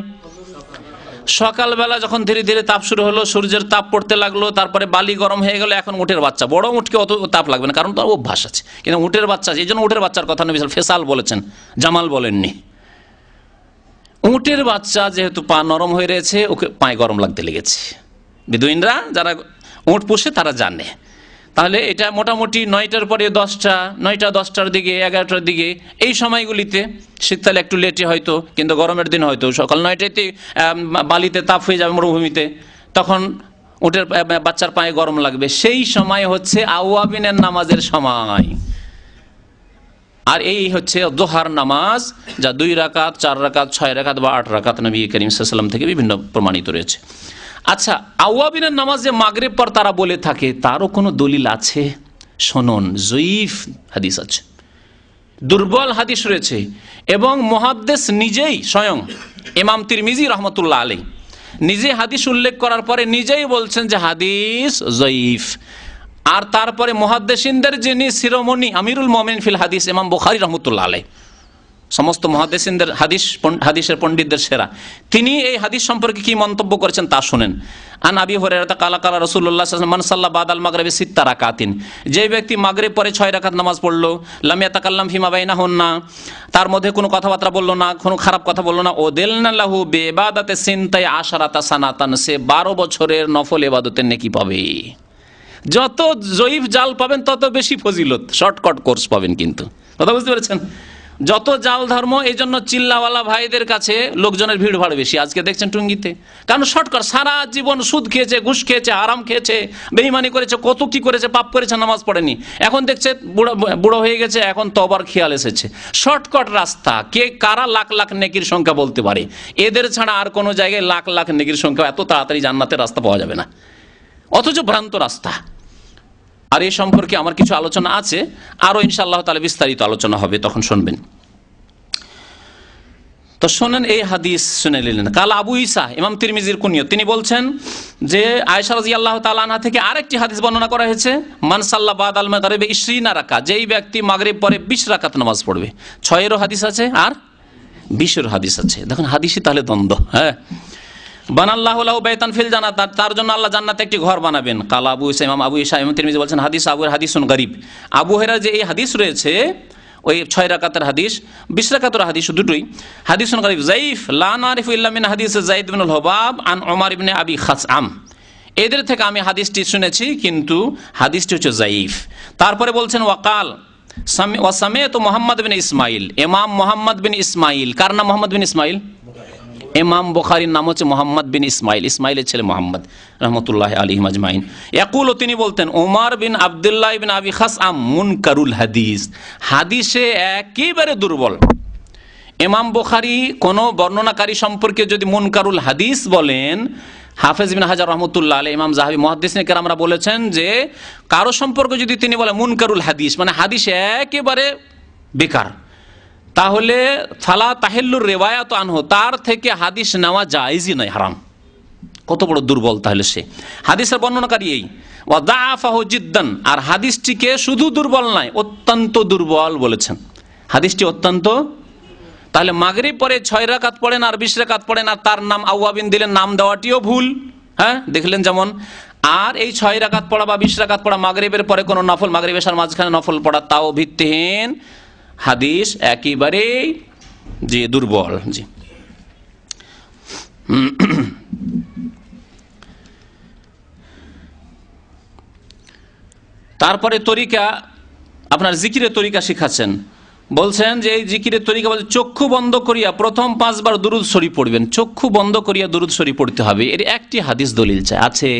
সকালবেলা যখন ধীরে ধীরে তাপ শুরু হলো, সূর্যের তাপ পড়তে লাগলো, তারপরে বালি গরম হয়ে গেল। এখন উটের বাচ্চা, বড় উটকে অত তাপ লাগবে না, কারণ তার অভ্যাস আছে। কিন্তু উটের বাচ্চা, এই জন্য উটের বাচ্চার কথা নবী ফেসাল বলেছেন, জামাল বলেননি। উটের বাচ্চা যেহেতু পা নরম হয়ে রয়েছে, ওকে পায়ে গরম লাগতে লেগেছে। বেদুইনরা যারা উট পোষে তারা জানে। তাহলে এটা মোটামুটি 9টার পরে 10টা, 9টা 10টার দিকে, 11টার দিকে, এই সময়গুলিতে, শীতকালে একটু লেটে হয়তো, কিন্তু গরমের দিন হয়তো সকাল 9টাতে বালিতে তাপ হয়ে যাবে মরুভূমিতে, তখন উটের বাচ্চার পায়ে গরম লাগবে। সেই সময় হচ্ছে আওয়াবিনের নামাজের সময়। আর এই হচ্ছে যোহর নামাজ, যা 2 রাকাত, 4 রাকাত, 6 রাকাত বা 8 রাকাত নবী করিম সাল্লাল্লাহু আলাইহি ওয়াসাল্লাম থেকে বিভিন্ন প্রমাণিত রয়েছে। আচ্ছা, আওয়াবিনের নামাজ যে মাগরিব পর তারা বলে থাকে, তারও কোনো দলিল আছে? শুনুন, জয়ীফ হাদিস আছে, দুর্বল হাদিস রয়েছে, এবং মুহাদ্দিস নিজেই স্বয়ং ইমাম তিরমিজি রাহমাতুল্লাহ আলাইহি নিজে হাদিস উল্লেখ করার পরে নিজেই বলছেন যে হাদিস জয়ীফ। আর তারপরে মুহাদ্দিসিনদের যিনি শিরোমণি আমিরুল মুমিনিন ফিল হাদিস ইমাম বুখারী রাহমাতুল্লাহ আলাইহি, সমস্ত মুহাদ্দিসিনদের হাদিসের পণ্ডিতদের সেরা, তিনি এই হাদিস সম্পর্কে কি মন্তব্য করেছেন তা শুনেন। আন আবি হুরায়রা কালা কালা রাসূলুল্লাহ সাল্লাল্লাহু আলাইহি ওয়াসাল্লাম মান সাল্লা বাদাল মাগরিবি সিত্তা রাকাতিন, যে ব্যক্তি মাগরিব পরে 6 রাকাত নামাজ পড়লো, লাম ইয়াতাকাল্লাম ফিমা বাইনাহুন্না, তার মধ্যে কোনো কথাবার্তা বললো না, কোনো খারাপ কথা বললো না, ও দেলনা লাহু বিইবাদাতি সিনতাই আশারাতা সানাতান, সে 12 বছরের নফল ইবাদতের নেকি পাবে। যত জয়ীফ জাল পাবেন তত বেশি ফজিলত, শর্টকাট কোর্স পাবেন। কিন্তু কথা বুঝতে পেরেছেন? যত জাল ধর্ম, এই জন্য চিল্লাওয়ালা ভাইদের কাছে লোকজনের ভিড় ভাড় বেশি। আজকে দেখছেন টুঙ্গিতে, কারণ শর্টকাট, সারা জীবন সুদ খেয়েছে, ঘুষ খেয়েছে, আরাম খেয়েছে, বেঈমানি করেছে, কত কি করেছে, পাপ করেছে, নামাজ পড়েনি, এখন দেখছে বুড়ো হয়ে গেছে, এখন তওবার খেয়াল এসেছে। শর্টকাট রাস্তা, কে কারা লাখ লাখ নেকির সংখ্যা বলতে পারে? এদের ছাড়া আর কোনো জায়গায় লাখ লাখ নেকির সংখ্যা এত তাড়াতাড়ি জান্নাতের রাস্তা পাওয়া যাবে না, অথচ ভ্রান্ত রাস্তা। আর এই সম্পর্কে আমার কিছু আলোচনা আছে, আরও ইনশাআল্লাহ তাআলা বিস্তারিত আলোচনা হবে, তখন শুনবেন। তো শোনেন, এই হাদিস শুনে নিলেন। কাল আবু ঈসা, ইমাম তিরমিজির কুনিয়ত, তিনি বলছেন যে আয়েশা রাদিয়াল্লাহু তাআলা আনহা থেকে আরেকটি হাদিস বর্ণনা করা হয়েছে, মান সাল্লা বাদাল মাগরিবি 20 রাকাত, যেই ব্যক্তি মাগরিব পরে 20 রাকাত নামাজ পড়বে। 6-এরও হাদিস আছে আর 20-এরও হাদিস আছে। দেখুন হাদিসই তাহলে দ্বন্দ্ব। হ্যাঁ, বানাল্লাহু লাহু বাইতান ফিল জান্নাত, তার জন্য আল্লাহ জান্নাতে একটি ঘর বানাবেন। কাল আবু ঈসা, ইমাম আবু ঈসা, ইমাম তিরমিজি বলছেন হাদিস আবুর হাদিসুন গরীব। আবু হুরায়রা যে এই হাদিস রয়েছে, ওই 6 রাকাতের হাদিস, 20 রাকাতের হাদিস, দুটোই হাদিসুন গরীব যায়িফ, লা নারিফু ইল্লা মিন হাদিস যায়েদ ইবনুল হুবাব আন উমর ইবনে আবি খাসআম, এদের থেকে আমি হাদিসটি শুনেছি, কিন্তু হাদিসটি হচ্ছে যায়িফ। তারপরে বলছেন ওয়াকাল ওয়াসামিয়তু মুহাম্মদ বিন ইসমাইল, ইমাম মুহাম্মদ বিন ইসমাইল, কার নাম মুহাম্মদ বিন ইসমাইল? ইমাম বুখারীর নাম হচ্ছে মুহাম্মদ বিন ইসমাইল, ইসমাইলের ছেলে মুহাম্মদ রাহমাতুল্লাহি আলাইহিম আজমাইন। ইয়াকুলু, তিনি বলতেন, উমর বিন আব্দুল্লাহ বিন আবি খাসআম মুনকারুল হাদিস, হাদিসে একেবারে দুর্বল। ইমাম বুখারী কোন বর্ণনাকারী সম্পর্কে যদি মুনকারুল হাদিস বলেন, হাফেজ ইবনে হাজার রাহমাতুল্লাহ আলাইহি, ইমাম যাহাবী, মুহাদ্দিসিন কেরামরা বলেছেন যে কারো সম্পর্কে যদি তিনি বলেন মুনকারুল হাদিস, মানে হাদিস একেবারে বেকার, তাহলে ফালা তাহিল্লুর রিওয়ায়াত আনহু, তার থেকে হাদিস নেওয়া জায়েজই নয়, হারাম। কত বড় দুর্বল তাহলে সে হাদিসের বর্ণনাকারী। এই ওয়া দাআফাহু জিদ্দান, আর হাদিসটিকে শুধু দুর্বল নয়, অত্যন্ত দুর্বল বলেছেন, হাদিসটি অত্যন্ত। তাহলে মাগরিব পরে 6 রাকাত পড়েন আর 20 রাকাত পড়েন, আর তার নাম আওয়াবিন দিলেন, নাম দেওয়াটিও ভুল। হ্যাঁ, দেখলেন যেমন। আর এই 6 রাকাত পড়া বা 20 রাকাত পড়া, মাগরিবের পরে কোনো নফল, মাগরিব এশার মাঝখানে নফল পড়া, তাও ভিত্তিহীন হাদিস, একেবারেই জি দুর্বল। জি, তারপরে তরিকা, আপনার জিকিরের তরিকা শিখাচ্ছেন, বলছেন যে এই জিকিরের তরিকা বলছে চক্ষু বন্ধ করিয়া প্রথম 5 বার দুরুদ শরীফ পড়বেন। চক্ষু বন্ধ করিয়া দুরুদ শরীফ পড়তে হবে, এর একটি হাদিস দলিল চাই, আছে?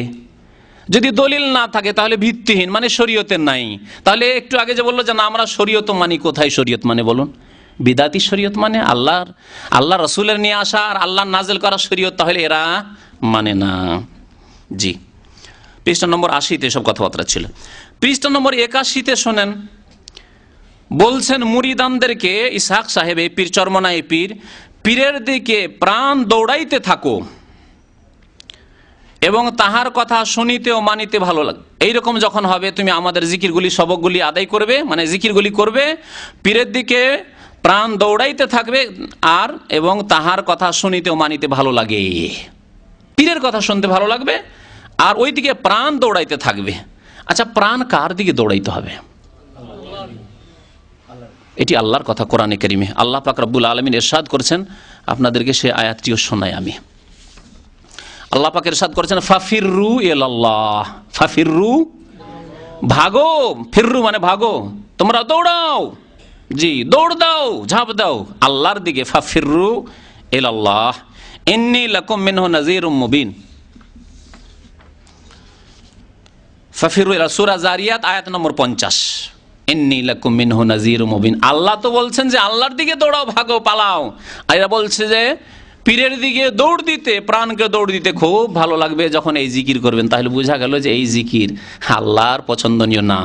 যদি দলিল না থাকে তাহলে ভিত্তিহীন, মানে শরীয়তের নাই। তাহলে একটু আগে যে বললো যে না আমরা শরীয়ত মানি, কোথায় শরীয়ত মানে বলুন? বিদাতি শরীয়ত মানে আল্লাহ রাসূলের নিয়ে আসা আর আল্লাহ নাজেল করা শরীয়ত, তাহলে এরা মানে না। জি, পৃষ্ঠা নম্বর 80-তে সব কথাবার্তা ছিল। পৃষ্ঠা নম্বর 81-তে শোনেন, বলছেন মুরিদানদেরকে, ইসহাক সাহেব, এই পীর চরমনাই পীর, পীরের দিকে প্রাণ দৌড়াইতে থাকো এবং তাহার কথা শুনিতে ও মানিতে ভালো লাগে। এইরকম যখন হবে, তুমি আমাদের জিকিরগুলি, সবকগুলি আদায় করবে, মানে জিকিরগুলি করবে, পীরের দিকে প্রাণ দৌড়াইতে থাকবে, আর এবং তাহার কথা শুনিতে ও মানিতে ভালো লাগে। পীরের কথা শুনতে ভালো লাগবে আর ওই দিকে প্রাণ দৌড়াইতে থাকবে। আচ্ছা, প্রাণ কার দিকে দৌড়াইতে হবে? এটি আল্লাহর কথা, কোরআনে কারিমে আল্লাহ পাক রব্বুল আলামিন ইরশাদ করেছেন, আপনাদেরকে সে আয়াতটিও শোনাই আমি। আল্লাহ পাক ইরশাদ করেছেন ফাফিররু ইলাল্লাহ, ফাফিররু, ভাগো, ফিররু মানে ভাগো, তোমরা দৌড়াও, জি দৌড় দাও, ঝাঁপ দাও আল্লাহর দিকে। ফাফিররু ইলাল্লাহ ইন্নী লাকুম মিনহু নাযীরুম মুবিন। ফাফিররু ইলা, সূরা জারিয়াত আয়াত নম্বর 50। ইন্নী লাকুম মিনহু নাযীরুম মুবিন। আল্লাহ তো বলছেন যে আল্লাহর দিকে দৌড়াও, ভাগো, পালাও, আর এরা বলছে যে পীরের দিকে দৌড় দিতে, প্রাণকে দৌড় দিতে খুব ভালো লাগবে যখন এই জিকির করবেন। তাহলে বোঝা গেল যে এই জিকির আল্লাহর পছন্দনীয় না,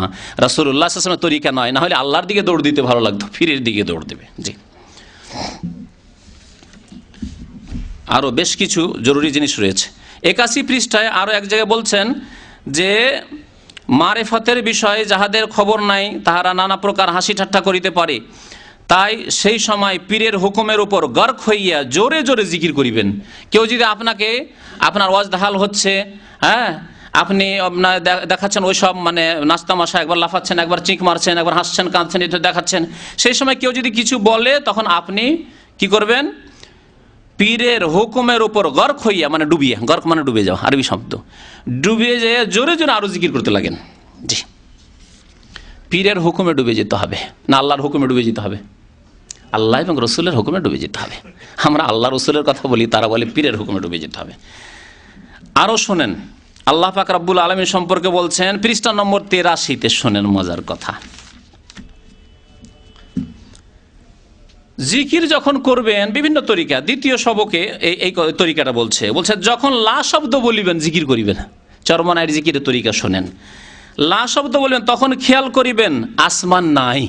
রাসূলুল্লাহ সাল্লাল্লাহু আলাইহি ওয়াসাল্লামের তরিকা নয়। না হলে আল্লাহর দিকে দৌড় দিতে ভালো লাগতো, পীরের দিকে দৌড় দেবে। জি, আরও বেশ কিছু জরুরি জিনিস রয়েছে। 81 পৃষ্ঠায় আরও এক জায়গায় বলছেন যে মারেফতের বিষয়ে যাহাদের খবর নাই তাহারা নানা প্রকার হাসি ঠাট্টা করিতে পারে, তাই সেই সময় পীরের হুকুমের উপর গর্ক হইয়া জোরে জোরে জিকির করিবেন। কেউ যদি আপনার ওয়াজদাহাল হচ্ছে, হ্যাঁ, আপনি দেখাচ্ছেন ওই সব মানে নাস্তামাশা, একবার লাফাচ্ছেন, একবার চিঁক মারছেন, একবার হাসছেন, কাঁদছেন, এটা দেখাচ্ছেন, সেই সময় কেউ যদি কিছু বলে তখন আপনি কি করবেন? পীরের হুকুমের উপর গর্ক হইয়া, মানে ডুবিয়ে, গর্ক মানে ডুবে যাওয়া, আরবি শব্দ, ডুবিয়ে যেয়ে জোরে জোরে আরো জিকির করতে লাগেন। জি, পীরের হুকুমে ডুবে যেতে হবে না আল্লাহর হুকুমে ডুবে যেতে হবে? আল্লাহ এবং রসুলের হুকুমে ডুবে যেতে হবে। আমরা আল্লাহ রসুলের কথা বলি, তারা বলে পীরের হুকুমে ডুবে যেতে হবে। আরো শোনেন, আল্লাহ পাক রব্বুল আলামিন সম্পর্কে বলছেন পৃষ্ঠা নম্বর 83-তে, শোনেন মজার কথা। জিকির যখন করবেন বিভিন্ন তরিকা, দ্বিতীয় সবকে এই তরিকাটা বলছে যখন লা শব্দ বলিবেন জিকির করিবেন। চরমনায়ের জিকিরের তরিকা শোনেন। লা শব্দ বলবেন তখন খেয়াল করিবেন আসমান নাই।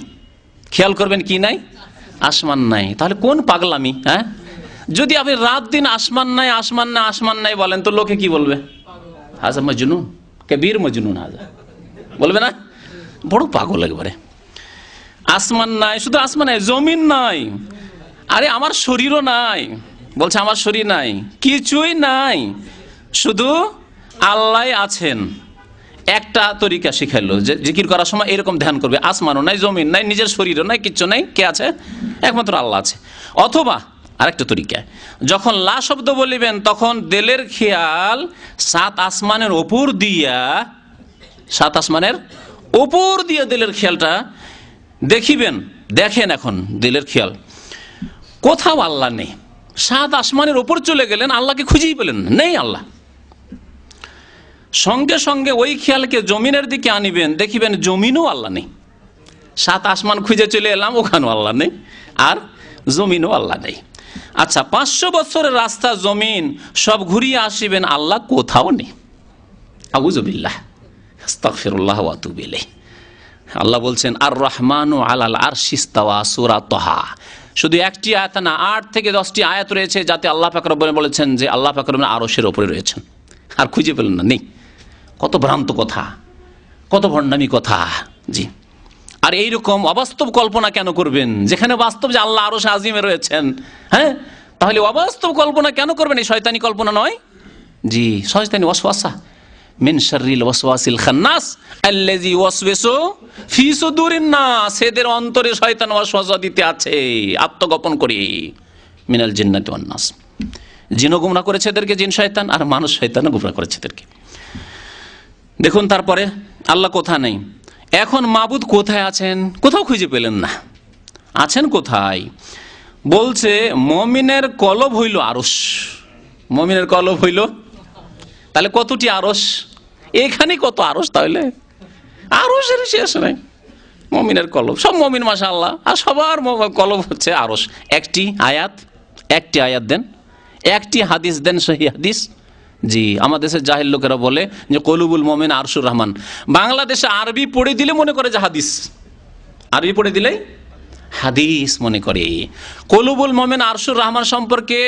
খেয়াল করবেন কি নাই? আসমান নাই। তাহলে কোন পাগলামি, হ্যাঁ? যদি আপনি রাত দিন আসমান নাই আসমান নাই আসমান নাই বলেন তো লোকে কি বলবে? হাজা মজনুন, কবির মজনুন হাজা বলবে না? বড় পাগল একবারে। আসমান নাই, শুধু আসমান নাই, জমিন নাই, আরে আমার শরীরও নাই, বলছে আমার শরীর নাই, কিছুই নাই, শুধু আল্লাহ আছেন। একটা তরিকা শিখাইলো যে জিকির করার সময় এরকম ধ্যান করবে, আসমানও নাই, জমিন নাই, নিজের শরীরও নাই, কিচ্ছু নাই, কে আছে? একমাত্র আল্লাহ আছে। অথবা আরেকটা তরিকা, যখন লা শব্দ বলিবেন তখন দিলের খেয়াল সাত আসমানের ওপর দিয়া, সাত আসমানের ওপর দিয়ে দিলের খেয়ালটা দেখিবেন। দেখেন এখন দিলের খেয়াল, কোথাও আল্লাহ নেই, সাত আসমানের ওপর চলে গেলেন, আল্লাহকে খুঁজেই পেলেন না, নেই আল্লাহ। সঙ্গে সঙ্গে ওই খেয়ালকে জমিনের দিকে আনিবেন, দেখিবেন জমিনও আল্লাহ নেই। সাত আসমান খুঁজে চলে এলাম, ওখানেও আল্লাহ নেই, আর জমিনও আল্লাহ নেই। আচ্ছা, 500 বছরের রাস্তা জমিন সব ঘুরিয়ে আসিবেন, আল্লাহ কোথাও নেই। আউযুবিল্লাহ, আস্তাগফিরুল্লাহ ওয়া আতুবু ইলাইহি। আল্লাহ বলছেন আর রহমানু আলাল আরশি ইস্তাওয়া, সূরা তাহা। শুধু একটি আয়াত না, 8 থেকে 10টি আয়াত রয়েছে যাতে আল্লাহ পাক রব্বুল বলেছেন যে আল্লাহ পাক রব্বুল আরশের উপরে রয়েছেন, আর খুঁজে পেলেন না, নেই। কত ভ্রান্ত কথা, কত ভণ্ডামি কথা। জি, আর এইরকম অবাস্তব কল্পনা কেন করবেন, যেখানে বাস্তব যে আল্লাহ আরশে আজিমে রয়েছেন? হ্যাঁ, তাহলে অবাস্তব কল্পনা কেন করবেন? এই শয়তানি কল্পনা নয়। জি, শয়তানি ওয়াসওয়াসা মিন শাররিল ওয়াসওয়াসিল খান্নাস আল্লাযী ওয়াসওয়াসু ফি সুদুরিন নাস। এদের অন্তরে শয়তান ওয়াসওয়াসা দিতে আছে আত্মগোপন করে, মিনাল জিন্নাতি ওয়ান নাস। জিনও গুমরাহ করেছে এদেরকে, জিন শয়তান, আর মানুষ শয়তানও গুমরাহ করেছে এদেরকে। দেখুন তারপরে আল্লাহ কোথা নেই। এখন মাবুদ কোথায় আছেন? কোথাও খুঁজে পেলেন না, আছেন কোথায়? বলছে মুমিনের কলব হইল আরশ। মুমিনের কলব হইল, তাহলে কতটি আরশ? এখানে কত আরশ? তাহলে আরশের শেষ নাই। মুমিনের কলব, সব মুমিন মাশাআল্লাহ, আর সবার কলব হচ্ছে আরশ। একটি আয়াত দেন, একটি হাদিস দেন, সহিহ হাদিস। জি, আমাদের দেশের জাহিল লোকেরা বলে যে কলুবুল মুমিন আরশুর রহমান। বাংলাদেশে আরবি পড়ে দিলে মনে করে যে হাদিস, আরবি পড়ে দিলেই হাদিস মনে করে। কলুবুল মুমিন আরশুর রহমান সম্পর্কে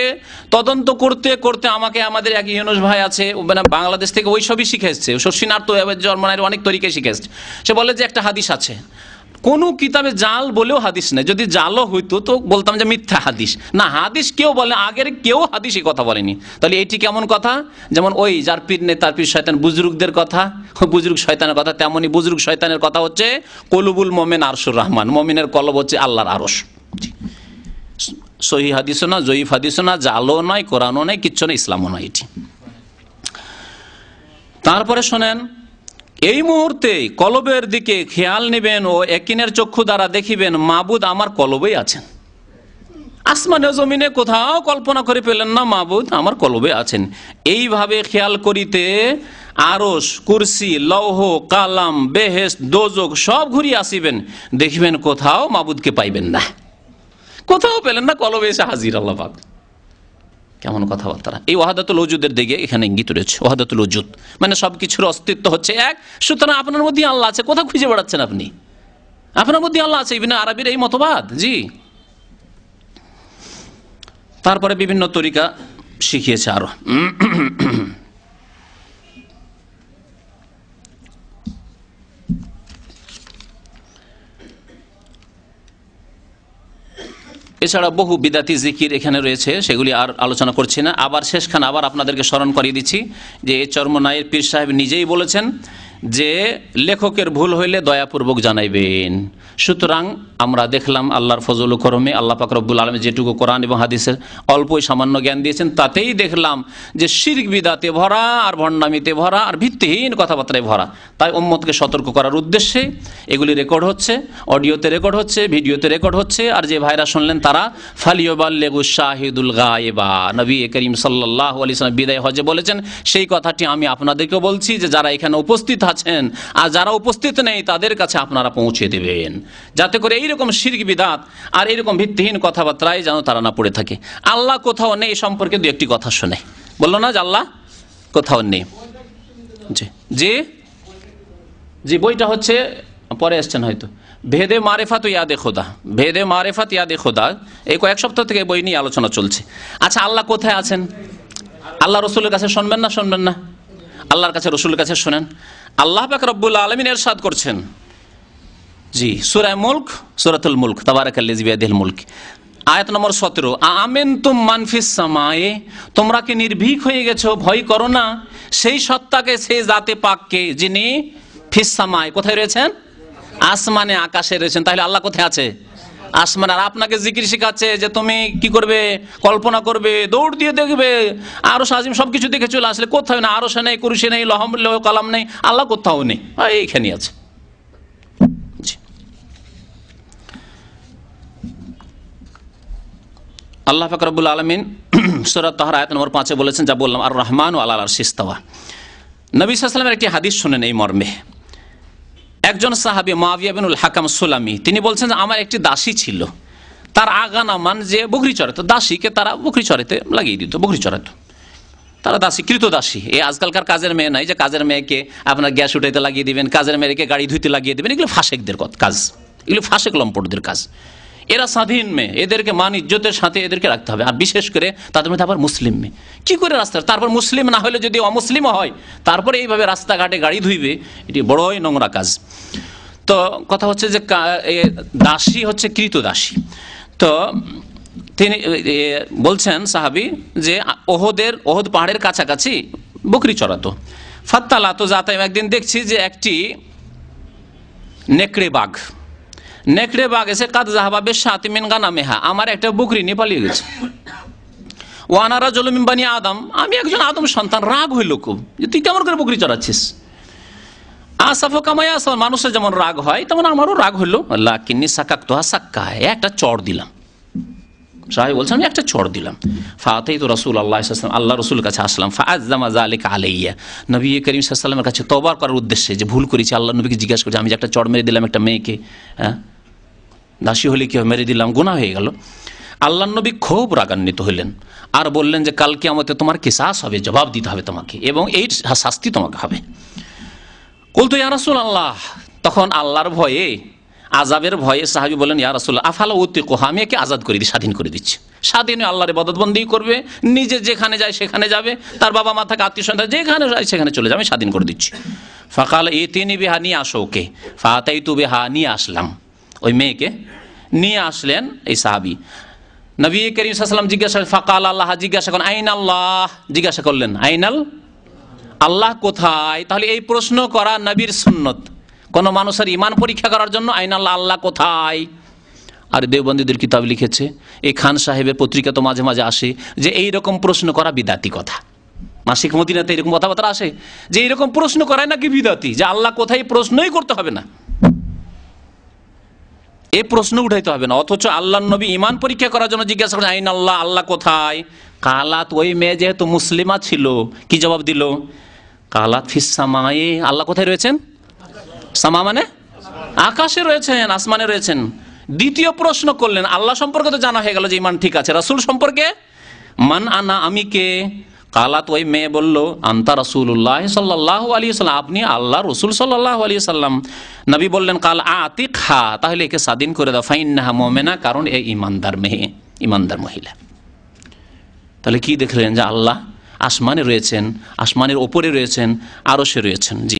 তদন্ত করতে করতে আমাকে আমাদের এক ইউনুস ভাই আছে, বাংলাদেশ থেকে ওই সবই শিখে এসছে, শশীনাথ জন্মানের অনেক তরিকায় শিখে এসছে। সে বলে যে একটা হাদিস আছে, কোনো কিতাবে জাল বলেও হাদিস নেই, যদি জালও হইতো তো বলতাম যে মিথ্যা হাদিস। না, হাদিস কেউ বলে, আগের কেউ হাদিস এই কথা বলেনি। তাহলে এটি কেমন কথা? যেমন ওই যার পীর নেই তার পীর শয়তান, বুজরুকদের কথা, বুজরুক শয়তানের কথা, তেমনই বুজরুক শয়তানের কথা হচ্ছে কলুবুল মুমিন আরশুর রহমান। মুমিনের কলব হচ্ছে আল্লাহর আরশ। সহিহ হাদিসও না, জয়ীফ হাদিসও না, জালও নয়, কোরআনও নয়, কিচ্ছু না, ইসলামও নয় এটি। তারপরে শোনেন, এই মুহূর্তে কলবের দিকে খেয়াল নেবেন ও একিনের চক্ষু দ্বারা দেখিবেন মাবুদ আমার কলবেই আছেন। আসমানে জমিনে কোথাও কল্পনা করে পেলেন না, মাবুদ আমার কলবে আছেন। এইভাবে খেয়াল করিতে আরশ, কুরসি, লৌহ, কালাম, বেহেশত, দোজখ সব ঘুরিয়ে আসিবেন, দেখিবেন কোথাও মাবুদকে পাইবেন না। কোথাও পেলেন না, কলবে এসে হাজির আল্লাহ পাক। কেমন কথাবার্তা! এই ওয়াহাদাতুল ওজুদের দিকে এখানে ইঙ্গিত রয়েছে। ওয়াহাদাতুল ওজুদ মানে সবকিছুর অস্তিত্ব হচ্ছে এক, সুতরাং আপনার মধ্যে আল্লাহ আছে। কোথাও খুঁজে বেড়াচ্ছেন আপনি? আপনার মধ্যে আল্লাহ আছে। ইবনে আরবির এই মতবাদ। জি, তারপরে বিভিন্ন তরিকা শিখিয়েছে আরো। এছাড়া বহু বিদাতি জিকির এখানে রয়েছে, সেগুলি আর আলোচনা করছি না। আবার শেষখানে আবার আপনাদেরকে স্মরণ করিয়ে দিচ্ছি যে চরমনাইয়ের পীর সাহেব নিজেই বলেছেন যে লেখকের ভুল হইলে দয়াপূর্বক জানাইবেন। সুতরাং আমরা দেখলাম আল্লাহর ফজল ও করমে আল্লাহ পাক রব্বুল আলামিন যেটুকু কোরআন এবং হাদিসের অল্পই সামান্য জ্ঞান দিয়েছেন, তাতেই দেখলাম যে শিরক বিদাতে ভরা আর ভণ্ডামিতে ভরা আর ভিত্তিহীন কথাবার্তায় ভরা। তাই উম্মতকে সতর্ক করার উদ্দেশ্যে এগুলি রেকর্ড হচ্ছে, অডিওতে রেকর্ড হচ্ছে, ভিডিওতে রেকর্ড হচ্ছে। আর যে ভাইরা শুনলেন তারা ফালিয়াবাল্লিগু শাহিদুল গায়েবা, নবী করিম সাল্লাল্লাহু আলাইহি ওয়াসাল্লাম বিদায় হজে বলেছেন, সেই কথাটি আমি আপনাদেরকে বলছি যে যারা এখানে উপস্থিত আছেন আর যারা উপস্থিত নেই তাদের কাছে আপনারা পৌঁছে দেবেন, যাতে করে এইরকম শিরক বিদাত আর এইরকম ভিত্তিহীন কথাবার্তায় যেন তারা না পড়ে থাকে। আল্লাহ কোথাও নেই সম্পর্কে দু একটি কথা শুনে বললো না যে আল্লাহ কোথাও নেই। জি জি জি, বইটা হচ্ছে পরে এসছেন হয়তো, ভেদে মারেফাত ইয়াদে খোদা, ভেদে মারেফাত ইয়াদে খোদা। এই কয়েক সপ্তাহ থেকে বই নিয়ে আলোচনা চলছে। আচ্ছা, আল্লাহ কোথায় আছেন? আল্লাহ রসুলের কাছে শুনবেন না? শুনবেন না? আল্লাহর কাছে, রসুলের কাছে শোনেন। আল্লাহ পাক রব্বুল আলামিন ইরশাদ করছেন, জি, সূরা মুলক, সূরাতুল মুলক, তাবারাকাল্লাযী বিয়াদিহিল মুলক, আয়াত নম্বর 17, আমেনতুম মান ফিস সামায়ে, তোমরা কি নির্ভীক হয়ে গেছো, ভয় করো না সেই সত্তাকে, সেই জাতে পাককে যিনি ফিস সামায়ে, কোথায় রয়েছেন? আসমানে, আকাশে রয়েছেন। তাহলে আল্লাহ কোথায় আছে? আসমান। আর আপনাকে জিকির শেখাচ্ছে যে তুমি কি করবে, কল্পনা করবে, দৌড় দিয়ে দেখবে, আরশ আজিম সবকিছু দেখে চলে আসলে কোথাও না, আরশে নেই, কুরসি নেই, লৌহ কালাম নেই, আল্লাহ কোথাও নেই, এইখানে আছে। আল্লাহ পাক রব্বুল আলামিন সূরা তাহর আয়াত নম্বর 5 বলেছেন, যা বললাম, আর রহমান আলাল আরশি ইস্তাওয়া। নবী সাল্লাল্লাহু আলাইহি ওয়াসাল্লামের একটি হাদিস শুনেন এই মর্মে। একজন সাহাবী মুআবিয়া বিনুল হাকাম সুলামি, তিনি বলছেন যে আমার একটি দাসী ছিল, তার আগানামান যে বকরি চড়াতো, দাসীকে তারা বকরি চড়াতে লাগিয়ে দিত, বকরি চড়াতো, তারা দাসী, কৃত দাসী। এই আজকালকার কাজের মেয়ে নাই যে কাজের মেয়েকে আপনার গ্যাস উঠাইতে লাগিয়ে দিবেন, কাজের মেয়েকে গাড়ি ধুইতে লাগিয়ে দিবেন, এগুলো ফাসেকদের কাজ, এগুলো ফাসেক লম্পটদের কাজ। এরা স্বাধীন মেয়ে, এদেরকে মান ইজ্জতের সাথে এদেরকে রাখতে হবে। আর বিশেষ করে তাদের মধ্যে আবার মুসলিম মেয়ে, কী করে রাস্তা, তারপর মুসলিম না হলে যদি অমুসলিমও হয় তারপরে এইভাবে রাস্তাঘাটে গাড়ি ধুইবে, এটি বড়ই নোংরা কাজ। তো কথা হচ্ছে যে দাসী হচ্ছে কৃত দাসী। তো তিনি বলছেন সাহাবী যে ওহদ পাহাড়ের কাছাকাছি বকরি চড়াতো। ফাত্তালা তো যাতায়াত, একদিন দেখছি যে একটি নেকড়ে বাঘ এসে কাদ জাহাবাবে সাতিমিন গানা মেহা, আমার একটা বকরি নিয়ে পালিয়ে গেছে। ওয়ানারা জলমিন বানি আদম, আমি একজন আদম সন্তান, রাগ হইল খুব যে তুই কেমন করে বকরি চড়াচ্ছিস। আসাফ কামায়া, মানুষের যেমন রাগ হয় তেমন আমারও রাগ হইল। লাকিন্নি সাকাক্তুহা সাক্কা, একটা চড় দিলাম। সাহেব বলছেন আমি একটা চড় দিলাম। ফাতাইতু রাসূলুল্লাহ সাল্লাল্লাহু আলাইহি ওয়াসাল্লাম, আল্লাহ রাসূলের কাছে আসলাম। ফাআযযামা যালিকা আলাইয়া, নবী করিম সাল্লাল্লাহু আলাইহি ওয়াসাল্লামের কাছে তওবা করার উদ্দেশ্যে যে ভুল করেছি, আল্লাহ নবীকে জিজ্ঞাসা করছে, আমি যে একটা চড় মেরে দিলাম একটা মেয়েকে, দাসী হলে কি মেরে দিলাম, গুনাহ হয়ে গেল। আল্লাহ নবী খুব রাগান্বিত হইলেন আর বললেন যে কাল কিয়ামতে তোমার কিসাস হবে, জবাব দিতে হবে তোমাকে, এবং এই শাস্তি তোমাকে হবে। কুলতু ইয়া রাসূলুল্লাহ, তখন আল্লাহর ভয়ে, আযাবের ভয়ে সাহাবী বলেন, ইয়া রাসূলুল্লাহ আফালা উতিকুহা, আমি একে আজাদ করে দিই, স্বাধীন করে দিচ্ছি। স্বাধীনে আল্লাহর ইবাদতবন্দি করবে, নিজে যেখানে যায় সেখানে যাবে, তার বাবা মা থাকে, আত্মীয় স্বজন যেখানে যায় সেখানে চলে যাবে, আমি স্বাধীন করে দিচ্ছি। ফাকাল ইতিনি বিহা, নিয়ে আসো ওকে। ফাতাইতু বিহা, নিয়ে আসলাম, ওই মেয়েকে নিয়ে আসলেন এই সাহাবী। নবী করিম সাল্লাল্লাহু আলাইহি ওয়াসাল্লাম জিজ্ঞাসা, ফাকাল আল্লাহ, জিজ্ঞাসা করেন আইন আল্লাহ, জিজ্ঞাসা করলেন আইনাল, আল্লাহ কোথায়। তাহলে এই প্রশ্ন করা নবীর সুন্নত, কোন মানুষের ঈমান পরীক্ষা করার জন্য, আইন আল্লাহ, আল্লাহ কোথায়। আর দেওবন্দীদের কিতাব লিখেছে, এই খান সাহেবের পত্রিকা তো মাঝে মাঝে আসে যে এইরকম প্রশ্ন করা বিদাতি কথা। মাসিক মদিনাতে এরকম কথাবার্তা আসে যে এইরকম প্রশ্ন করায় নাকি বিদাতি, যে আল্লাহ কোথায় প্রশ্নই করতে হবে না, এই প্রশ্ন উঠাইতে হবে না। অথচ আল্লাহ নবী ঈমান পরীক্ষা করার জন্য জিজ্ঞাসা করেন আইন আল্লাহ, আল্লাহ কোথায়। কালাত, ওই মেয়ে যেহেতু মুসলিমা ছিল, কি জবাব দিল, কালাত ফিস সামায়ে, আল্লাহ কোথায় রয়েছেন, সামা মানে আকাশে রয়েছেন, আসমানে রয়েছেন। দ্বিতীয় প্রশ্ন করলেন, আল্লাহ সম্পর্কে তো জানা হয়ে গেল যে ঈমান ঠিক আছে, রাসূল সম্পর্কে, মান আনা, আমি কে। কালাত, ওই মেয়ে বলল, আনতা রাসূলুল্লাহ সাল্লাল্লাহু আলাইহি ওয়াসাল্লাম, আপনি আল্লাহ রাসূল সাল্লাল্লাহু আলাইহি ওয়াসাল্লাম। নবী বললেন, কাল আতিকহা, তাহলে একে স্বাধীন করে দাও, ফাইন্নাহা মুমিনা, কারণ এই ঈমানদার মেয়ে, ঈমানদার মহিলা। তাহলে কি দেখলেন যে আল্লাহ আসমানে রয়েছেন, আসমানের ওপরে রয়েছেন, আরশে রয়েছেন। জি।